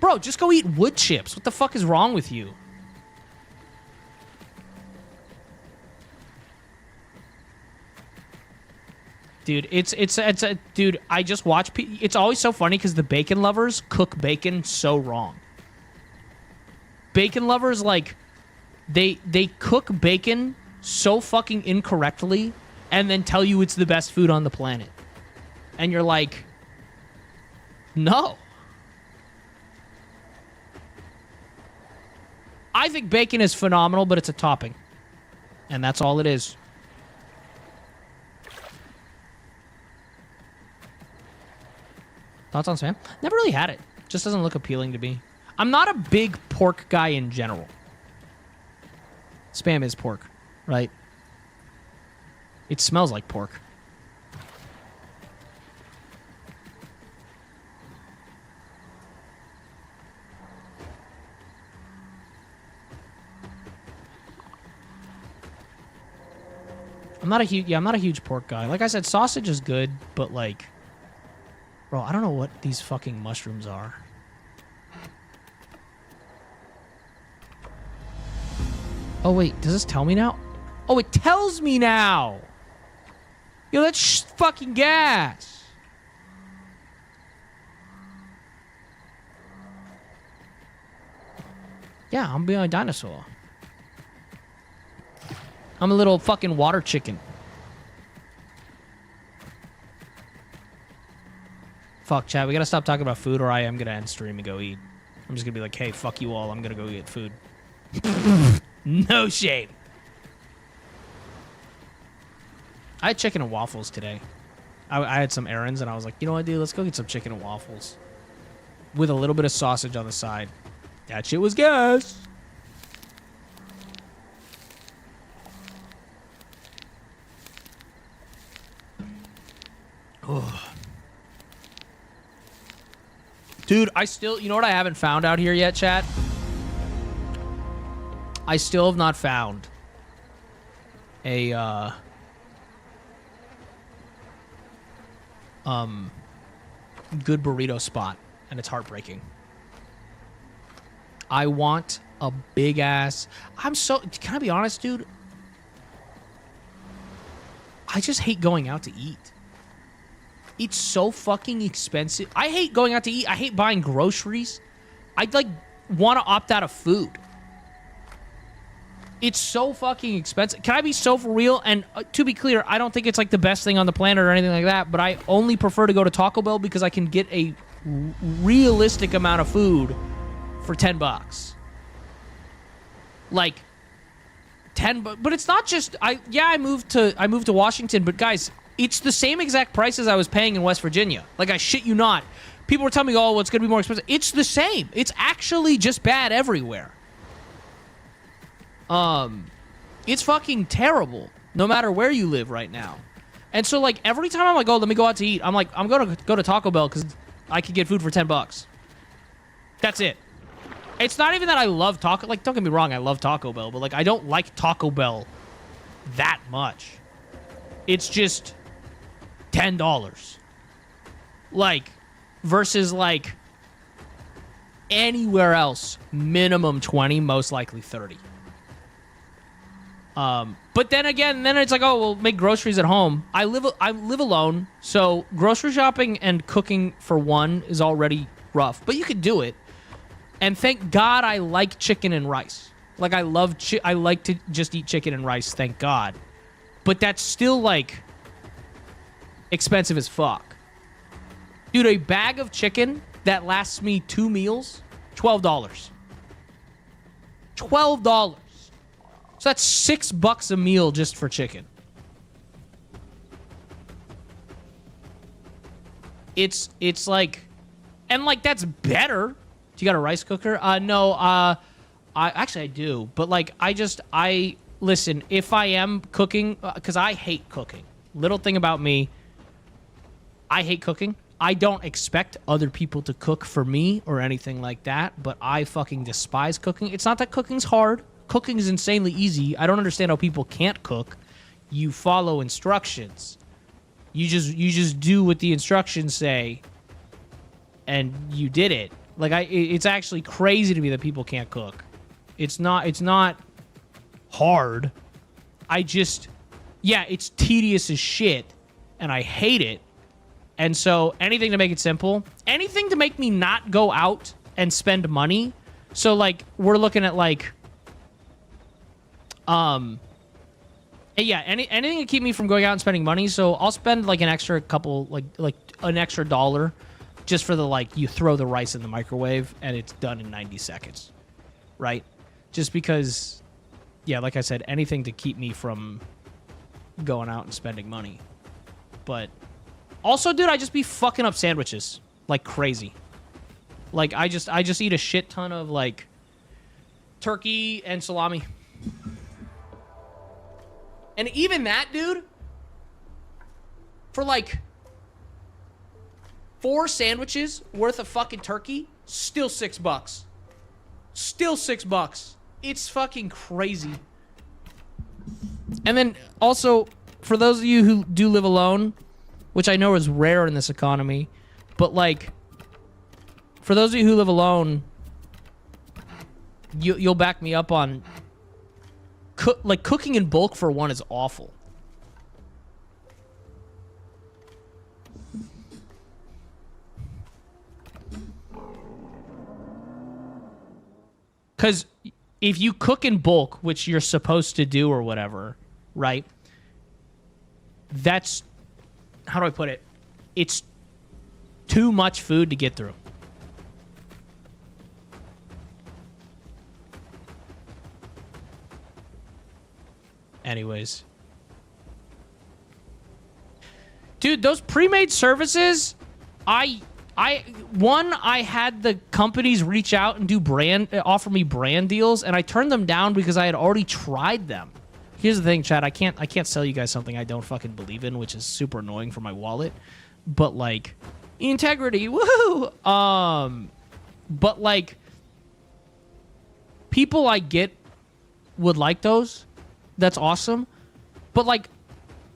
Bro, just go eat wood chips. What the fuck is wrong with you? Dude, dude, I just watch, it's always so funny because the bacon lovers cook bacon so wrong. Bacon lovers, like, they cook bacon so fucking incorrectly and then tell you it's the best food on the planet. And you're like, no. I think bacon is phenomenal, but it's a topping. And that's all it is. Thoughts on Spam? Never really had it. Just doesn't look appealing to me. I'm not a big pork guy in general. Spam is pork, right? It smells like pork. I'm not a huge pork guy. Like I said, sausage is good, but like, bro, I don't know what these fucking mushrooms are. Oh wait, does this tell me now? Oh, it tells me now. Yo, that's fucking gas. Yeah, I'm being a dinosaur. I'm a little fucking water chicken. Fuck, chat. We gotta stop talking about food or I am gonna end stream and go eat. I'm just gonna be like, hey, fuck you all. I'm gonna go get food. No shame. I had chicken and waffles today. I had some errands and I was like, you know what, dude? Let's go get some chicken and waffles. With a little bit of sausage on the side. That shit was gas. Oh. Dude, you know what I haven't found out here yet, chat? I still have not found a, good burrito spot, and it's heartbreaking. I want a big ass... Can I be honest, dude? I just hate going out to eat. It's so fucking expensive. I hate going out to eat. I hate buying groceries. I like want to opt out of food. It's so fucking expensive. Can I be so for real? And to be clear, I don't think it's like the best thing on the planet or anything like that, but I only prefer to go to Taco Bell because I can get a realistic amount of food for $10. Like 10, but it's not just I moved to Washington, but guys, it's the same exact price as I was paying in West Virginia. Like, I shit you not. People were telling me, oh, well, it's going to be more expensive. It's the same. It's actually just bad everywhere. It's fucking terrible, no matter where you live right now. And so, like, every time I'm like, oh, let me go out to eat, I'm like, I'm going to go to Taco Bell because I could get food for $10. That's it. It's not even that I love Taco... Like, don't get me wrong, I love Taco Bell, but, like, I don't like Taco Bell that much. It's just $10. Like, versus, like, anywhere else, minimum 20, most likely 30. But then again, then it's like, oh, we'll make groceries at home. I live alone, so grocery shopping and cooking for one is already rough. But you could do it. And thank God I like chicken and rice. Like, I like to just eat chicken and rice, thank God. But that's still, like, expensive as fuck. Dude, a bag of chicken that lasts me 2 meals, $12. $12. So that's $6 a meal just for chicken. It's like, and like, that's better. Do you got a rice cooker? No, actually I do. But like, listen, if I am cooking, because I hate cooking. Little thing about me, I hate cooking. I don't expect other people to cook for me or anything like that, but I fucking despise cooking. It's not that cooking's hard. Cooking is insanely easy. I don't understand how people can't cook. You follow instructions. You just do what the instructions say, and you did it. Like, it's actually crazy to me that people can't cook. It's not hard. Yeah, it's tedious as shit, and I hate it. And so anything to make it simple, anything to make me not go out and spend money. So, like, we're looking at, like, yeah, anything to keep me from going out and spending money. So I'll spend, like, an extra couple, like an extra $1 just for the, like, you throw the rice in the microwave and it's done in 90 seconds, right? Just because, yeah, like I said, anything to keep me from going out and spending money. But also, dude, I just be fucking up sandwiches like crazy. Like, I just eat a shit ton of, like, turkey and salami. And even that, dude, for, like, 4 sandwiches worth of fucking turkey, still $6. Still $6. It's fucking crazy. And then, also, for those of you who do live alone, which I know is rare in this economy, but, like, for those of you who live alone, you'll back me up on... cooking in bulk, for one, is awful. Because if you cook in bulk, which you're supposed to do or whatever, right? That's... How do I put it? It's too much food to get through. Anyways. Dude, those pre-made services, I had the companies reach out and offer me brand deals, and I turned them down because I had already tried them. Here's the thing, Chad, I can't sell you guys something I don't fucking believe in, which is super annoying for my wallet. But, like, integrity, woohoo! But, like, people I get would like those. That's awesome. But, like,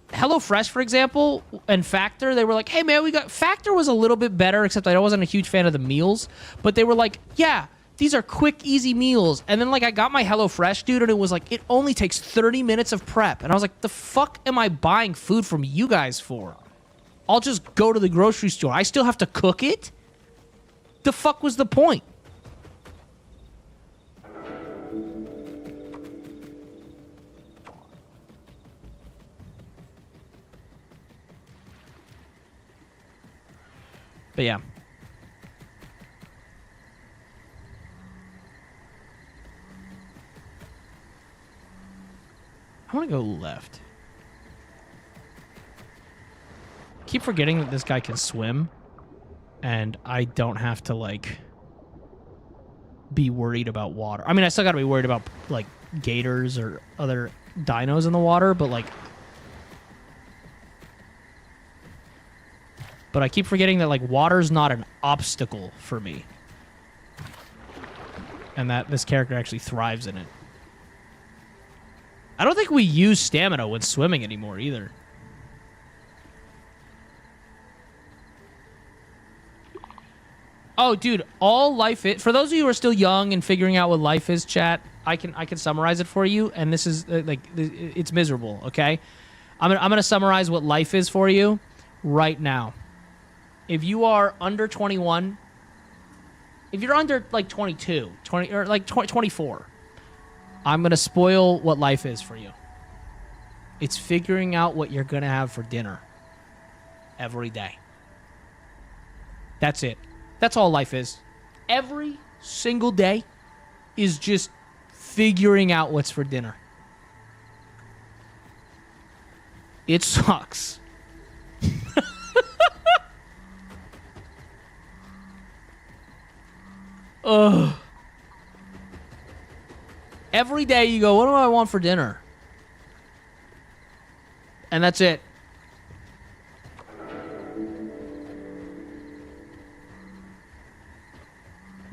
HelloFresh, for example, and Factor, they were like, hey, man, Factor was a little bit better, except I wasn't a huge fan of the meals. But they were like, yeah, these are quick, easy meals. And then, like, I got my HelloFresh, dude, and it was like, it only takes 30 minutes of prep. And I was like, the fuck am I buying food from you guys for? I'll just go to the grocery store. I still have to cook it? The fuck was the point? But yeah. I want to go left. Keep forgetting that this guy can swim, and I don't have to, like, be worried about water. I mean, I still got to be worried about, like, gators or other dinos in the water, but, like... But I keep forgetting that, like, water's not an obstacle for me. And that this character actually thrives in it. I don't think we use stamina when swimming anymore, either. Oh, dude, all life is... For those of you who are still young and figuring out what life is, chat, I can summarize it for you, and this is, like, it's miserable, okay? I'm gonna summarize what life is for you right now. If you are under 21, if you're under, like, 22, or, like, 24, I'm going to spoil what life is for you. It's figuring out what you're going to have for dinner every day. That's it. That's all life is. Every single day is just figuring out what's for dinner. It sucks. Ugh. Every day you go, what do I want for dinner? And that's it.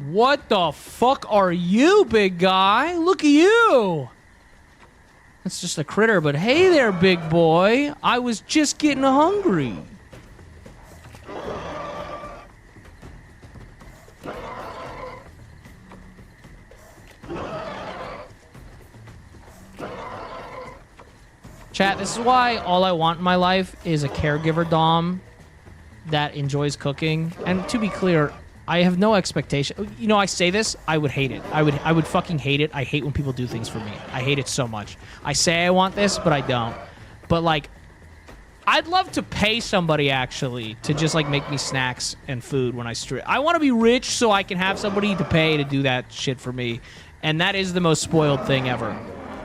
What the fuck are you, big guy? Look at you. That's just a critter, but hey there, big boy. I was just getting hungry. Chat, this is why all I want in my life is a caregiver dom that enjoys cooking. And to be clear, I have no expectation. You know, I say this, I would hate it. I would fucking hate it. I hate when people do things for me. I hate it so much. I say I want this, but I don't. But like, I'd love to pay somebody actually to just like make me snacks and food when I stream. I want to be rich so I can have somebody to pay to do that shit for me. And that is the most spoiled thing ever.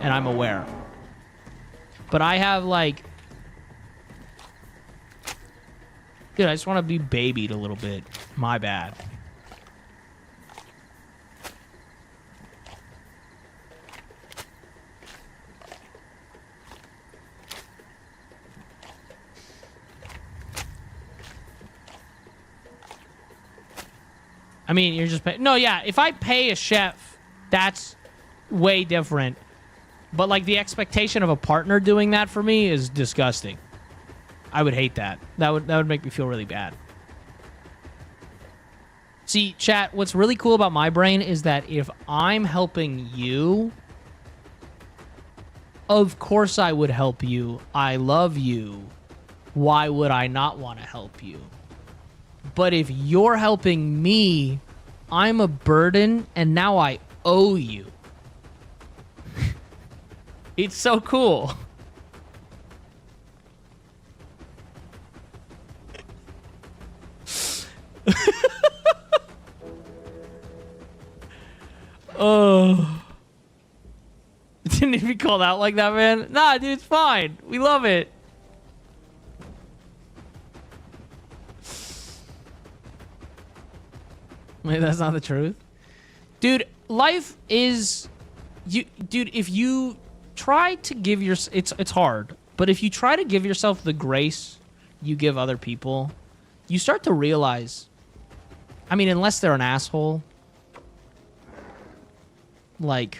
And I'm aware. But I have like... Dude, I just want to be babied a little bit. My bad. I mean, you're just paying... No, yeah, if I pay a chef, that's way different. But, like, the expectation of a partner doing that for me is disgusting. I would hate that. That would make me feel really bad. See, chat, what's really cool about my brain is that if I'm helping you, of course I would help you. I love you. Why would I not want to help you? But if you're helping me, I'm a burden, and now I owe you. It's so cool. Oh. Didn't even be called out like that, man. Nah, dude, it's fine. We love it. Wait, that's not the truth? Dude, life is... Dude, if you try to give your... It's hard. But if you try to give yourself the grace you give other people, you start to realize... I mean, unless they're an asshole... Like...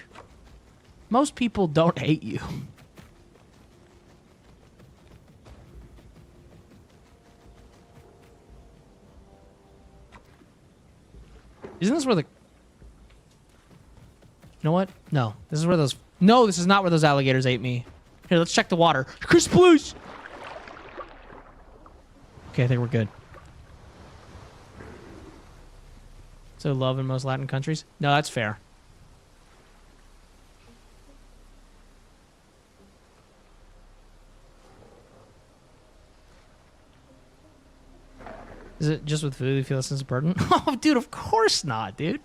Most people don't hate you. Isn't this where the... You know what? No. This is where those... No, this is not where those alligators ate me. Here, let's check the water. Chris, please! Okay, I think we're good. So love in most Latin countries? No, that's fair. Is it just with food you feel a sense of burden? Oh, dude, of course not, dude.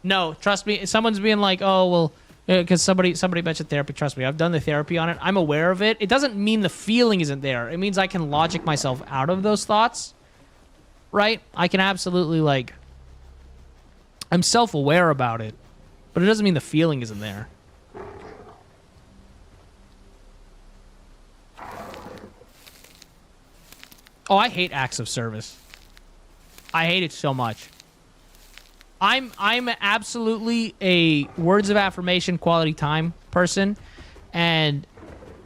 No, trust me. If someone's being like, oh, well, because somebody mentioned therapy. Trust me, I've done the therapy on it. I'm aware of it. It doesn't mean the feeling isn't there. It means I can logic myself out of those thoughts, right? I can absolutely, like... I'm self-aware about it, but it doesn't mean the feeling isn't there. Oh, I hate acts of service. I hate it so much. I'm absolutely a words of affirmation, quality time person. And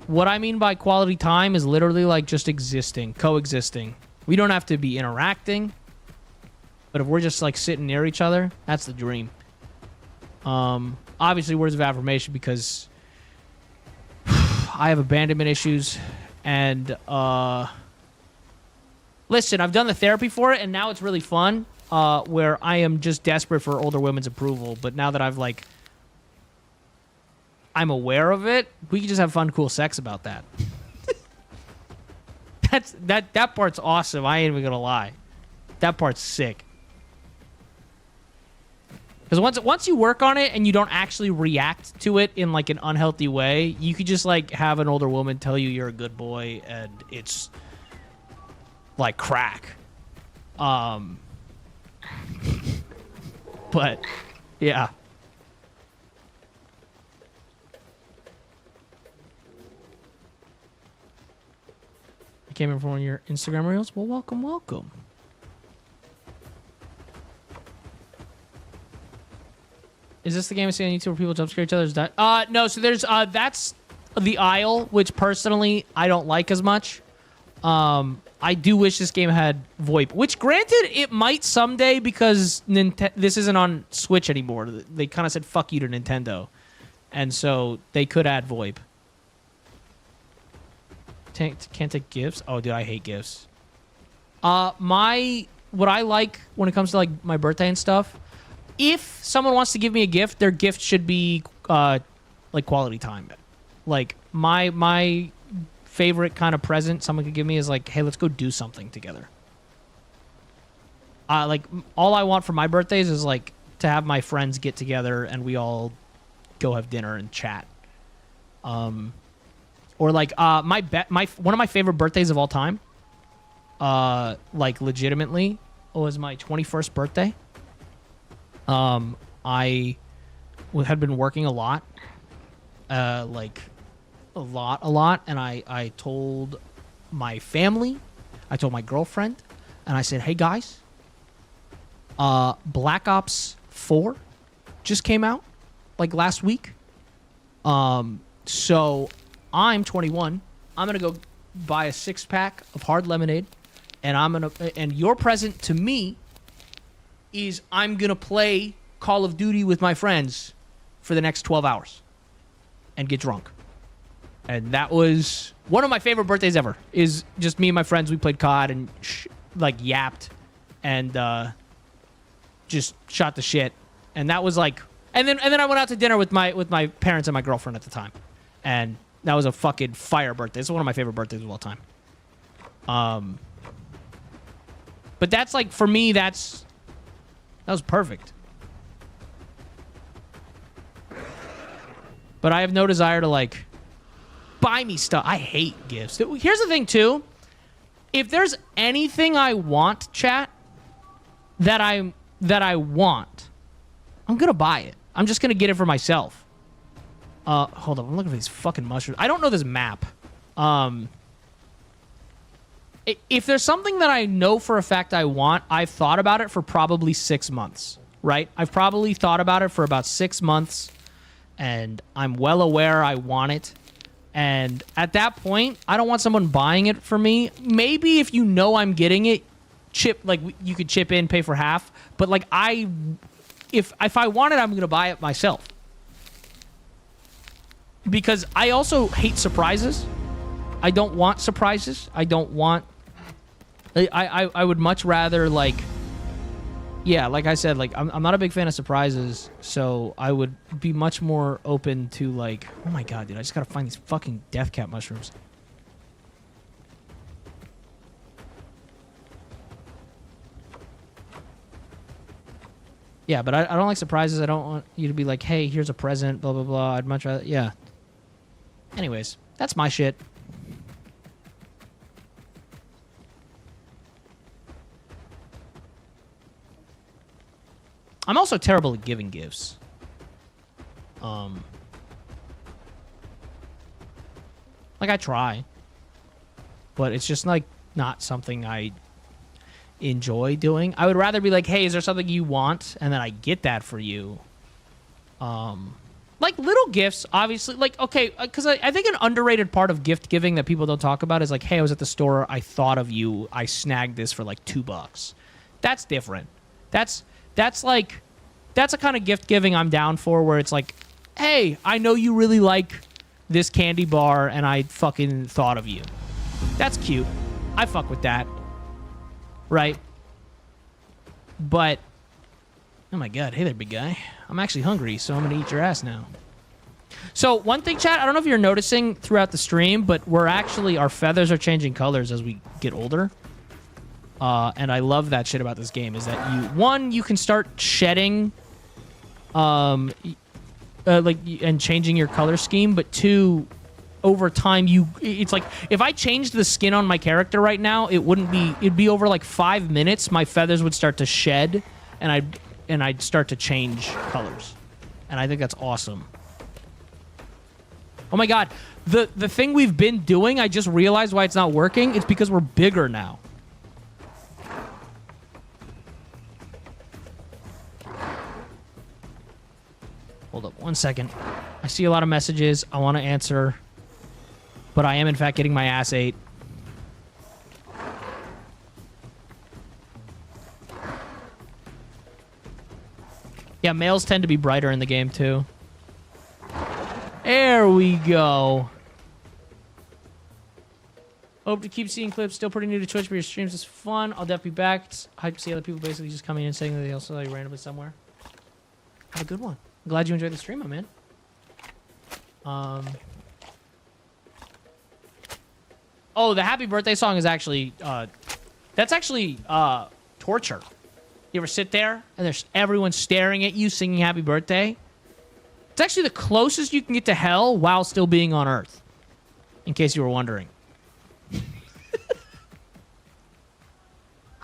what I mean by quality time is literally like just existing, coexisting. We don't have to be interacting. But if we're just like sitting near each other, that's the dream. Obviously words of affirmation because I have abandonment issues and listen, I've done the therapy for it, and now it's really fun, where I am just desperate for older women's approval. But now that I'm aware of it, we can just have fun, cool sex about that. That part's awesome. I ain't even gonna lie. That part's sick. Because once you work on it and you don't actually react to it in like an unhealthy way, you could just like have an older woman tell you you're a good boy, and it's like crack. But yeah. You came in for one of your Instagram reels? Well, welcome. Is this the game I see on YouTube where people jump scare each other's die? No, so there's that's the Isle, which personally I don't like as much. I do wish this game had VoIP, which granted it might someday because this isn't on Switch anymore. They kind of said fuck you to Nintendo, and so they could add VoIP. can't take gifts. Oh, dude, I hate gifts. What I like when it comes to like my birthday and stuff, if someone wants to give me a gift, their gift should be like quality time. Like my favorite kind of present someone could give me is like, hey, let's go do something together. Like all I want for my birthdays is like to have my friends get together and we all go have dinner and chat. Or like one of my favorite birthdays of all time, like legitimately, was my 21st birthday. I had been working a lot, like a lot, and I told my family, I told my girlfriend, and I said, hey guys, Black Ops 4 just came out like last week. So I'm 21. I'm gonna go buy a 6-pack of hard lemonade, and your present to me is I'm gonna play Call of Duty with my friends for the next 12 hours and get drunk. And that was one of my favorite birthdays ever. Is just me and my friends. We played COD and like yapped and just shot the shit. And that was like, and then I went out to dinner with my parents and my girlfriend at the time, and that was a fucking fire birthday. It's one of my favorite birthdays of all time. But that's like, for me, that was perfect. But I have no desire to like buy me stuff. I hate gifts. Here's the thing too. If there's anything I want, chat, that I want, I'm gonna buy it. I'm just gonna get it for myself. Hold up, I'm looking for these fucking mushrooms. I don't know this map. If there's something that I know for a fact I want, I've thought about it for probably 6 months, right? I've probably thought about it for about 6 months, and I'm well aware I want it. And at that point, I don't want someone buying it for me. Maybe if you know I'm getting it, you could chip in, pay for half. But like if I want it, I'm gonna buy it myself. Because I also hate surprises. I don't want surprises. I don't want... I would much rather, like... Yeah, like I said, like, I'm not a big fan of surprises, so I would be much more open to, like... Oh my god, dude, I just gotta find these fucking death cap mushrooms. Yeah, but I don't like surprises. I don't want you to be like, hey, here's a present, blah, blah, blah. I'd much rather... Yeah. Anyways, that's my shit. I'm also terrible at giving gifts. Like, I try. But it's just, like, not something I enjoy doing. I would rather be like, hey, is there something you want? And then I get that for you. Like, little gifts, obviously. Like, okay, because I think an underrated part of gift giving that people don't talk about is like, hey, I was at the store, I thought of you, I snagged this for like $2. That's different. That's like, that's a kind of gift giving I'm down for, where it's like, hey, I know you really like this candy bar and I fucking thought of you. That's cute. I fuck with that. Right? But, oh my god, hey there, big guy. I'm actually hungry, so I'm gonna eat your ass now. So, one thing, chat, I don't know if you're noticing throughout the stream, but our feathers are changing colors as we get older. And I love that shit about this game, is that you can start shedding, and changing your color scheme, but 2, over time, it's like, if I changed the skin on my character right now, it'd be over like 5 minutes, my feathers would start to shed, and I'd start to change colors. And I think that's awesome. Oh my god, the thing we've been doing, I just realized why it's not working. It's because we're bigger now. Hold up 1 second. I see a lot of messages I want to answer, but I am in fact getting my ass ate. Yeah, males tend to be brighter in the game too. There we go. Hope to keep seeing clips. Still pretty new to Twitch, but your streams is fun. I'll definitely be back. It's hype to see other people basically just coming in and saying that they also saw you randomly somewhere. Have a good one. I'm glad you enjoyed the stream, my man. Oh, the happy birthday song is actually, that's actually, torture. You ever sit there and there's everyone staring at you singing happy birthday? It's actually the closest you can get to hell while still being on Earth. In case you were wondering.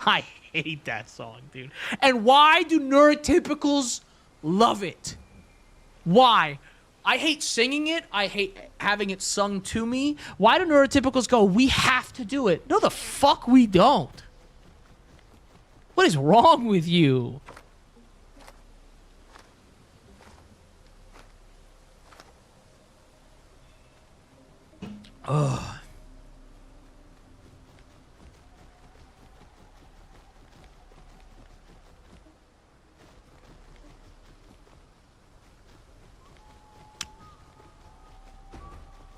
I hate that song, dude. And why do neurotypicals love it? Why? I hate singing it. I hate having it sung to me. Why do neurotypicals go, we have to do it? No, the fuck we don't. What is wrong with you? Ugh.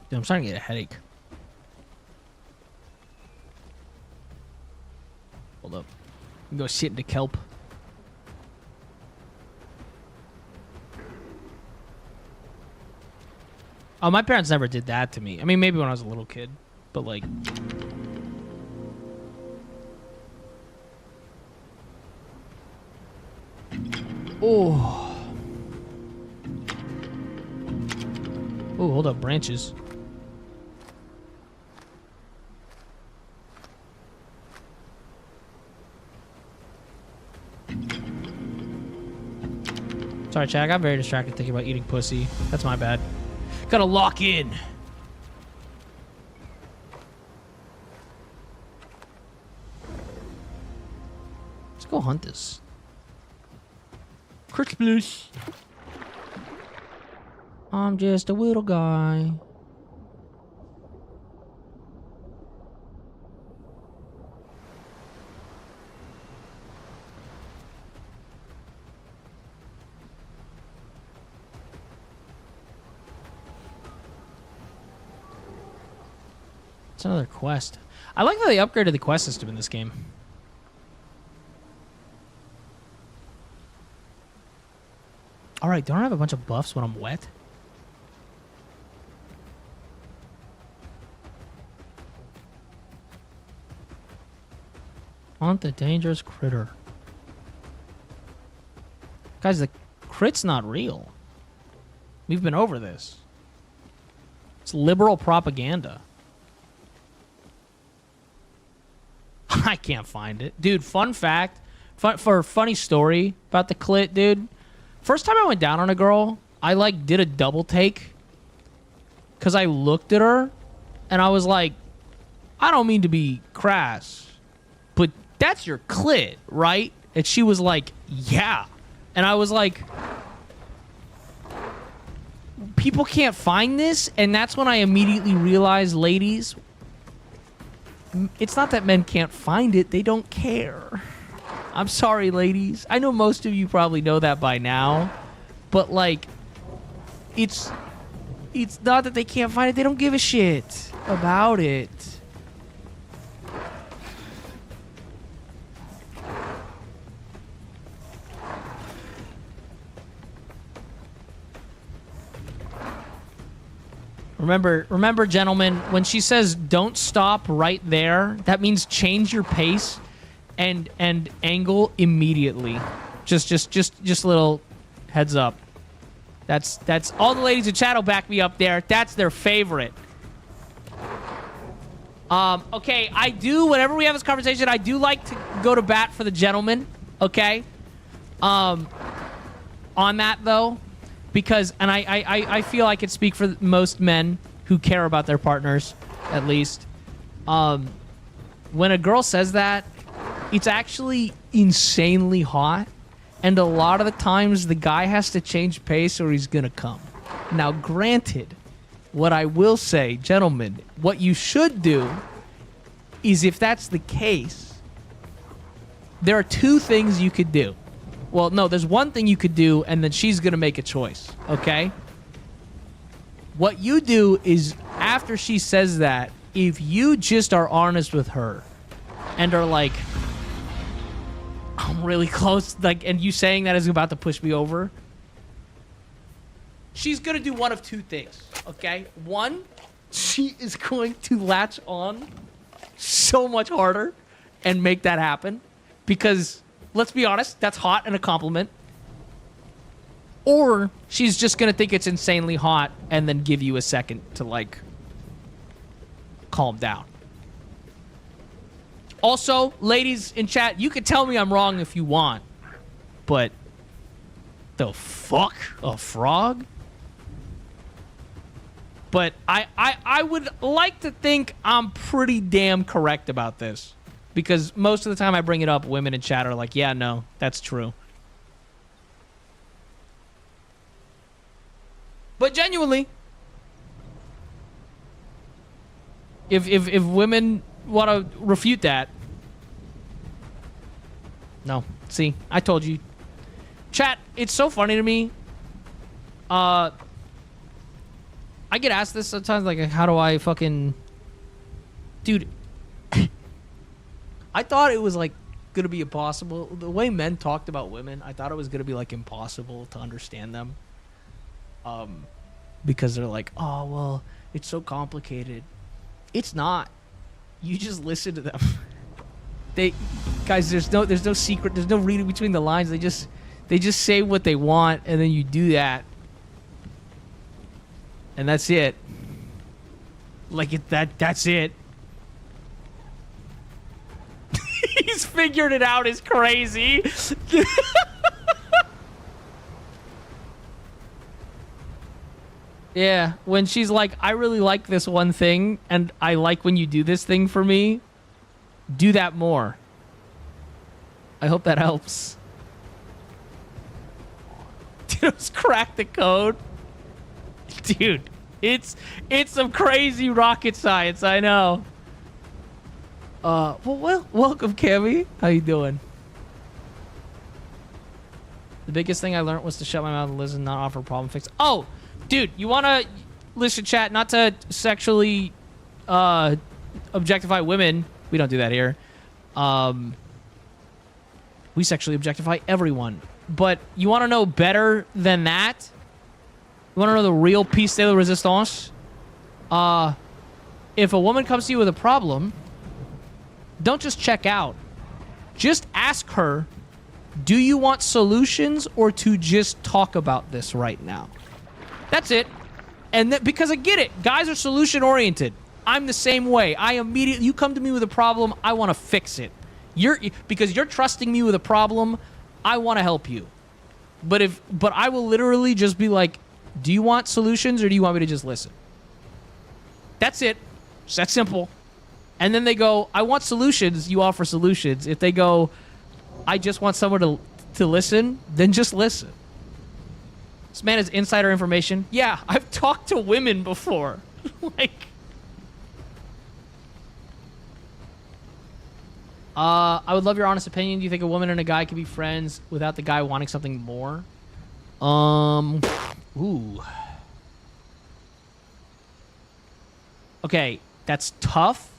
Dude, I'm starting to get a headache. Hold up. Go sit in the kelp. Oh, my parents never did that to me. I mean, maybe when I was a little kid, but like... Oh. Oh, hold up, branches. Sorry, chat. I got very distracted thinking about eating pussy. That's my bad. Gotta lock in. Let's go hunt this. Christmas. I'm just a little guy. It's another quest. I like how they upgraded the quest system in this game. Alright, don't I have a bunch of buffs when I'm wet? Hunt the dangerous critter. Guys, the crit's not real. We've been over this. It's liberal propaganda. I can't find it. Dude, fun fact. For a funny story about the clit, dude. First time I went down on a girl, I, like, did a double take. Because I looked at her, and I was like, I don't mean to be crass, but that's your clit, right? And she was like, yeah. And I was like, people can't find this? And that's when I immediately realized, ladies, it's not that men can't find it. They don't care. I'm sorry, ladies. I know most of you probably know that by now. But, like, it's not that they can't find it. They don't give a shit about it. Remember, gentlemen, when she says don't stop right there, that means change your pace and angle immediately. Just a little heads up. That's all the ladies in chat will back me up there. That's their favorite. Okay, I do, whenever we have this conversation, I do like to go to bat for the gentleman, okay? On that, though, because, and I feel I can speak for most men who care about their partners, at least. When a girl says that, it's actually insanely hot, and a lot of the times the guy has to change pace or he's gonna come. Now, granted, what I will say, gentlemen, what you should do is, if that's the case, there are two things you could do. Well, no, there's one thing you could do, and then she's gonna make a choice, okay? What you do is, after she says that, if you just are honest with her and are like, I'm really close, like, and you saying that is about to push me over, she's gonna do one of two things, okay? One, she is going to latch on so much harder and make that happen because, let's be honest, that's hot and a compliment. Or she's just gonna think it's insanely hot and then give you a second to, like, calm down. Also, ladies in chat, you can tell me I'm wrong if you want, but the fuck? A frog? But I would like to think I'm pretty damn correct about this. Because most of the time I bring it up, women in chat are like, yeah, no, that's true. But genuinely, if women want to refute that, no. See, I told you. Chat, it's so funny to me. I get asked this sometimes, like, how do I fucking... Dude, I thought it was, like, gonna be impossible. The way men talked about women, I thought it was gonna be, like, impossible to understand them. Because they're like, oh, well, it's so complicated. It's not. You just listen to them. Guys, there's no secret. There's no reading between the lines. They just say what they want, and then you do that. And that's it. Like, that's it. He's figured it out is crazy. Yeah, when she's like, I really like this one thing, and I like when you do this thing for me, do that more. I hope that helps. Ditto's cracked the code. Dude, it's some crazy rocket science, I know. Well, welcome, Cammy. How you doing? The biggest thing I learned was to shut my mouth and listen, not offer problem fix. Oh, dude, you want to listen, chat, not to sexually objectify women. We don't do that here. We sexually objectify everyone. But you want to know better than that? You want to know the real piece de la resistance? If a woman comes to you with a problem, don't just check out. Just ask her, do you want solutions or to just talk about this right now? That's it. And because I get it. Guys are solution oriented. I'm the same way. You come to me with a problem, I want to fix it. Because you're trusting me with a problem, I want to help you. But I will literally just be like, do you want solutions or do you want me to just listen? That's it. It's that simple. And then they go, I want solutions, you offer solutions. If they go, I just want someone to listen, then just listen. This man has insider information. Yeah, I've talked to women before. Like... I would love your honest opinion. Do you think a woman and a guy can be friends without the guy wanting something more? Ooh. Okay, that's tough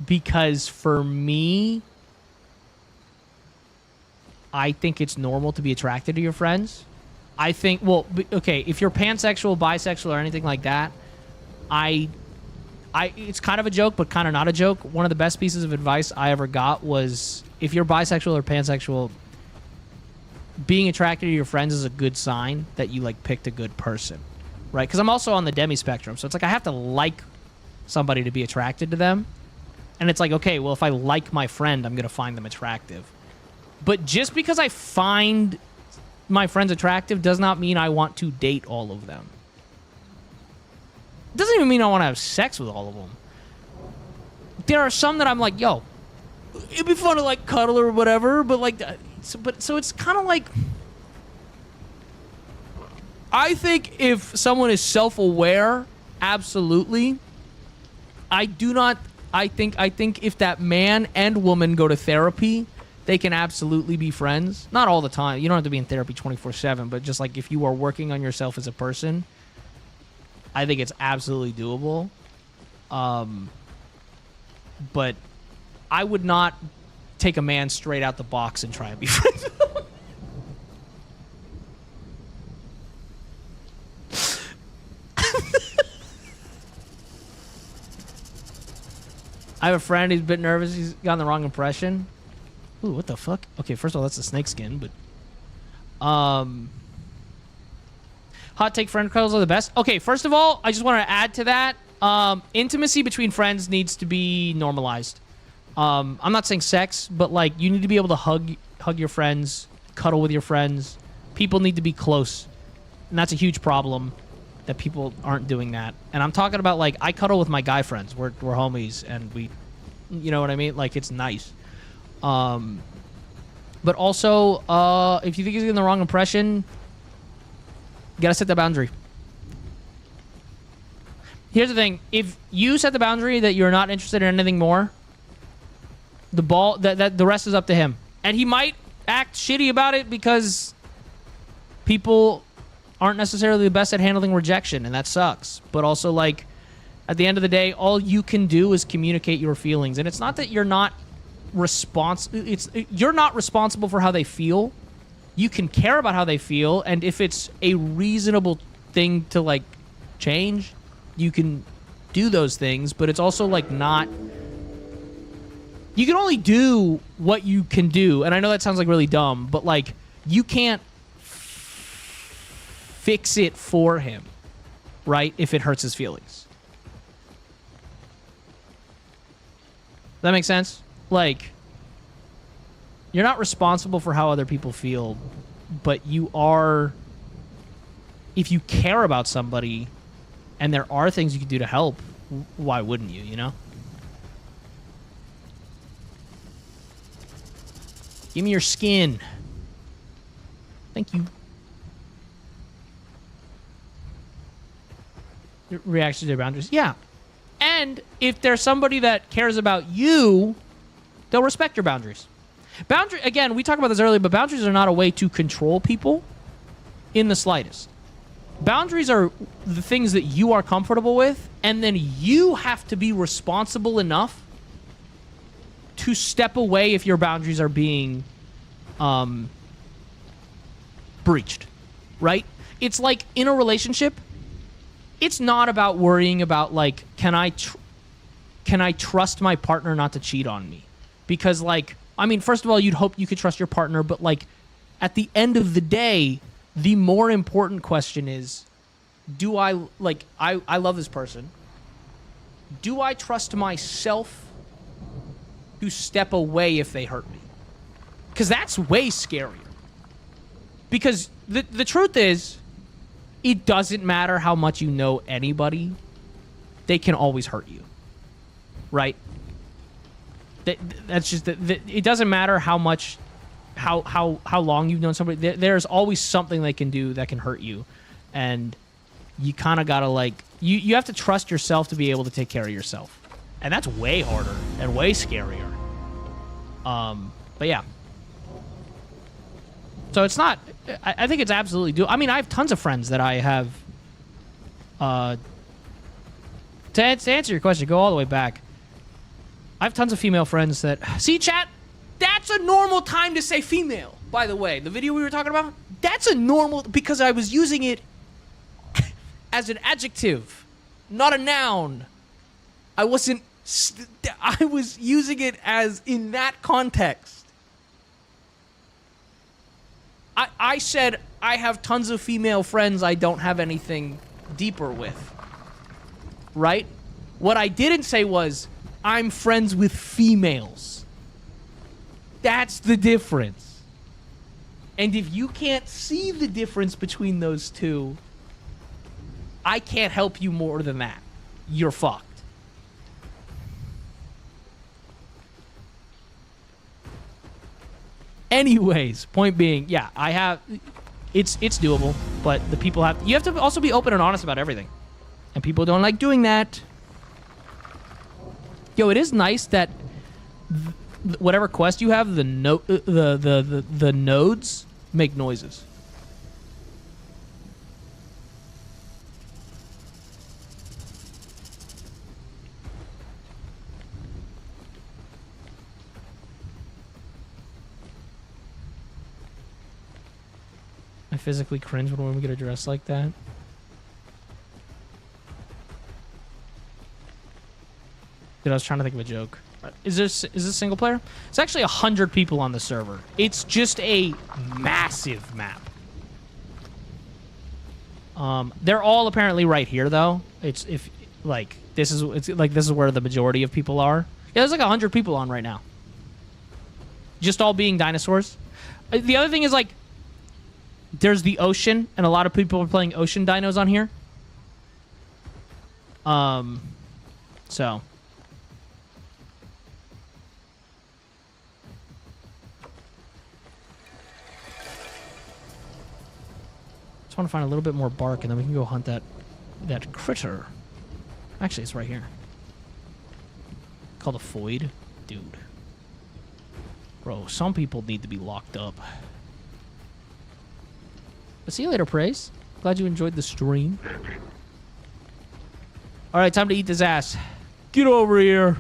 because for me, I think it's normal to be attracted to your friends. I think, well, okay, if you're pansexual, bisexual, or anything like that, it's kind of a joke, but kind of not a joke. One of the best pieces of advice I ever got was, if you're bisexual or pansexual, being attracted to your friends is a good sign that you, like, picked a good person, right? Because I'm also on the demi-spectrum, so it's like I have to like somebody to be attracted to them. And it's like, okay, well, if I like my friend, I'm going to find them attractive. But just because I find my friends attractive does not mean I want to date all of them. Doesn't even mean I want to have sex with all of them. There are some that I'm like, yo, it'd be fun to, like, cuddle or whatever, but, like, so it's kind of like, I think if someone is self-aware, absolutely. I think if that man and woman go to therapy, they can absolutely be friends. Not all the time. You don't have to be in therapy 24/7, but just, like, if you are working on yourself as a person, I think it's absolutely doable. but I would not take a man straight out the box and try and be friends with him. I have a friend who's a bit nervous. He's gotten the wrong impression. Ooh, what the fuck? Okay, first of all, that's a snake skin, but... Hot take, friend cuddles are the best. Okay, first of all, I just want to add to that. Intimacy between friends needs to be normalized. I'm not saying sex, but, like, you need to be able to hug your friends, cuddle with your friends. People need to be close. And that's a huge problem, that people aren't doing that. And I'm talking about, like, I cuddle with my guy friends. We're homies, and we... You know what I mean? Like, it's nice. But also, if you think he's getting the wrong impression, you gotta set the boundary. Here's the thing. If you set the boundary that you're not interested in anything more, the rest is up to him. And he might act shitty about it because people aren't necessarily the best at handling rejection, and that sucks. But also, like, at the end of the day, all you can do is communicate your feelings. And it's not that you're not you're not responsible for how they feel. You can care about how they feel, and if it's a reasonable thing to, like, change, you can do those things. But it's also, like, not... You can only do what you can do, and I know that sounds like really dumb, but, like, you can't fix it for him, right? If it hurts his feelings. Does that make sense? Like, you're not responsible for how other people feel, but you are... If you care about somebody, and there are things you can do to help, why wouldn't you, you know? Give me your skin. Thank you. Reaction to their boundaries. Yeah. And if there's somebody that cares about you, they'll respect your boundaries. Again, we talked about this earlier, but boundaries are not a way to control people in the slightest. Boundaries are the things that you are comfortable with, and then you have to be responsible enough to step away if your boundaries are being breached, right? It's like in a relationship, it's not about worrying about, like, can I trust my partner not to cheat on me? Because, like, I mean, first of all, you'd hope you could trust your partner, but, like, at the end of the day, the more important question is, do I love this person. Do I trust myself to step away if they hurt me? Because that's way scarier. Because the truth is, it doesn't matter how much you know anybody, they can always hurt you. Right? That's just it doesn't matter how much how long you've known somebody. There's always something they can do that can hurt you, and you kind of gotta, like, you have to trust yourself to be able to take care of yourself, and that's way harder and way scarier. But yeah. So it's not. I think it's absolutely do. I mean, I have tons of friends that I have. To answer your question, go all the way back. I have tons of female friends that... See, chat? That's a normal time to say female, by the way. The video we were talking about? That's a normal... Because I was using it as an adjective, not a noun. I wasn't... I was using it as in that context. I said I have tons of female friends I don't have anything deeper with. Right? What I didn't say was... I'm friends with females. That's the difference. And if you can't see the difference between those two, I can't help you more than that. You're fucked. Anyways, point being, yeah, I have... It's doable, but the people have... You have to also be open and honest about everything. And people don't like doing that. Yo, it is nice that whatever quest you have, the nodes make noises. I physically cringe when women get dressed like that. Dude, I was trying to think of a joke. Is this single player? It's actually 100 people on the server. It's just a massive map. They're all apparently right here though. This is where the majority of people are. Yeah, there's like 100 people on right now. Just all being dinosaurs. The other thing is like there's the ocean and a lot of people are playing ocean dinos on here. So just want to find a little bit more bark and then we can go hunt that critter. Actually, it's right here. Called a foid. Dude. Bro, some people need to be locked up. But see you later, Praise. Glad you enjoyed the stream. Alright, time to eat this ass. Get over here.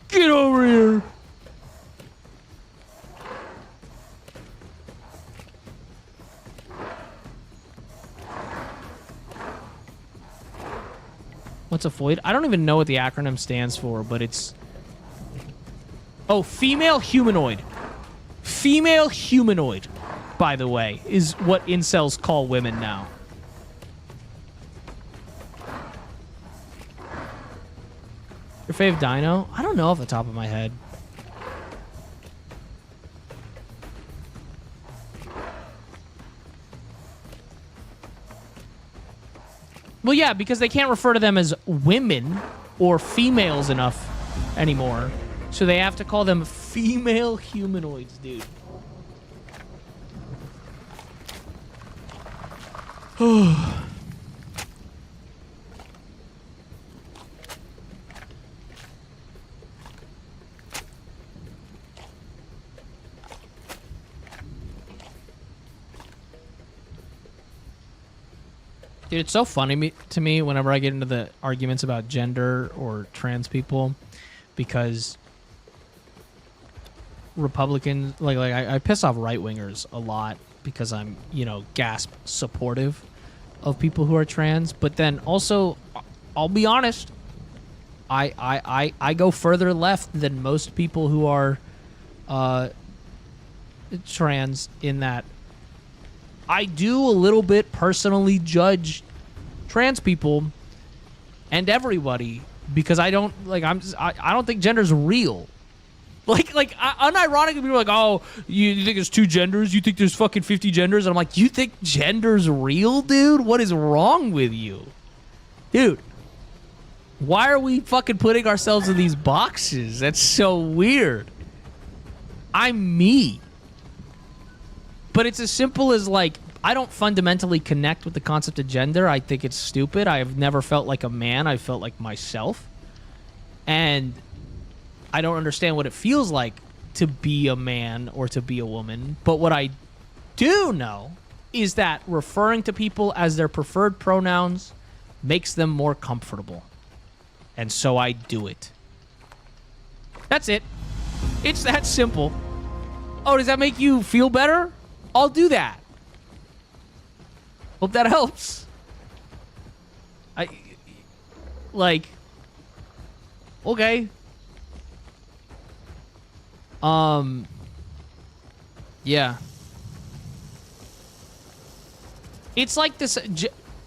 Get over here. What's a foid? I don't even know what the acronym stands for, but it's... Oh, female humanoid. Female humanoid, by the way, is what incels call women now. Your fave dino? I don't know off the top of my head. Well, yeah, because they can't refer to them as women or females enough anymore. So they have to call them female humanoids, dude. Dude, it's so funny to me whenever I get into the arguments about gender or trans people, because Republicans, I piss off right-wingers a lot because I'm, gasp supportive of people who are trans, but then also, I'll be honest, I go further left than most people who are trans in that I do a little bit personally judge trans people and everybody because I don't I don't think gender's real. Unironically, people are like, oh, you think there's 2 genders? You think there's fucking 50 genders? And I'm like, you think gender's real, dude? What is wrong with you? Dude, why are we fucking putting ourselves in these boxes? That's so weird. I'm me. But it's as simple as, I don't fundamentally connect with the concept of gender. I think it's stupid. I've never felt like a man. I felt like myself. And I don't understand what it feels like to be a man or to be a woman. But what I do know is that referring to people as their preferred pronouns makes them more comfortable. And so I do it. That's it. It's that simple. Oh, does that make you feel better? I'll do that. Hope that helps. Okay. Yeah. It's like this,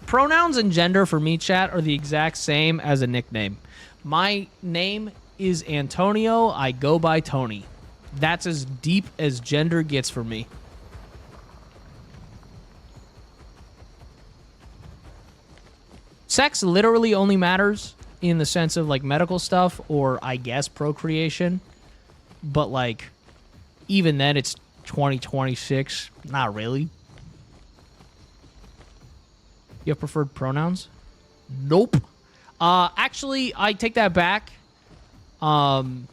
pronouns and gender for me, chat, are the exact same as a nickname. My name is Antonio. I go by Tony. That's as deep as gender gets for me. Sex literally only matters in the sense of medical stuff or I guess procreation. But even then it's 2026. Not really. You have preferred pronouns? Nope. Actually, I take that back. And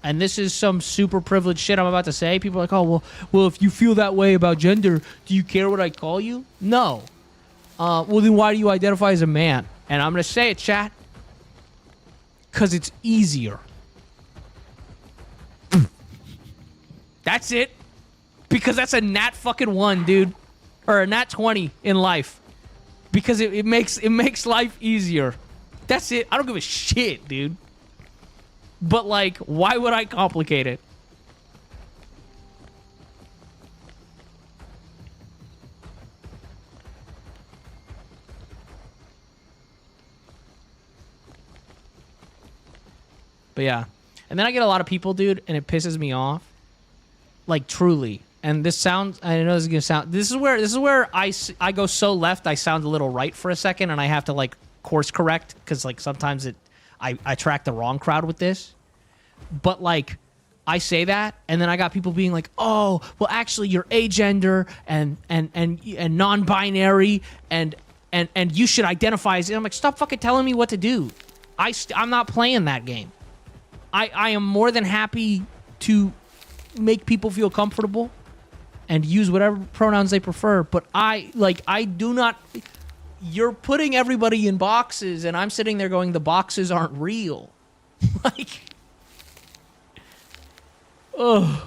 this is some super privileged shit I'm about to say. People are like, oh, well, if you feel that way about gender, do you care what I call you? No. Well, then why do you identify as a man? And I'm going to say it, chat. Because it's easier. That's it. Because that's a nat fucking 1, dude. or a nat 20 in life because it makes life easier. That's it. I don't give a shit, dude. But like, why would I complicate it? But yeah. And then I get a lot of people, dude, and it pisses me off. Like, truly. And this sounds, I know this is gonna sound, this is where I go so left, I sound a little right for a second, and I have to like course correct, because like sometimes I attract the wrong crowd with this. But like, I say that, and then I got people being like, oh, well actually you're agender and non-binary and you should identify as, and I'm like, stop fucking telling me what to do. I'm not playing that game. I am more than happy to make people feel comfortable and use whatever pronouns they prefer, but I do not. You're putting everybody in boxes, and I'm sitting there going, the boxes aren't real. Like, ugh.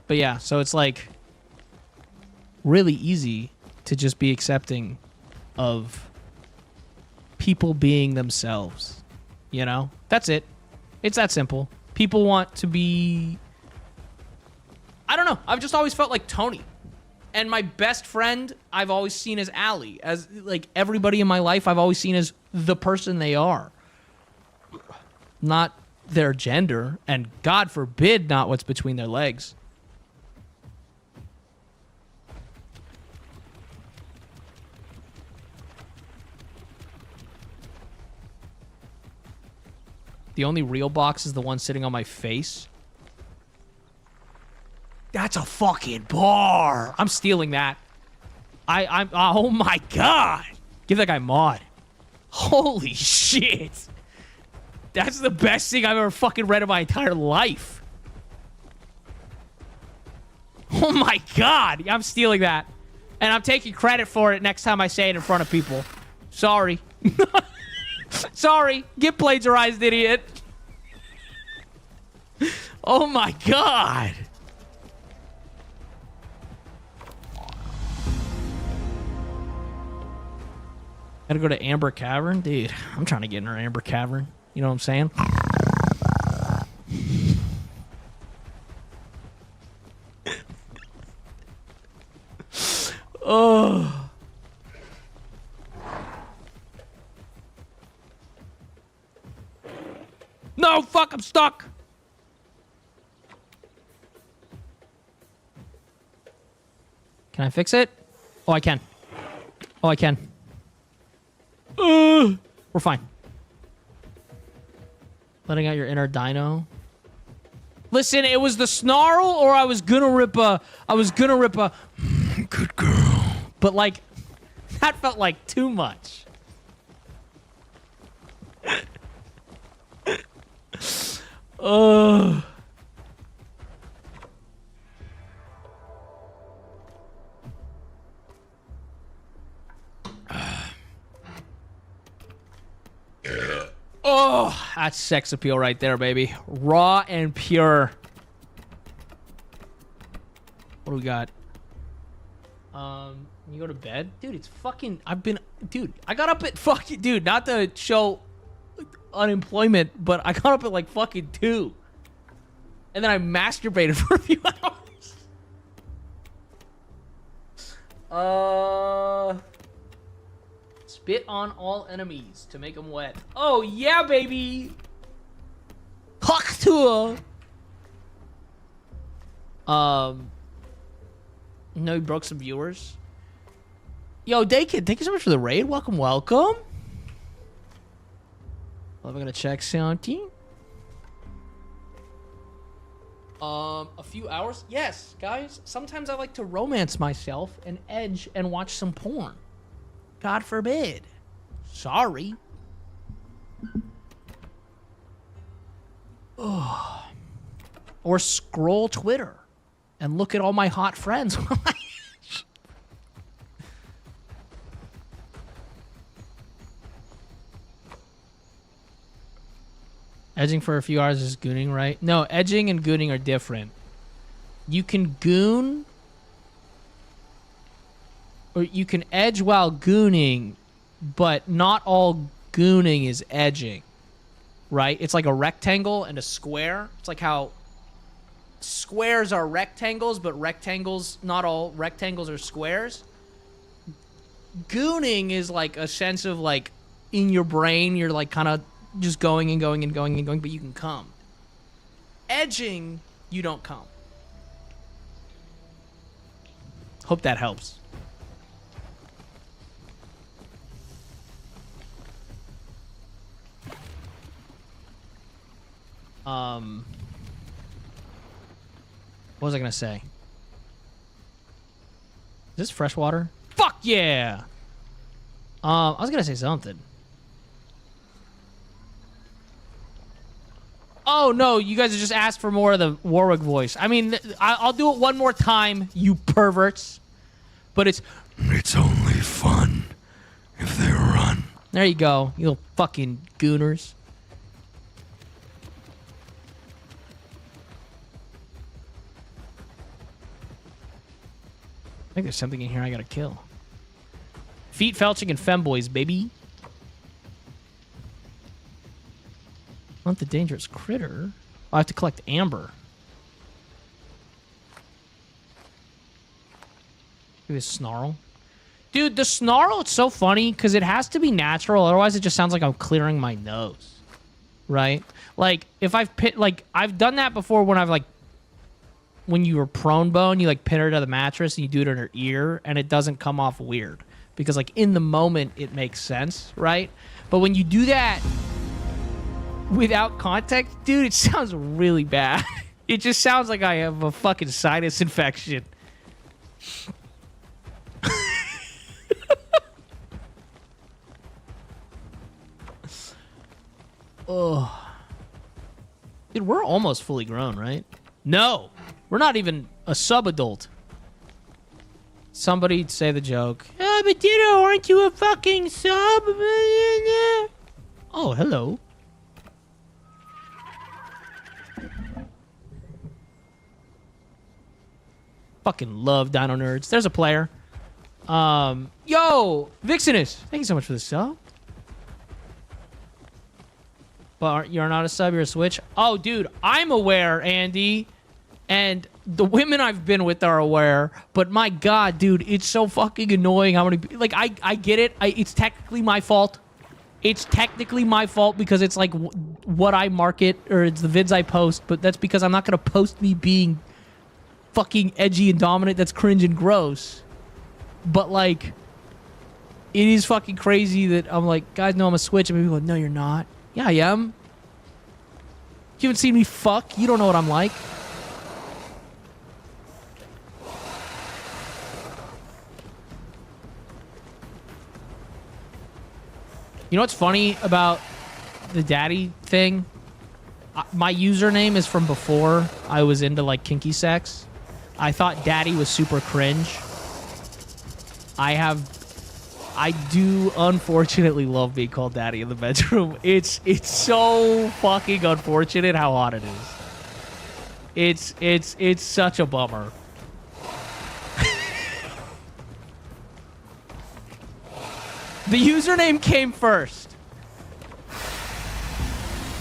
But yeah, so it's like really easy to just be accepting of people being themselves. You know? That's it. It's that simple. People want to be... I don't know. I've just always felt like Tony. And my best friend, I've always seen as Allie. As, like, everybody in my life, I've always seen as the person they are. Not their gender. And God forbid, not what's between their legs. The only real box is the one sitting on my face. That's a fucking bar. I'm stealing that. I'm oh my god. Give that guy mod. Holy shit. That's the best thing I've ever fucking read in my entire life. Oh my god. I'm stealing that. And I'm taking credit for it next time I say it in front of people. Sorry. Sorry. Get plagiarized, idiot. Oh my god. Gotta go to Amber Cavern? Dude, I'm trying to get in her Amber Cavern. You know what I'm saying? Oh. No, fuck, I'm stuck. Can I fix it? Oh, I can. Oh, I can. We're fine. Letting out your inner dino. Listen, it was the snarl, or I was gonna rip a good girl. But like, that felt like too much. Ugh. Oh, that's sex appeal right there, baby. Raw and pure. What do we got? You go to bed? Dude, it's fucking... Dude, I got up at fucking... Dude, not to show unemployment, but I got up at like fucking 2. And then I masturbated for a few hours. Spit on all enemies to make them wet. Oh, yeah, baby! Huck to No, he broke some viewers. Yo, Daykid, thank you so much for the raid. Welcome, welcome. I'm gonna check something. A few hours? Yes, guys. Sometimes I like to romance myself and edge and watch some porn. God forbid. Sorry. Ugh. Or scroll Twitter and look at all my hot friends. Edging for a few hours is gooning, right? No, edging and gooning are different. You can goon, or you can edge while gooning, but not all gooning is edging, right? It's like a rectangle and a square. It's like how squares are rectangles, but rectangles, not all rectangles are squares. Gooning is like a sense of like in your brain, you're like kind of just going and going and going and going, but you can come. Edging, you don't come. Hope that helps. What was I gonna say? Is this fresh water? Fuck yeah! I was gonna say something. Oh no, you guys just asked for more of the Warwick voice. I mean, I'll do it one more time, you perverts. But it's only fun if they run. There you go, you little fucking gooners. I think there's something in here I gotta kill. Feet felching and femboys, baby. Not the dangerous critter. I have to collect amber. Maybe a snarl. Dude, the snarl, it's so funny because it has to be natural. Otherwise, it just sounds like I'm clearing my nose. Right? Like, if I've done that before when I've, like, when you were prone bone, you, like, pin her to the mattress and you do it in her ear, and it doesn't come off weird. Because, like, in the moment, it makes sense, right? But when you do that without context, dude, it sounds really bad. It just sounds like I have a fucking sinus infection. Ugh. Dude, we're almost fully grown, right? No! We're not even a sub-adult. Somebody say the joke. Oh, but Ditto, aren't you a fucking sub? Oh, hello. Fucking love Dino Nerds. There's a player. Yo, Vixenus. Thank you so much for the sub. But you're not a sub, you're a Switch. Oh, dude, I'm aware, Andy. And the women I've been with are aware. But my God, dude, it's so fucking annoying how many... Like, I get it. It's technically my fault. It's technically my fault because it's like what I market or it's the vids I post. But that's because I'm not going to post me being fucking edgy and dominant. That's cringe and gross. But, like, it is fucking crazy that I'm like, guys know I'm a Switch. And people go, no, you're not. Yeah, I am. You haven't seen me fuck. You don't know what I'm like. You know what's funny about the daddy thing? My username is from before I was into, like, kinky sex. I thought daddy was super cringe. I do unfortunately love being called daddy in the bedroom. It's so fucking unfortunate how hot it is. It's such a bummer. The username came first.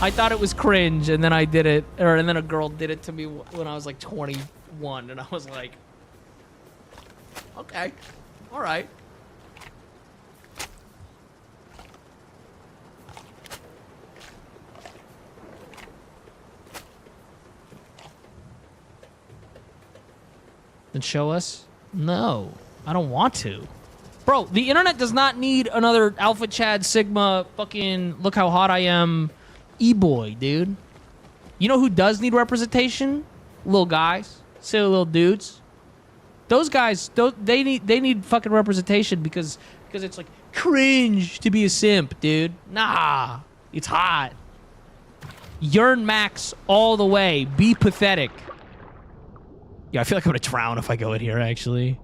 I thought it was cringe, and then I did it, and then a girl did it to me when I was like 21, and I was like, okay, all right. Then show us? No, I don't want to. Bro, the internet does not need another Alpha Chad Sigma fucking look how hot I am e-boy, dude. You know who does need representation? Little guys, silly little dudes. Those guys, they need fucking representation because it's like cringe to be a simp, dude. Nah, it's hot. Yearn max all the way. Be pathetic. Yeah, I feel like I'm gonna drown if I go in here, actually.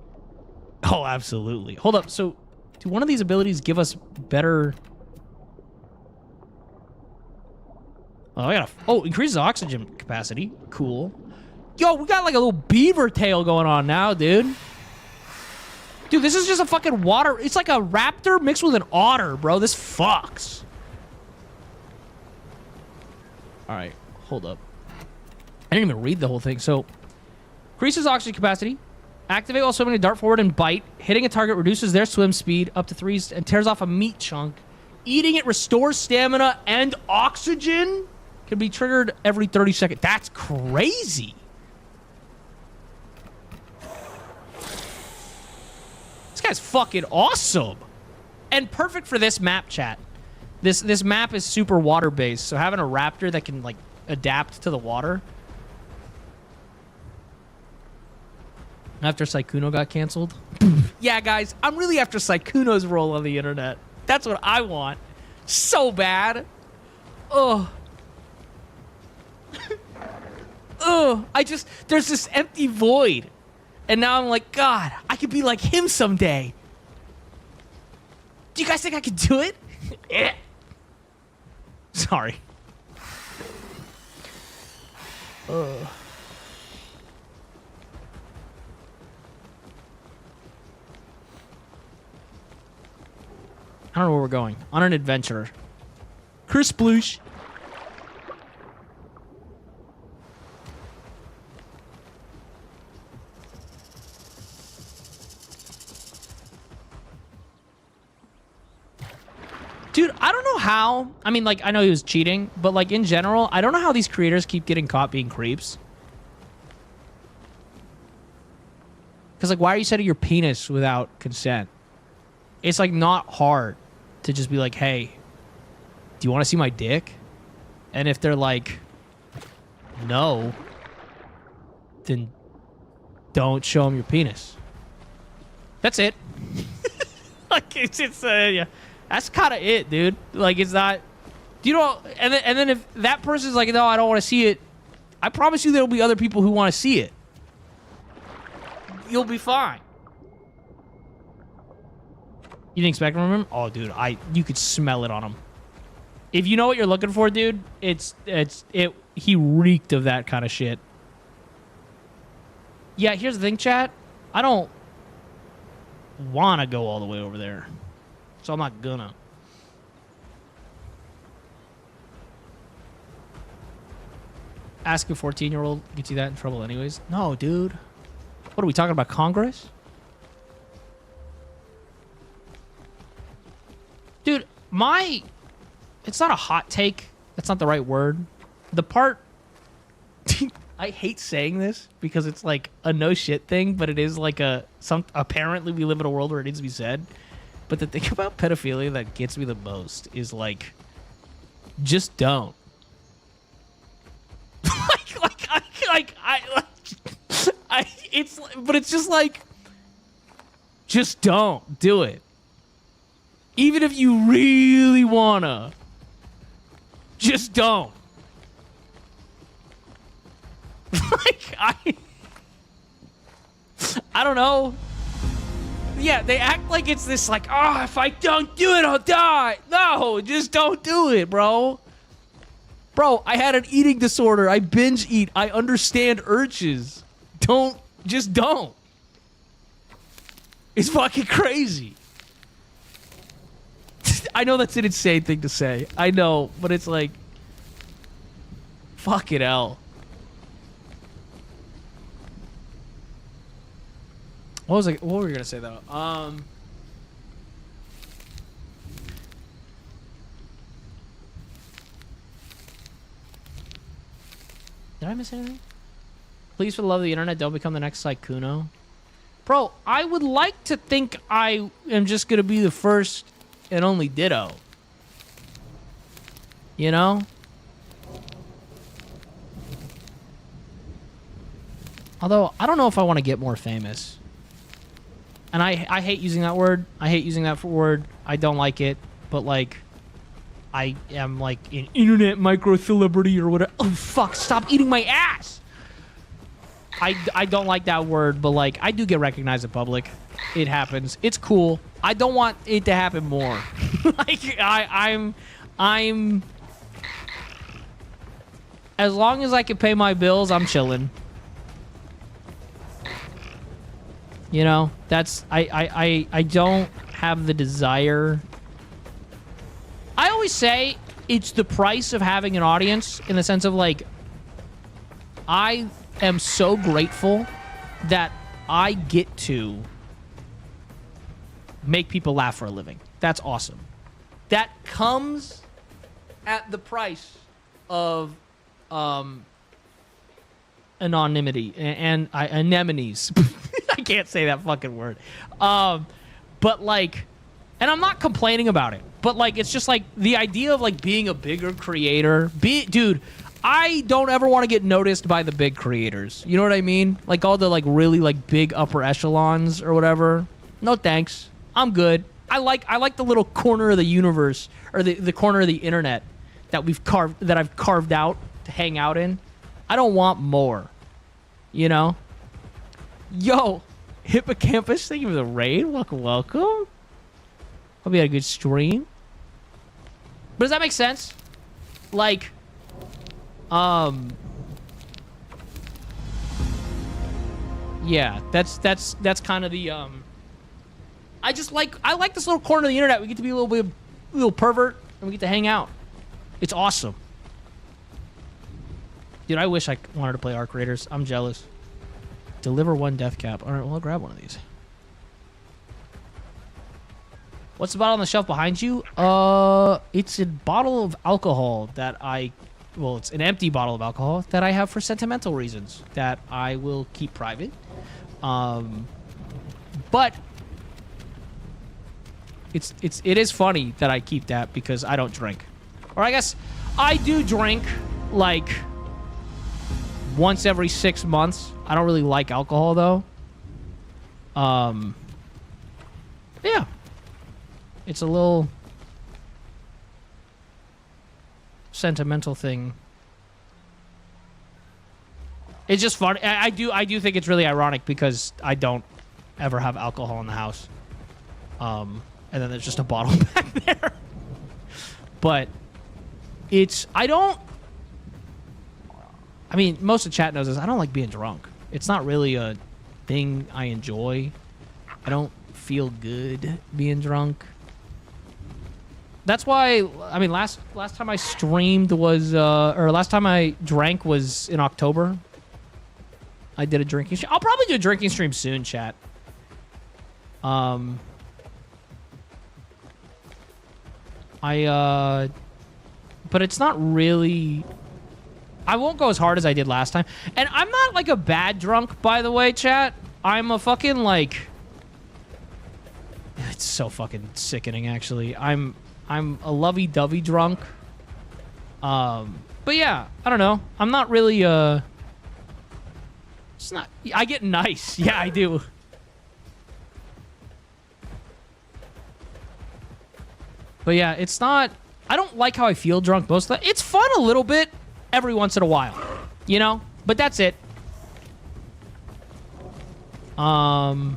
Oh, absolutely. Hold up. So, do one of these abilities give us better... Oh, I gotta... Oh, increases oxygen capacity. Cool. Yo, we got like a little beaver tail going on now, dude. Dude, this is just a fucking water. It's like a raptor mixed with an otter, bro. This fucks. All right, hold up. I didn't even read the whole thing. So, increases oxygen capacity. Activate while swimming to dart forward and bite. Hitting a target reduces their swim speed up to 3 and tears off a meat chunk. Eating it restores stamina and oxygen. Can be triggered every 30 seconds. That's crazy. This guy's fucking awesome. And perfect for this map, chat. This map is super water-based, so having a raptor that can, like, adapt to the water. After Sykkuno got canceled. Yeah, guys, I'm really after Sykkuno's role on the internet. That's what I want. So bad. Ugh. Ugh. There's this empty void. And now I'm like, God, I could be like him someday. Do you guys think I could do it? Yeah. Sorry. Ugh. I don't know where we're going. On an adventure. Chris Sploosh. Dude, I don't know how. I mean, like, I know he was cheating, but, like, in general, I don't know how these creators keep getting caught being creeps. Because, like, why are you setting your penis without consent? It's, like, not hard to just be like, hey, do you want to see my dick? And if they're like, no, then don't show them your penis. That's it. Like, it's yeah. That's kind of it, dude. Like, it's not, you know, and then if that person's like, no, I don't want to see it, I promise you there'll be other people who want to see it. You'll be fine. You didn't expect him from him? Oh, dude, you could smell it on him. If you know what you're looking for, dude, he reeked of that kind of shit. Yeah, here's the thing, chat. I don't want to go all the way over there. So I'm not gonna. Ask a 14-year-old gets you that in trouble anyways. No, dude. What are we talking about, Congress? Dude, it's not a hot take. That's not the right word. The part... I hate saying this because it's like a no shit thing, but it is like apparently we live in a world where it needs to be said. But the thing about pedophilia that gets me the most is like, just don't. It's just like, just don't do it. Even if you really wanna, just don't. Like, I don't know. Yeah, they act like it's this like, oh, if I don't do it, I'll die. No, just don't do it, bro. Bro, I had an eating disorder. I binge eat. I understand urges. Just don't. It's fucking crazy. I know that's an insane thing to say. I know, but it's like, fucking hell. What were we gonna say though? Did I miss anything? Please, for the love of the internet, don't become the next Sykkuno. Bro, I would like to think I am just gonna be the first and only Ditto. You know? Although, I don't know if I want to get more famous. And I hate using that word. I hate using that word. I don't like it. But, like, I am, like, an internet micro-celebrity or whatever. Oh, fuck. Stop eating my ass. I don't like that word, but, like, I do get recognized in public. It happens. It's cool. I don't want it to happen more. Like, I'm... As long as I can pay my bills, I'm chilling. You know, that's I don't have the desire. I always say it's the price of having an audience, in the sense of like, I am so grateful that I get to make people laugh for a living. That's awesome. That comes at the price of anonymity and anemones. I can't say that fucking word. But like, and I'm not complaining about it, but like, it's just like the idea of like being a bigger creator. Dude, I don't ever want to get noticed by the big creators. You know what I mean? Like all the like really like big upper echelons or whatever. No thanks. I'm good. I like the little corner of the universe, or the corner of the internet that I've carved out to hang out in. I don't want more. You know? Yo, Hippocampus, thank you for the raid. Welcome. Hope you had a good stream. But does that make sense? Like, yeah, that's kind of the, I like this little corner of the internet. We get to be a little pervert, and we get to hang out. It's awesome. Dude, I wish I wanted to play Arc Raiders. I'm jealous. Deliver one death cap. All right, well, I'll grab one of these. What's the bottle on the shelf behind you? It's a bottle of alcohol that it's an empty bottle of alcohol that I have for sentimental reasons that I will keep private. But it is funny that I keep that because I don't drink. Or I guess I do drink like once every 6 months. I don't really like alcohol though. Yeah. It's a little sentimental thing. It's just funny. I do think it's really ironic because I don't ever have alcohol in the house. And then there's just a bottle back there. But I mean, most of the chat knows this. I don't like being drunk. It's not really a thing I enjoy. I don't feel good being drunk. That's why, I mean, last time I streamed was, or last time I drank was in October. I did a drinking stream. I'll probably do a drinking stream soon, chat. But it's not really, I won't go as hard as I did last time. And I'm not like a bad drunk, by the way, chat. I'm a fucking like, it's so fucking sickening, actually. I'm a lovey-dovey drunk. But yeah, I don't know. I'm not really, it's not, I get nice. Yeah, I do. But yeah, it's not, I don't like how I feel drunk most of the time. It's fun a little bit every once in a while, you know? But that's it. Uh-oh.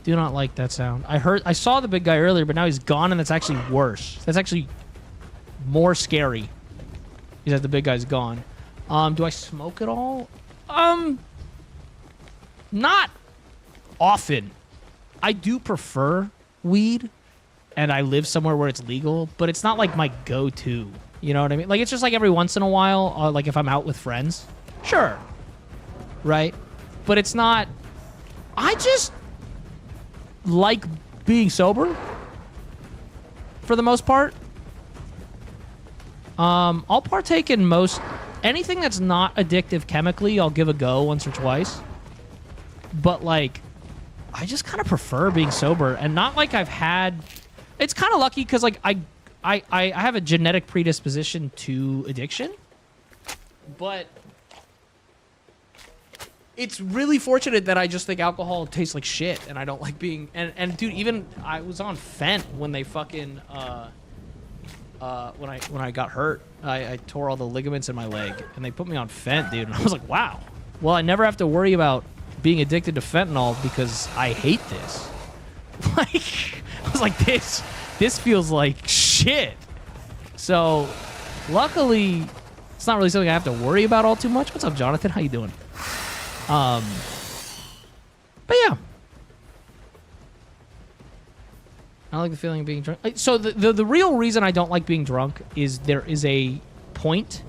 Do not like that sound. I saw the big guy earlier, but now he's gone, and that's actually worse. That's actually more scary. Is that the big guy's gone. Do I smoke at all? Not often. I do prefer weed, and I live somewhere where it's legal, but it's not like my go-to. You know what I mean? Like, it's just like every once in a while, like if I'm out with friends. Sure. Right? But it's not, I just like being sober for the most part. I'll partake in anything that's not addictive chemically. I'll give a go once or twice, but like I just kind of prefer being sober, and not like I've had, it's kind of lucky because like I have a genetic predisposition to addiction, but it's really fortunate that I just think alcohol tastes like shit, and I don't like being, and dude, even I was on Fent when they fucking when I got hurt. I tore all the ligaments in my leg, and they put me on Fent, dude, and I was like, wow. Well, I never have to worry about being addicted to fentanyl because I hate this. Like, I was like, this feels like shit. So, luckily, It's not really something I have to worry about all too much. What's up, Jonathan? How you doing? But yeah. I like the feeling of being drunk. So the real reason I don't like being drunk is there is a point,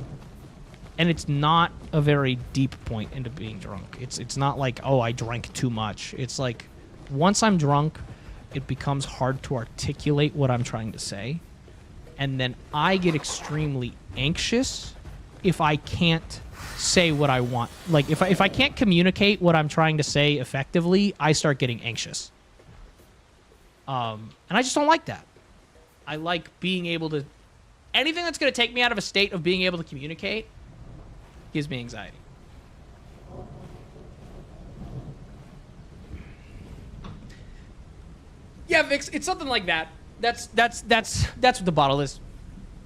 and it's not a very deep point into being drunk. It's not like, oh, I drank too much. It's like, once I'm drunk, it becomes hard to articulate what I'm trying to say. And then I get extremely anxious if I can't say what I want. Like, if I can't communicate what I'm trying to say effectively, I start getting anxious. And I just don't like that. I like being able to... Anything that's going to take me out of a state of being able to communicate gives me anxiety. Yeah, Vix, it's something like that. That's what the bottle is.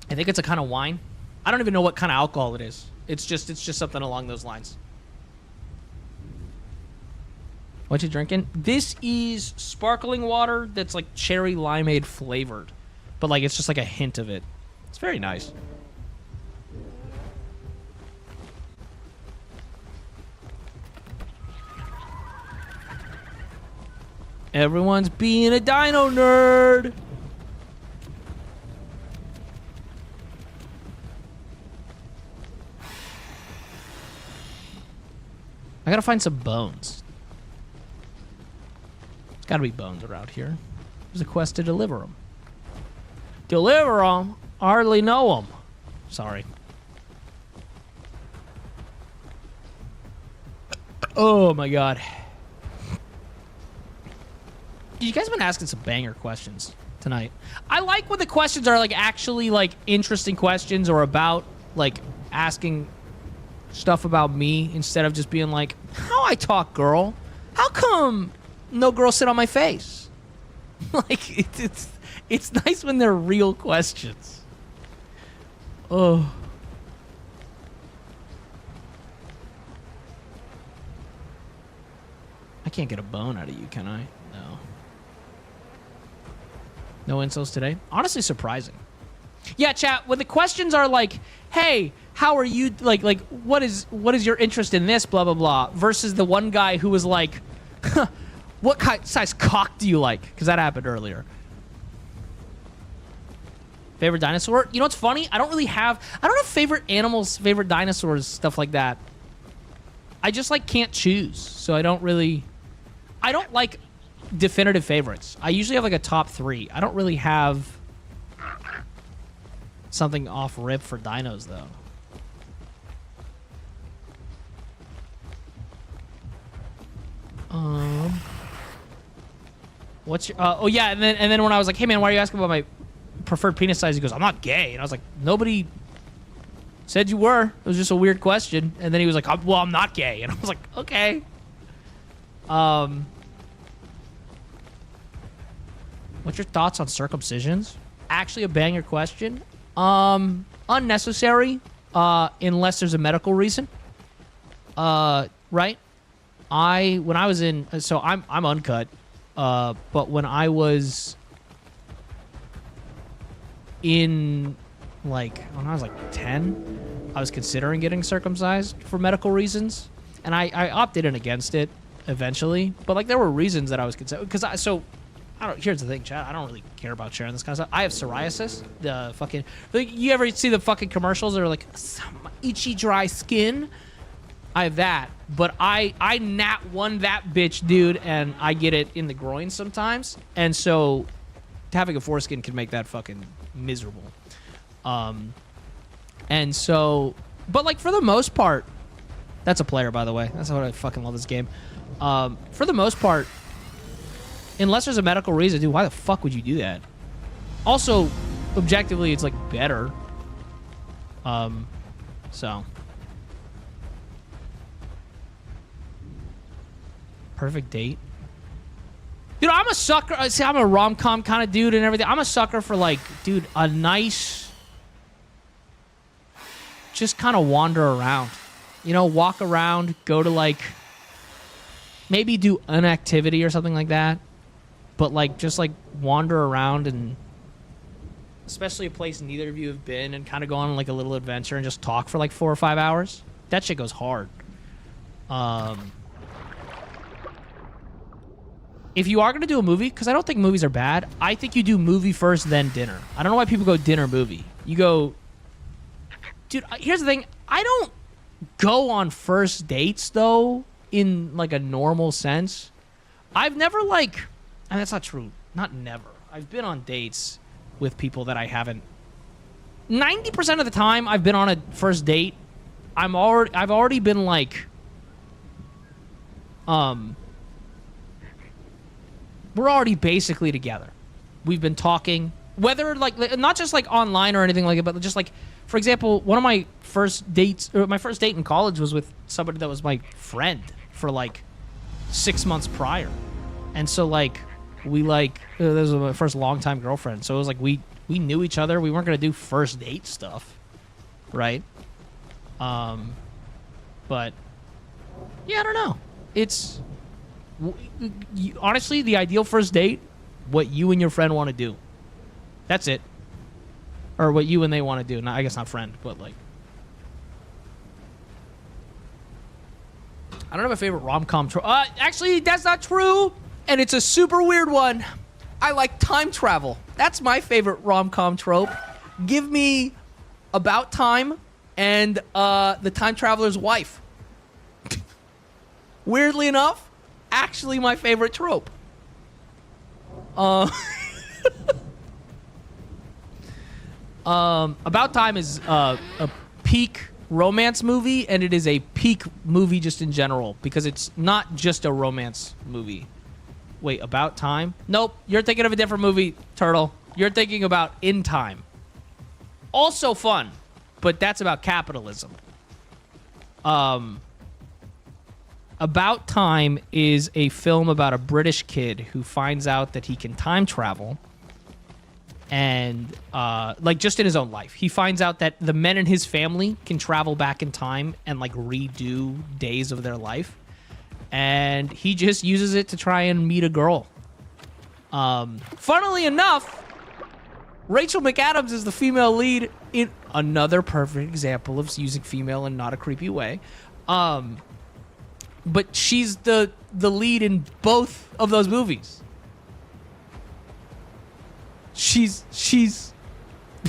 I think it's a kind of wine. I don't even know what kind of alcohol it is. It's just something along those lines. What you drinking? This is sparkling water that's like cherry limeade flavored, but like it's just like a hint of it. It's very nice. Everyone's being a dino nerd. I gotta find some bones. There's gotta be bones around here. There's a quest to deliver them. Deliver them? Hardly know them. Sorry. Oh my god. You guys have been asking some banger questions tonight. I like when the questions are like actually like interesting questions or about like asking stuff about me instead of just being like, how I talk, girl? How come no girl sit on my face? Like it's nice when they're real questions. Oh. I can't get a bone out of you, can I? No. No insults today? Honestly surprising. Yeah, chat, when the questions are like, hey, how are you, like what is your interest in this, blah, blah, blah, versus the one guy who was like, huh, what size cock do you like? Because that happened earlier. Favorite dinosaur? You know what's funny? I don't have favorite animals, favorite dinosaurs, stuff like that. I just, like, can't choose. So I don't like definitive favorites. I usually have, like, a top 3. I don't really have something off rip for dinos, though. What's your... oh, yeah, and then when I was like, hey, man, why are you asking about my preferred penis size? He goes, I'm not gay. And I was like, nobody said you were. It was just a weird question. And then he was like, well, I'm not gay. And I was like, okay. What's your thoughts on circumcisions? Actually a banger question. Unnecessary, unless there's a medical reason. Right? When I was in... So I'm uncut. But when I was in, like, when I was, like, 10, I was considering getting circumcised for medical reasons. And I opted in against it eventually. But, like, there were reasons that I was considering. Because here's the thing, chat. I don't really care about sharing this kind of stuff. I have psoriasis. The fucking... Like, you ever see the fucking commercials that are like, some itchy, dry skin? I have that. But I nat one that bitch, dude, and I get it in the groin sometimes. And so having a foreskin can make that fucking miserable. And so... But, like, for the most part... That's a player, by the way. That's why I fucking love this game. For the most part... Unless there's a medical reason, dude, why the fuck would you do that? Also, objectively, it's, like, better. So. Perfect date. Dude, I'm a sucker. See, I'm a rom-com kind of dude and everything. I'm a sucker for, like, dude, a nice... Just kind of wander around. You know, walk around, go to, like... Maybe do an activity or something like that. But, like, just, like, wander around and especially a place neither of you have been, and kind of go on like a little adventure and just talk for like 4 or 5 hours. That shit goes hard. If you are going to do a movie, because I don't think movies are bad, I think you do movie first, then dinner. I don't know why people go dinner movie. You go... Dude, here's the thing. I don't go on first dates, though, in, like, a normal sense. I've never, like... And that's not true. Not never. I've been on dates with people that I haven't... 90% of the time I've been on a first date, I've already been, like... We're already basically together. We've been talking, whether like not just like online or anything like it, but just like, for example, one of my first dates, or my first date in college was with somebody that was my friend for like 6 months prior, and so like we like this was my first longtime girlfriend, so it was like we knew each other. We weren't gonna do first date stuff, right? But yeah, I don't know. It's. Honestly, the ideal first date, what you and your friend want to do. That's it. Or what you and they want to do. I guess not friend, but like... I don't have a favorite rom-com trope. Actually, that's not true. And it's a super weird one. I like time travel. That's my favorite rom-com trope. Give me About Time and the time traveler's wife. Weirdly enough, actually my favorite trope. About Time is a peak romance movie, and it is a peak movie just in general, because it's not just a romance movie. Wait, About Time? Nope, you're thinking of a different movie, Turtle. You're thinking about In Time. Also fun, but that's about capitalism. About Time is a film about a British kid who finds out that he can time travel, and like just in his own life, he finds out that the men in his family can travel back in time and like redo days of their life, and he just uses it to try and meet a girl. Funnily enough, Rachel McAdams is the female lead in another perfect example of using female in not a creepy way. But she's the lead in both of those movies. She's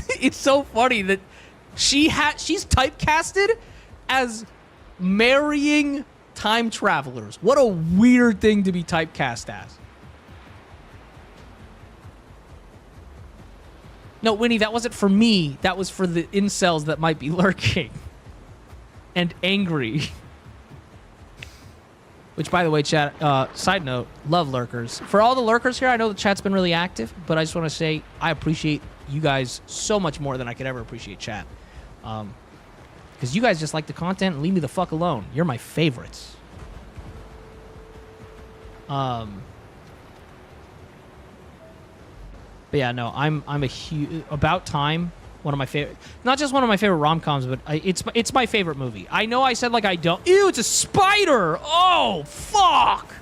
it's so funny that she's typecasted as marrying time travelers. What a weird thing to be typecast as. No, Winnie, that wasn't for me. That was for the incels that might be lurking and angry. Which, by the way, chat, side note, love lurkers. For all the lurkers here, I know the chat's been really active, but I just want to say I appreciate you guys so much more than I could ever appreciate chat. Because you guys just like the content and leave me the fuck alone. You're my favorites. But yeah, no, I'm a huge... About Time, one of my favorite... Not just one of my favorite rom-coms, but it's my favorite movie. I know I said, like, I don't... Ew, it's a spider! Oh, fuck!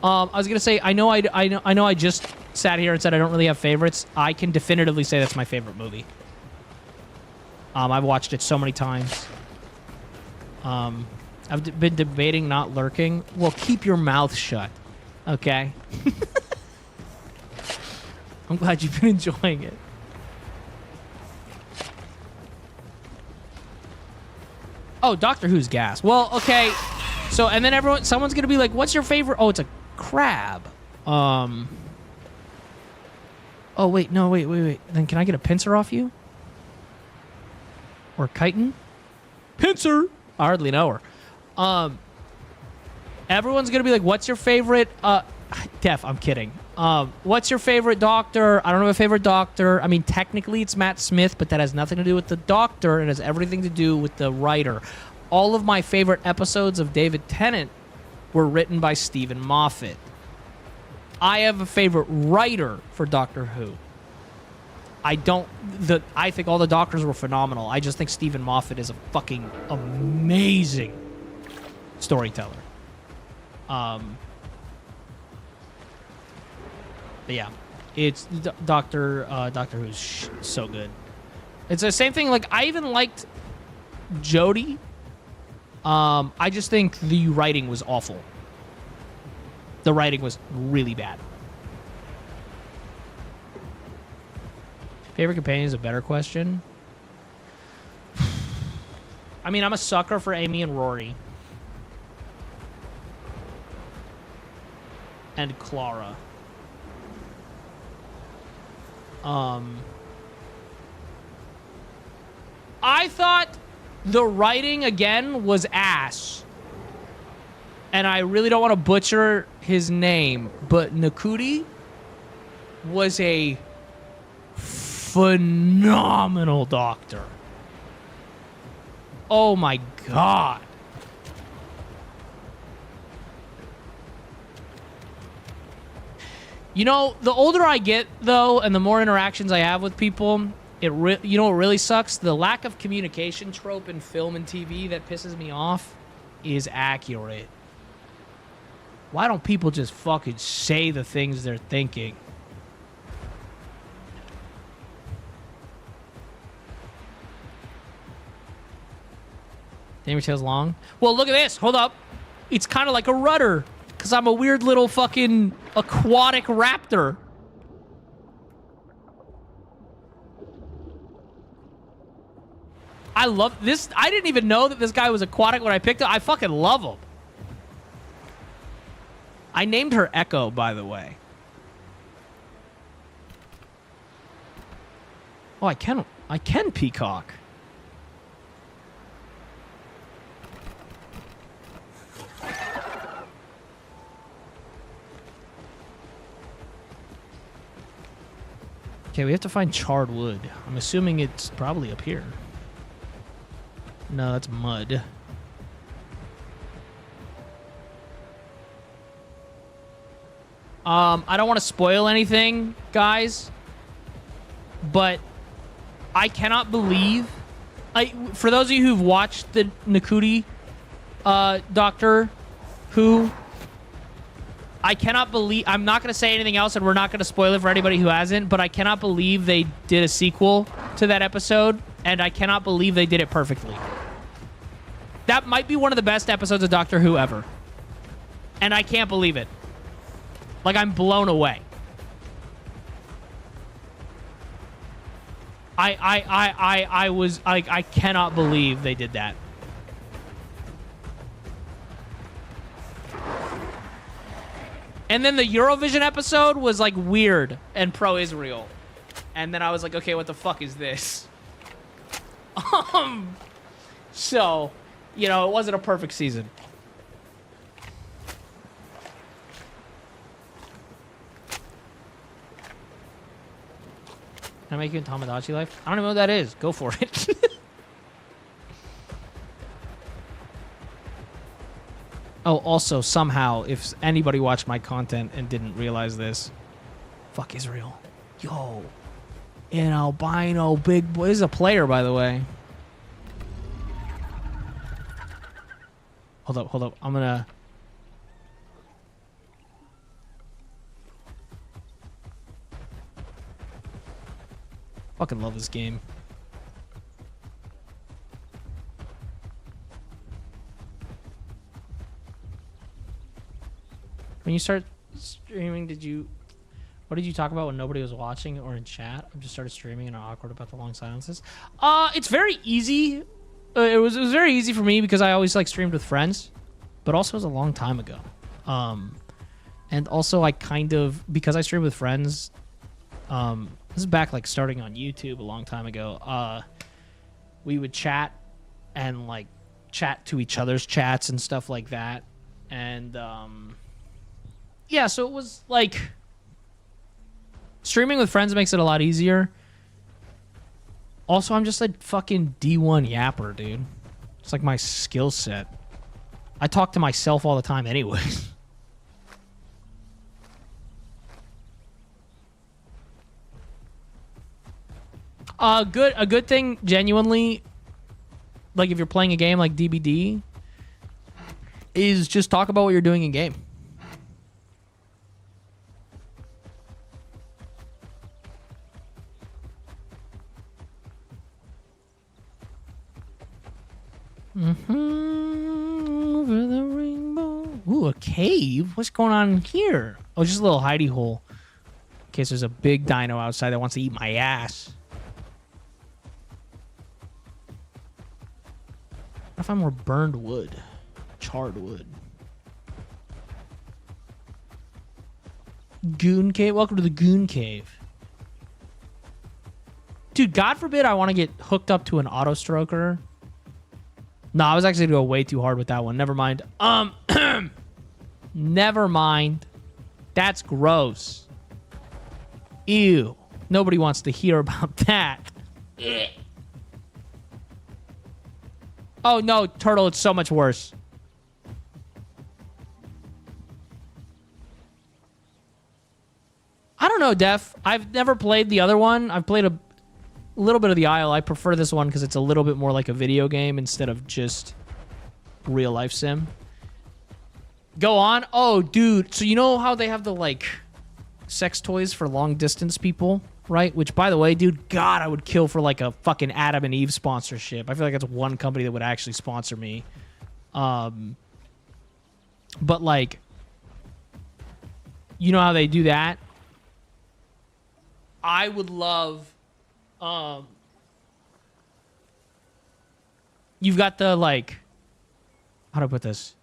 I was going to say, I know I just sat here and said I don't really have favorites. I can definitively say that's my favorite movie. I've watched it so many times. I've been debating not lurking. Well, keep your mouth shut, okay? I'm glad you've been enjoying it. Oh, Doctor Who's gas. Well, okay. So, and then someone's going to be like, what's your favorite? Oh, it's a crab. Oh, wait. No, wait. Then can I get a pincer off you? Or chitin? Pincer! I hardly know her. Everyone's going to be like, what's your favorite? Def, I'm kidding. What's your favorite doctor? I don't have a favorite doctor. I mean, technically it's Matt Smith, but that has nothing to do with the doctor. It has everything to do with the writer. All of my favorite episodes of David Tennant were written by Stephen Moffat. I have a favorite writer for Doctor Who. I think all the doctors were phenomenal. I just think Stephen Moffat is a fucking amazing storyteller. But yeah, It's Doctor Who's so good. It's the same thing. Like I even liked Jodie. I just think the writing was awful. The writing was really bad. Favorite companion is a better question. I mean, I'm a sucker for Amy and Rory. And Clara. I thought the writing, again, was ass. And I really don't want to butcher his name, but Nakuti was a phenomenal doctor. Oh my god. You know, the older I get, though, and the more interactions I have with people, you know what really sucks? The lack of communication trope in film and TV that pisses me off is accurate. Why don't people just fucking say the things they're thinking? Damage tail's long. Well, look at this. Hold up. It's kind of like a rudder. Because I'm a weird little fucking aquatic raptor. I love this. I didn't even know that this guy was aquatic when I picked him. I fucking love him. I named her Echo, by the way. Oh, I can peacock. Okay, we have to find charred wood. I'm assuming it's probably up here. No, that's mud. I don't want to spoil anything, guys, but I cannot believe... for those of you who've watched the Nakuti Doctor Who, I cannot believe... I'm not going to say anything else, and we're not going to spoil it for anybody who hasn't, but I cannot believe they did a sequel to that episode, and I cannot believe they did it perfectly. That might be one of the best episodes of Doctor Who ever. And I can't believe it. Like, I'm blown away. I cannot believe they did that. And then the Eurovision episode was, like, weird and pro-Israel. And then I was like, okay, what the fuck is this? So, you know, it wasn't a perfect season. Can I make you in Tamagotchi life? I don't even know what that is. Go for it. Oh, also, somehow, if anybody watched my content and didn't realize this, fuck Israel. Yo, an albino big boy. This is a player, by the way. Hold up. I'm gonna... Fucking love this game. When you start streaming, what did you talk about when nobody was watching or in chat? I just started streaming and I'm awkward about the long silences. It's very easy. It was very easy for me because I always like streamed with friends, but also it was a long time ago. And also I kind of, because I streamed with friends, this is back like starting on YouTube a long time ago. We would chat and like chat to each other's chats and stuff like that. And yeah, so it was like streaming with friends makes it a lot easier. Also, I'm just a fucking D1 yapper, dude. It's like my skill set. I talk to myself all the time anyways. A good thing, genuinely, like if you're playing a game like DBD, is just talk about what you're doing in game. Over the rainbow. Ooh, a cave? What's going on here? Oh, just a little hidey hole. In case there's a big dino outside that wants to eat my ass. What if I'm more burned wood? Charred wood. Goon Cave? Welcome to the Goon Cave. Dude, God forbid I want to get hooked up to an auto stroker. No, I was actually going to go way too hard with that one. Never mind. Never mind. That's gross. Ew. Nobody wants to hear about that. Oh, no, Turtle, it's so much worse. I don't know, Def. I've never played the other one. I've played a little bit of the Isle. I prefer this one because it's a little bit more like a video game instead of just real life sim. Go on. Oh, dude. So you know how they have the, like, sex toys for long distance people, right? Which, by the way, dude, God, I would kill for, like, a fucking Adam and Eve sponsorship. I feel like that's one company that would actually sponsor me. But, like, you know how they do that? I would love... you've got the, like... How do I put this?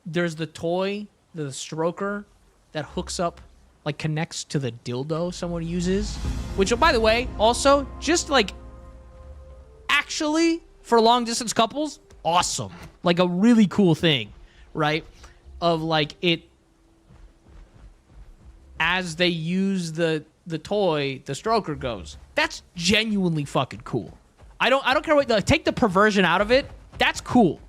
There's the toy, the stroker, that hooks up, like, connects to the dildo someone uses. Which, by the way, also, just, like, actually, for long-distance couples, awesome. Like, a really cool thing, right? Of, like, it... As they use the toy, the stroker goes. That's genuinely fucking cool. I don't care what... Like, take the perversion out of it. That's cool.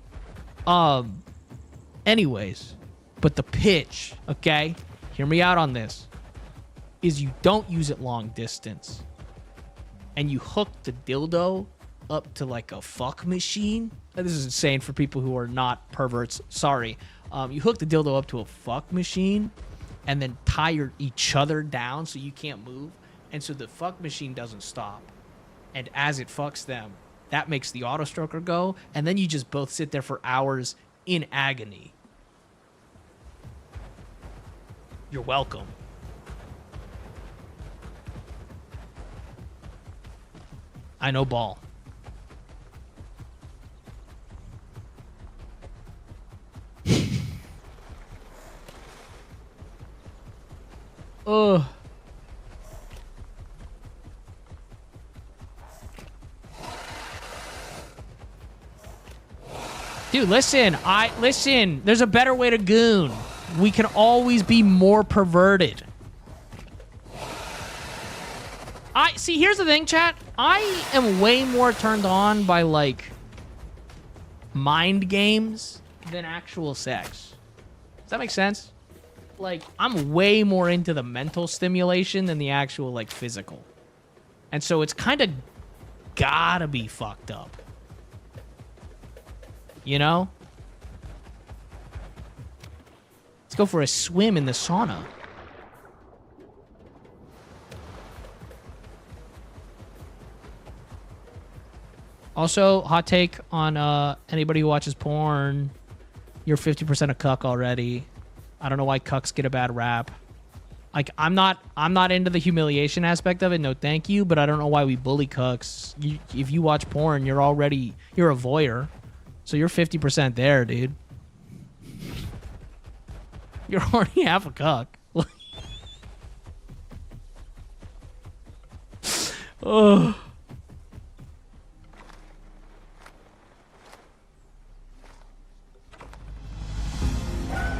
Anyways, but the pitch, okay? Hear me out on this. Is you don't use it long distance. And you hook the dildo up to, like, a fuck machine. This is insane for people who are not perverts. Sorry. You hook the dildo up to a fuck machine and then tie each other down so you can't move. And so the fuck machine doesn't stop. And as it fucks them, that makes the auto stroker go. And then you just both sit there for hours in agony. You're welcome. I know ball. Ugh. Dude, listen. Listen. There's a better way to goon. We can always be more perverted. See, here's the thing, chat. I am way more turned on by, like, mind games than actual sex. Does that make sense? Like, I'm way more into the mental stimulation than the actual, like, physical. And so it's kind of gotta be fucked up. You know? Let's go for a swim in the sauna. Also, hot take on anybody who watches porn. You're 50% a cuck already. I don't know why cucks get a bad rap. Like, I'm not into the humiliation aspect of it. No, thank you. But I don't know why we bully cucks. If you watch porn, you're a voyeur. So you're 50% there, dude. You're already half a cuck. Oh.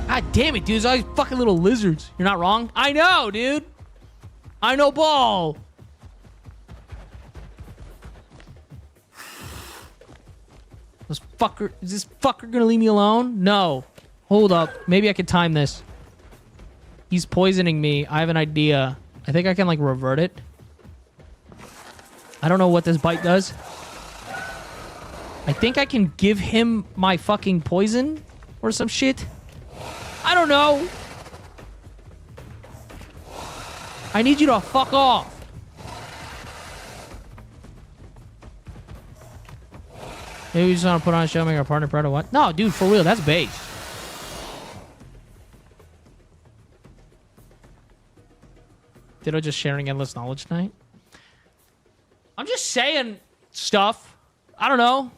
God damn it, dude. There's all these fucking little lizards. You're not wrong. I know, dude. I know ball. Is this fucker gonna leave me alone? No. Hold up. Maybe I can time this. He's poisoning me. I have an idea. I think I can, like, revert it. I don't know what this bite does. I think I can give him my fucking poison or some shit. I don't know. I need you to fuck off. Maybe we just want to put on a show, make our partner proud of what? No, dude, for real, that's base. Ditto just sharing endless knowledge tonight. I'm just saying stuff. I don't know.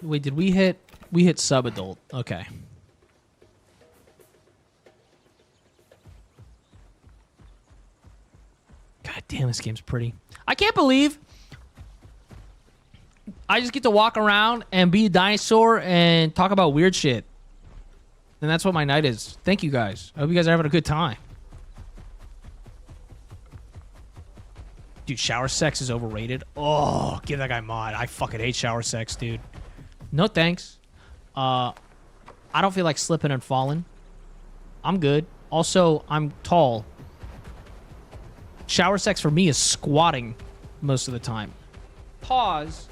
Wait, did we hit sub-adult? Okay. God damn, this game's pretty. I can't believe I just get to walk around and be a dinosaur and talk about weird shit. And that's what my night is. Thank you guys. I hope you guys are having a good time. Dude, shower sex is overrated. Oh, give that guy mod. I fucking hate shower sex, dude. No thanks. I don't feel like slipping and falling. I'm good. Also, I'm tall. Shower sex for me is squatting most of the time. Pause.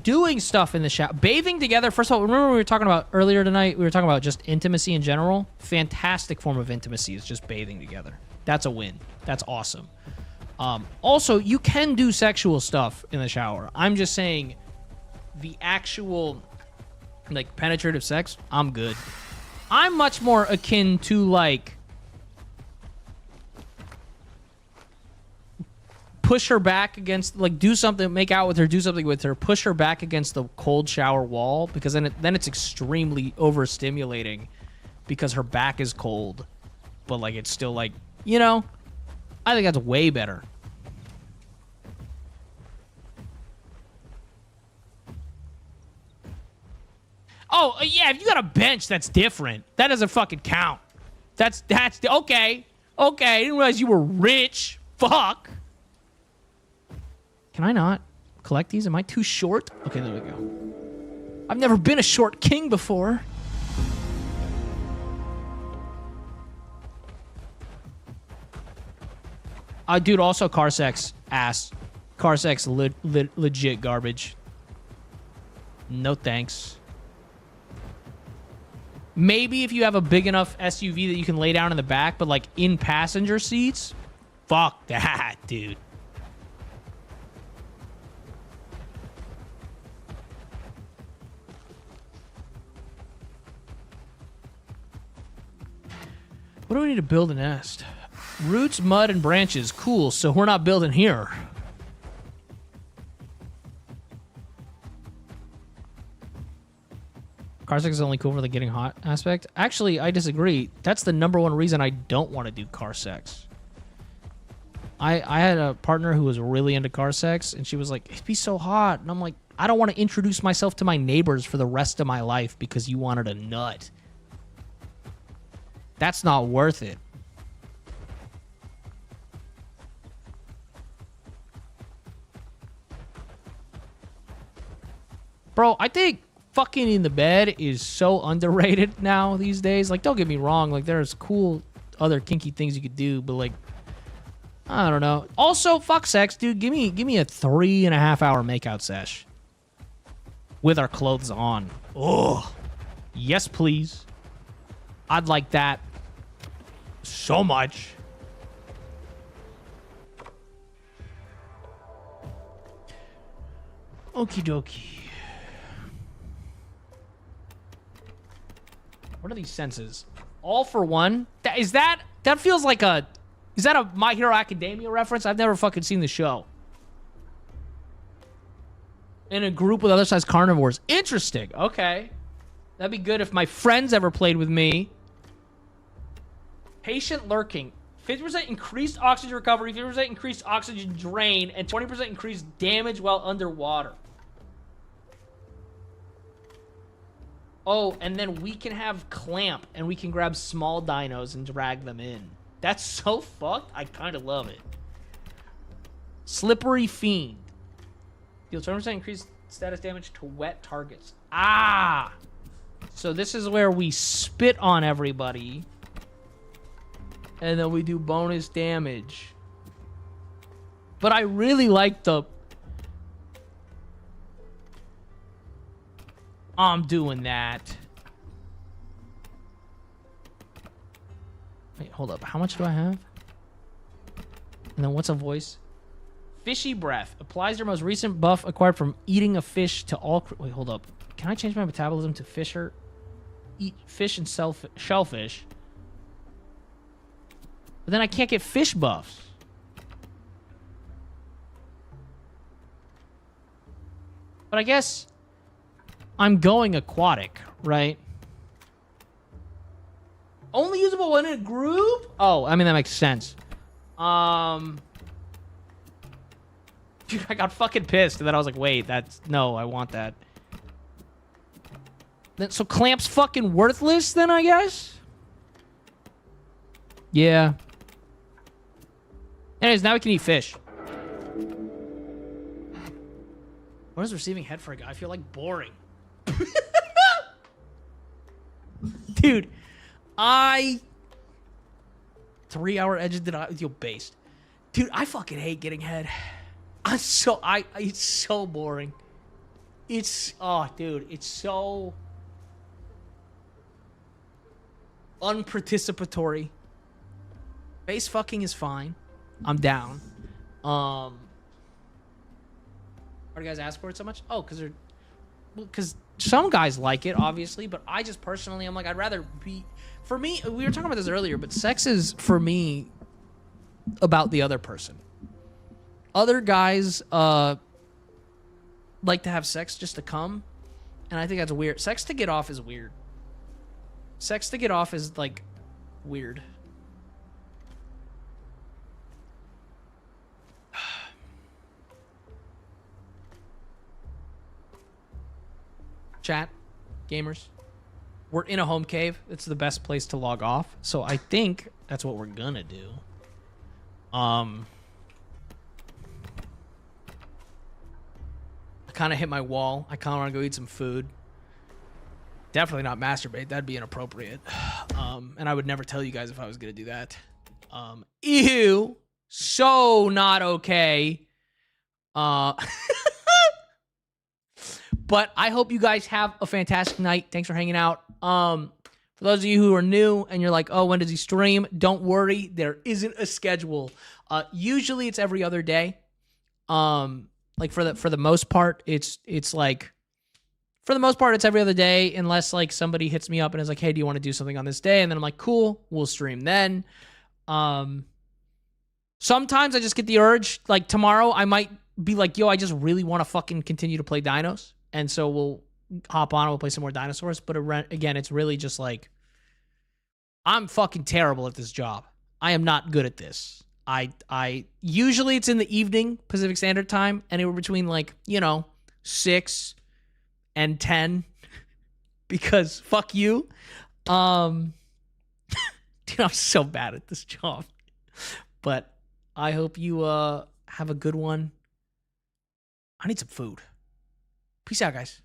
Doing stuff in the shower. Bathing together. First of all, remember we were talking about earlier tonight? We were talking about just intimacy in general. Fantastic form of intimacy is just bathing together. That's a win. That's awesome. Also, you can do sexual stuff in the shower. I'm just saying the actual, like, penetrative sex, I'm good. I'm much more akin to, like, push her back against, like, do something, make out with her, do something with her, push her back against the cold shower wall, because then it's extremely overstimulating because her back is cold, but, like, it's still, like, you know, I think that's way better. Oh, yeah, if you got a bench, that's different. That doesn't fucking count. That's okay. Okay, I didn't realize you were rich. Fuck. Can I not collect these? Am I too short? Okay, there we go. I've never been a short king before. Dude, also car sex, ass. Car sex, legit garbage. No thanks. Maybe if you have a big enough SUV that you can lay down in the back, but like in passenger seats, fuck that, dude. What do we need to build a nest? Roots, mud, and branches. Cool, so we're not building here. Car sex is only cool for the getting hot aspect. Actually, I disagree. That's the #1 reason I don't want to do car sex. I had a partner who was really into car sex, and she was like, it'd be so hot. And I'm like, I don't want to introduce myself to my neighbors for the rest of my life because you wanted a nut. That's not worth it. Bro, I think fucking in the bed is so underrated now these days. Like, don't get me wrong. Like, there's cool other kinky things you could do, but like, I don't know. Also, fuck sex, dude. Give me a 3.5 hour makeout sesh with our clothes on. Oh, yes, please. I'd like that so much. Okie dokie. What are these senses? All for one? That feels like a... Is that a My Hero Academia reference? I've never fucking seen the show. In a group with other sized carnivores. Interesting. Okay. That'd be good if my friends ever played with me. Patient lurking. 50% increased oxygen recovery, 50% increased oxygen drain, and 20% increased damage while underwater. Oh, and then we can have clamp, and we can grab small dinos and drag them in. That's so fucked. I kind of love it. Slippery Fiend. Deals 20% increased status damage to wet targets. Ah! So this is where we spit on everybody. And then we do bonus damage. But I really like the... I'm doing that. Wait, hold up. How much do I have? And then what's a voice? Fishy breath. Applies your most recent buff acquired from eating a fish to all... Wait, hold up. Can I change my metabolism to fisher? Eat fish and shellfish. But then I can't get fish buffs. But I guess I'm going aquatic, right? Only usable when in a group? Oh, I mean, that makes sense. Dude, I got fucking pissed. And then I was like, wait, that's... No, I want that. So Clamp's fucking worthless then, I guess? Yeah. Anyways, now we can eat fish. What is receiving head for a guy? I feel like boring. Dude, 3-hour edge did I... Yo, based. Dude, I fucking hate getting head. It's so boring. It's... Oh, dude, it's so... unparticipatory. Base fucking is fine. I'm down. Why do you guys ask for it so much? Oh, because some guys like it, obviously, but I just personally, I'm like, I'd rather be... For me, we were talking about this earlier, but sex is, for me, about the other person. Other guys like to have sex just to come, and I think that's weird. Sex to get off is weird. Sex to get off is, like, weird. Chat, gamers, we're in a home cave. It's the best place to log off. So I think that's what we're gonna do. I kind of hit my wall. I kind of want to go eat some food. Definitely not masturbate. That'd be inappropriate. And I would never tell you guys if I was gonna do that. Ew. So not okay. But I hope you guys have a fantastic night. Thanks for hanging out. For those of you who are new and you're like, oh, when does he stream? Don't worry. There isn't a schedule. Usually it's every other day. Like for the most part, it's like, for the most part, it's every other day, unless like somebody hits me up and is like, hey, do you want to do something on this day? And then I'm like, cool, we'll stream then. Sometimes I just get the urge, like tomorrow I might be like, yo, I just really want to fucking continue to play Dinos. And so we'll hop on and we'll play some more Dinosaurs. But again, it's really just like, I'm fucking terrible at this job. I am not good at this. I usually it's in the evening, Pacific Standard Time, anywhere between like, 6 and 10, because fuck you. Dude, I'm so bad at this job. But I hope you have a good one. I need some food. Peace out, guys.